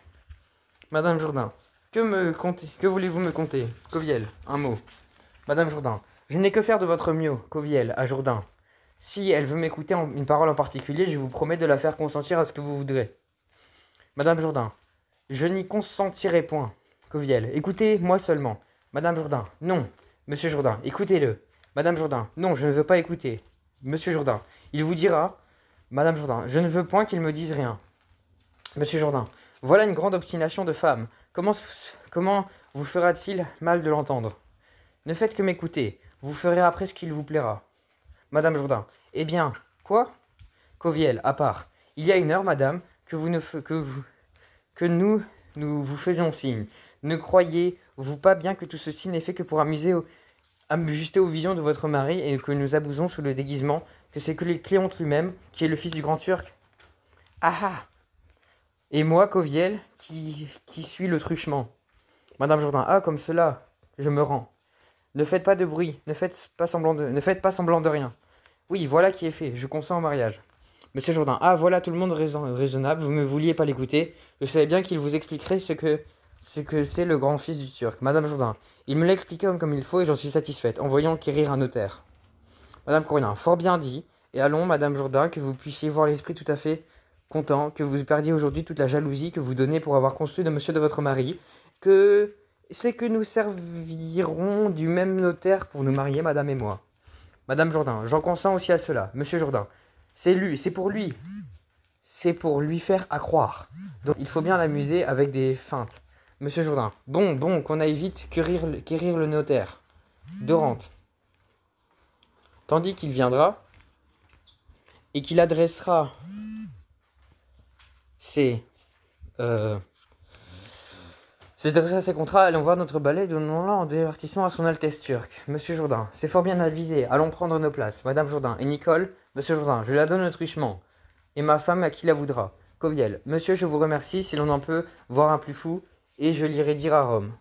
Madame Jourdain, que voulez-vous me conter? Coviel, un mot. Madame Jourdain, je n'ai que faire de votre mieux. Coviel, à Jourdain. Si elle veut m'écouter une parole en particulier, je vous promets de la faire consentir à ce que vous voudrez. Madame Jourdain, je n'y consentirai point. Coviel, écoutez, moi seulement. Madame Jourdain, non. Monsieur Jourdain, écoutez-le. Madame Jourdain, non, je ne veux pas écouter. Monsieur Jourdain, il vous dira. Madame Jourdain, je ne veux point qu'il me dise rien. Monsieur Jourdain, voilà une grande obstination de femme. Comment vous fera-t-il mal de l'entendre? Ne faites que m'écouter. Vous ferez après ce qu'il vous plaira. Madame Jourdain, eh bien, quoi? Coviel, à part. Il y a une heure, madame, que nous vous faisions signe. Ne croyez-vous pas bien que tout ceci n'est fait que pour ajuster aux visions de votre mari et que nous abousons sous le déguisement que c'est que Cléonte lui-même qui est le fils du grand Turc? Ah ah! Et moi, Coviel, qui suis le truchement. Madame Jourdain, ah, comme cela, je me rends. Ne faites pas de bruit, ne faites pas semblant de rien. Oui, voilà qui est fait, je consens au mariage. Monsieur Jourdain, ah, voilà tout le monde raisonnable, vous ne vouliez pas l'écouter. Je savais bien qu'il vous expliquerait ce que c'est le grand-fils du Turc. Madame Jourdain, il me l'a expliqué comme il faut et j'en suis satisfaite, en voyant quérir un notaire. Madame Corinna, fort bien dit, et allons, Madame Jourdain, que vous puissiez voir l'esprit tout à fait content, que vous perdiez aujourd'hui toute la jalousie que vous donnez pour avoir construit de monsieur de votre mari, que c'est que nous servirons du même notaire pour nous marier, madame et moi. Madame Jourdain, j'en consens aussi à cela. Monsieur Jourdain, c'est pour lui faire accroire. Donc il faut bien l'amuser avec des feintes. Monsieur Jourdain, bon, qu'on aille vite quérir le notaire. Dorante. Tandis qu'il viendra et qu'il adressera ses contrats, allons voir notre ballet, donnons-la en divertissement à son Altesse turque. Monsieur Jourdain, c'est fort bien avisé, allons prendre nos places. Madame Jourdain et Nicole, Monsieur Jourdain, je la donne autrichement. Et ma femme à qui la voudra. Coviel, monsieur, je vous remercie, si l'on en peut voir un plus fou, et je l'irai dire à Rome.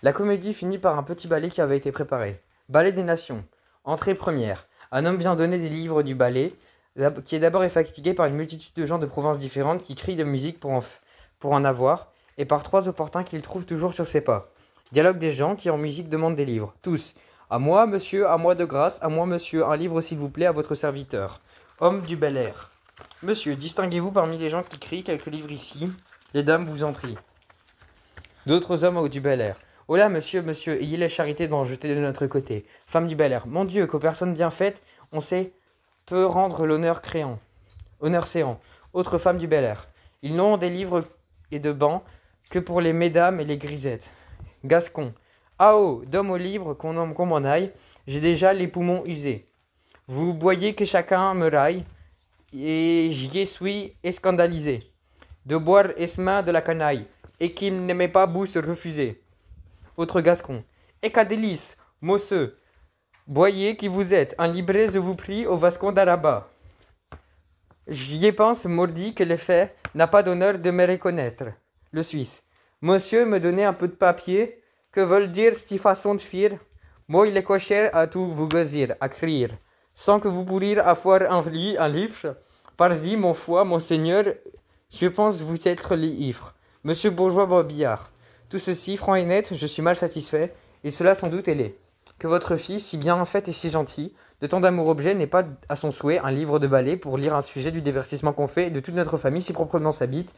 La comédie finit par un petit ballet qui avait été préparé. Ballet des Nations. Entrée première. Un homme vient donner des livres du ballet, qui est d'abord fatigué par une multitude de gens de provinces différentes qui crient de musique pour en avoir, et par trois opportuns qu'il trouve toujours sur ses pas. Dialogue des gens qui en musique demandent des livres. Tous. À moi, monsieur, à moi de grâce, à moi, monsieur, un livre s'il vous plaît, à votre serviteur. Homme du bel air. Monsieur, distinguez-vous parmi les gens qui crient quelques livres ici. Les dames vous en prient. D'autres hommes du bel air. Oh là, monsieur, ayez la charité d'en jeter de notre côté. Femme du bel air. Mon Dieu, qu'aux personnes bien faites, on sait peut rendre honneur séant. Autre femme du bel air. Ils n'ont des livres et de bancs que pour les mesdames et les grisettes. Gascon. Ah oh, d'homme au livre qu'on m'en aille, j'ai déjà les poumons usés. Vous voyez que chacun me raille, et j'y suis scandalisé. De boire esma de la canaille, et qu'il n'aimait pas vous se refuser. Autre Gascon. Et qu'à délice, mosseux. Voyez qui vous êtes, un libré je vous prie au Vascon d'Araba. J'y pense, mordi, que le fait n'a pas d'honneur de me reconnaître. Le Suisse. Monsieur, me donnez un peu de papier. Que veulent dire cette façon de faire? Moi, il est cocher à tout vous gazir, à crier. Sans que vous pourriez avoir un livre. Pardi, mon foi, monseigneur, je pense vous être ivre. Monsieur Bourgeois Bobillard. Tout ceci, franc et net, je suis mal satisfait, et cela sans doute est laid. Que votre fille, si bien faite et si gentille, de tant d'amour objet, n'ait pas à son souhait un livre de ballet pour lire un sujet du divertissement qu'on fait et de toute notre famille si proprement s'habite,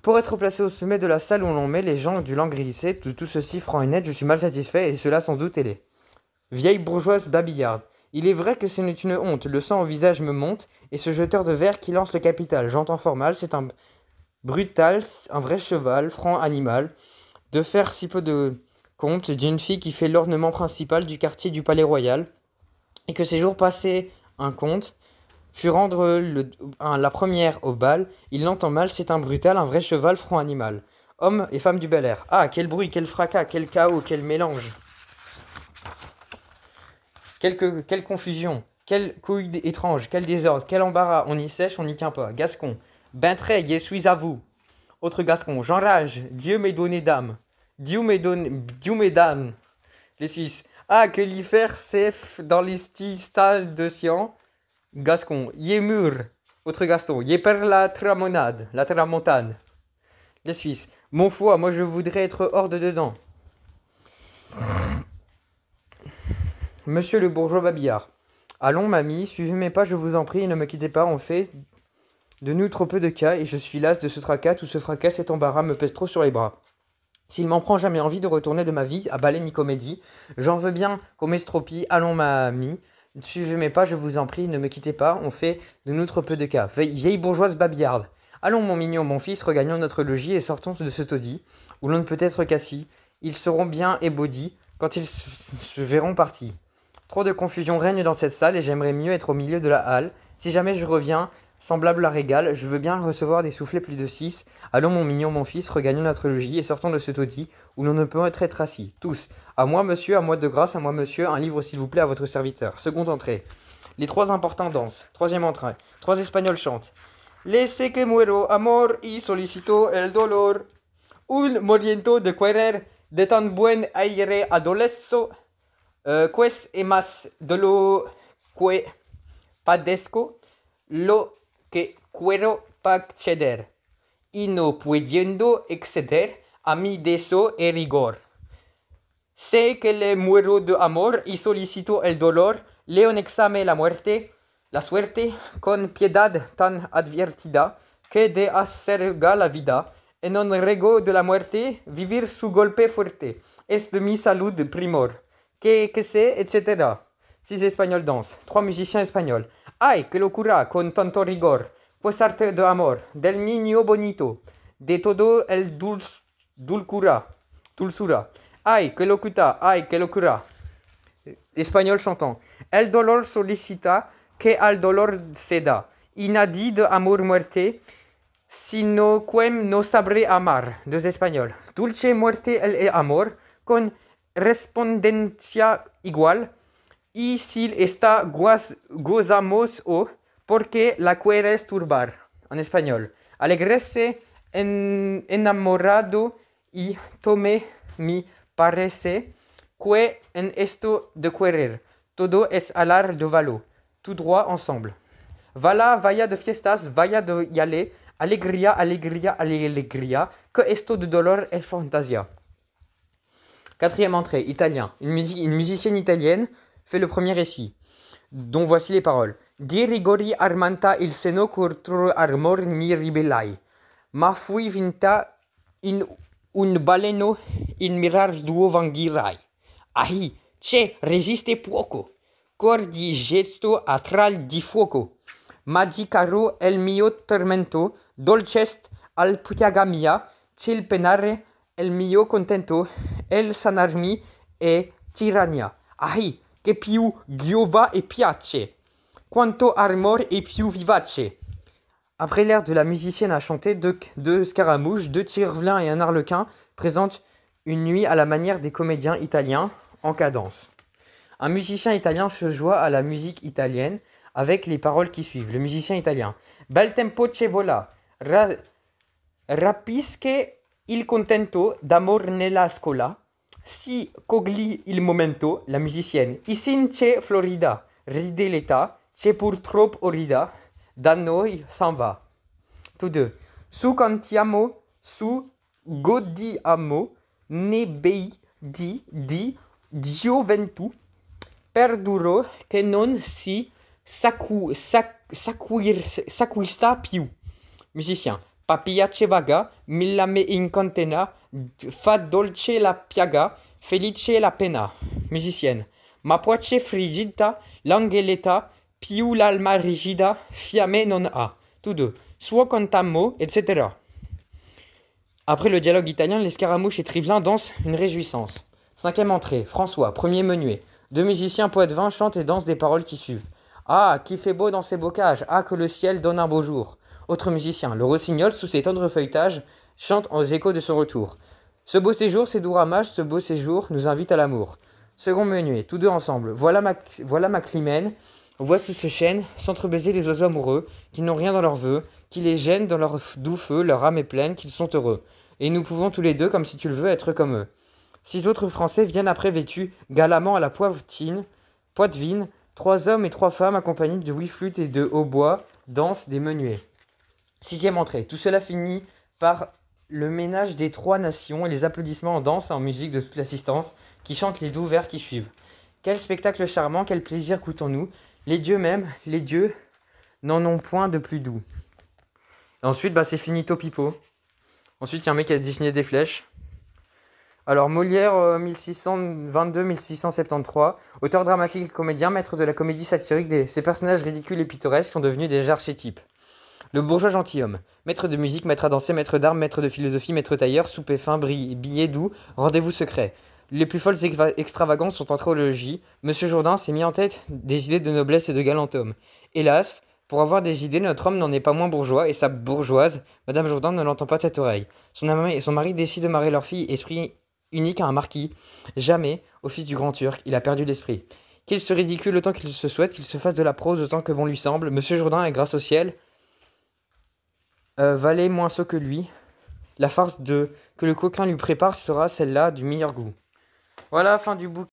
Pour être placé au sommet de la salle où l'on met les gens du langue grissé, tout ceci franc et net, je suis mal satisfait, et cela sans doute est laid. Vieille bourgeoise babillarde. Il est vrai que ce n'est une honte, le sang au visage me monte, et ce jeteur de verre qui lance le capital, j'entends fort mal, c'est un brutal, un vrai cheval, franc animal, de faire si peu de compte d'une fille qui fait l'ornement principal du quartier du Palais Royal, et que ces jours passés un conte, fut rendre la première au bal, il l'entend mal, c'est un brutal, un vrai cheval, franc animal. Hommes et femmes du bel air. Ah, quel bruit, quel fracas, quel chaos, quel mélange. Quelle confusion, quelle couille étrange, quel désordre, quel embarras, on y sèche, on n'y tient pas. Gascon, ben très, je suis à vous. Autre Gascon, j'enrage, Dieu m'ait donné d'âme. Dieu m'ait d'âme. Les Suisses, ah, que l'y faire c'est dans les stages de science. Gascon, yé mûr. Autre Gaston, yé per la tramontane. Les Suisses, mon foi, moi je voudrais être hors de dedans. Monsieur le bourgeois babillard. Allons, mamie, suivez mes pas, je vous en prie, et ne me quittez pas, on fait de nous trop peu de cas, et je suis las de ce tracas, tout ce fracas, cet embarras me pèse trop sur les bras. S'il m'en prend jamais envie de retourner de ma vie à ballet ni comédie, j'en veux bien qu'on m'estropie, allons, mamie, suivez mes pas, je vous en prie, ne me quittez pas, on fait de nous trop peu de cas. Vieille bourgeoise babillarde. Allons, mon mignon, mon fils, regagnons notre logis et sortons de ce taudis, où l'on ne peut être qu'assis. Ils seront bien ébaudis quand ils se verront partis. Trop de confusion règne dans cette salle et j'aimerais mieux être au milieu de la halle. Si jamais je reviens, semblable à Régal, je veux bien recevoir des soufflets plus de 6. Allons, mon mignon, mon fils, regagnons notre logis et sortons de ce taudis où l'on ne peut être assis. Tous. À moi, monsieur, à moi de grâce, à moi, monsieur, un livre, s'il vous plaît, à votre serviteur. Seconde entrée. Les trois importants dansent. Troisième entrée. Trois Espagnols chantent. Laissez que muero, amor y solicito el dolor. Un moriento de querer de tan buen aire adolesso. Ques emas de lo que padezco, lo que quiero acceder, y no pudiendo exceder a mi deseo y rigor. Sé que le muero de amor y solicito el dolor, leon exame la suerte, con piedad tan advertida, que de acerga la vida, en un rego de la muerte, vivir su golpe fuerte, es de mi salud primor. Que c'est, etc. 6 Espagnols dansent. 3 musiciens espagnols. Ay, que locura, con tanto rigor. Pues arte de amor, del niño bonito, de todo el dulzura. Ay, que locura. Espagnol chantant. El dolor solicita que al dolor ceda. Y nadie de amor muerte, sino quem no sabré amar. 2 Espagnols. Dulce muerte el amor, con respondencia igual, y si está gozamos o porque la quieres turbar. En español, alegrese enamorado y tome mi parece que en esto de querer todo es alar de valo, tout droit ensemble. Vala, vaya de fiestas, vaya de yale, alegría, alegría, alegría, que esto de dolor es fantasia. Quatrième entrée, italien. Une musicienne italienne fait le premier récit, dont voici les paroles. Di rigori armanta il seno contro armor ni ribellai. Ma fui vinta in un baleno in mirar duo vangirai. Ahi, c'è resiste poco. Cor di gesto atral di fuoco. Ma di caro el mio tormento, dolcest al piaga mia, c'il penare el mio contento, el sanarmi e tirania. Ahi, che più giova e piace, quanto armor e più vivace. Après l'air de la musicienne à chanter, deux scaramouches, deux tire-velins et un arlequin présentent une nuit à la manière des comédiens italiens en cadence. Un musicien italien se joua à la musique italienne avec les paroles qui suivent. Le musicien italien. Bel tempo che vola, rapisque il contento d'amor nella scola, si cogli il momento, la musicienne. Ici c'è Florida, ride l'État, c'è pour trop orida, da noi s'en va. Tous deux. Su cantiamo, su godiamo, ne bei di gioventù, perduro che non si s'acquista più. Musicien. Papiace vaga, milla me incontena, fa dolce la piaga, felice la pena. Musicienne. Ma poice frigida, l'angeletta, più l'alma rigida, fiamme non ha. Tous deux. Suo contamo, etc. Après le dialogue italien, les Scaramouches et Trivelin dansent une réjouissance. Cinquième entrée, François, premier menuet. Deux musiciens poètes vins chantent et dansent des paroles qui suivent. Ah, qui fait beau dans ces bocages, ah, que le ciel donne un beau jour. Autre musicien, le rossignol, sous ses tendres feuilletages, chante aux échos de son retour. Ce beau séjour, ces doux ramages, ce beau séjour nous invite à l'amour. Second menuet, tous deux ensemble. Voilà ma Climène, voit sous ce chêne s'entrebaiser les oiseaux amoureux, qui n'ont rien dans leurs vœux, qui les gênent dans leur doux feu, leur âme est pleine, qu'ils sont heureux. Et nous pouvons tous les deux, comme si tu le veux, être comme eux. Six autres Français viennent après vêtus, galamment à la poitevine, trois hommes et trois femmes accompagnés de huit flûtes et de hautbois dansent des menuets. Sixième entrée, tout cela finit par le ménage des trois nations et les applaudissements en danse et en musique de toute l'assistance qui chantent les doux vers qui suivent. Quel spectacle charmant, quel plaisir coûtons-nous. Les dieux même, les dieux n'en ont point de plus doux. Et ensuite, c'est finito pipo. Ensuite, il y a un mec qui a dessiné des flèches. Alors, Molière, 1622-1673, auteur dramatique et comédien, maître de la comédie satirique, ces personnages ridicules et pittoresques sont devenus des archétypes. Le bourgeois gentilhomme, maître de musique, maître à danser, maître d'armes, maître de philosophie, maître tailleur, souper fin, billet doux, rendez-vous secret. Les plus folles extravagances sont entrées au logis. Monsieur Jourdain s'est mis en tête des idées de noblesse et de galant homme. Hélas, pour avoir des idées, notre homme n'en est pas moins bourgeois, et sa bourgeoise, Madame Jourdain, ne l'entend pas de cette oreille. Son mari décide de marier leur fille, esprit unique à un marquis. Jamais, au fils du grand Turc, il a perdu l'esprit. Qu'il se ridicule autant qu'il se souhaite, qu'il se fasse de la prose autant que bon lui semble, Monsieur Jourdain est, grâce au ciel, valait moins sot que lui. La farce que le coquin lui prépare sera celle-là du meilleur goût. Voilà, fin du bouquin.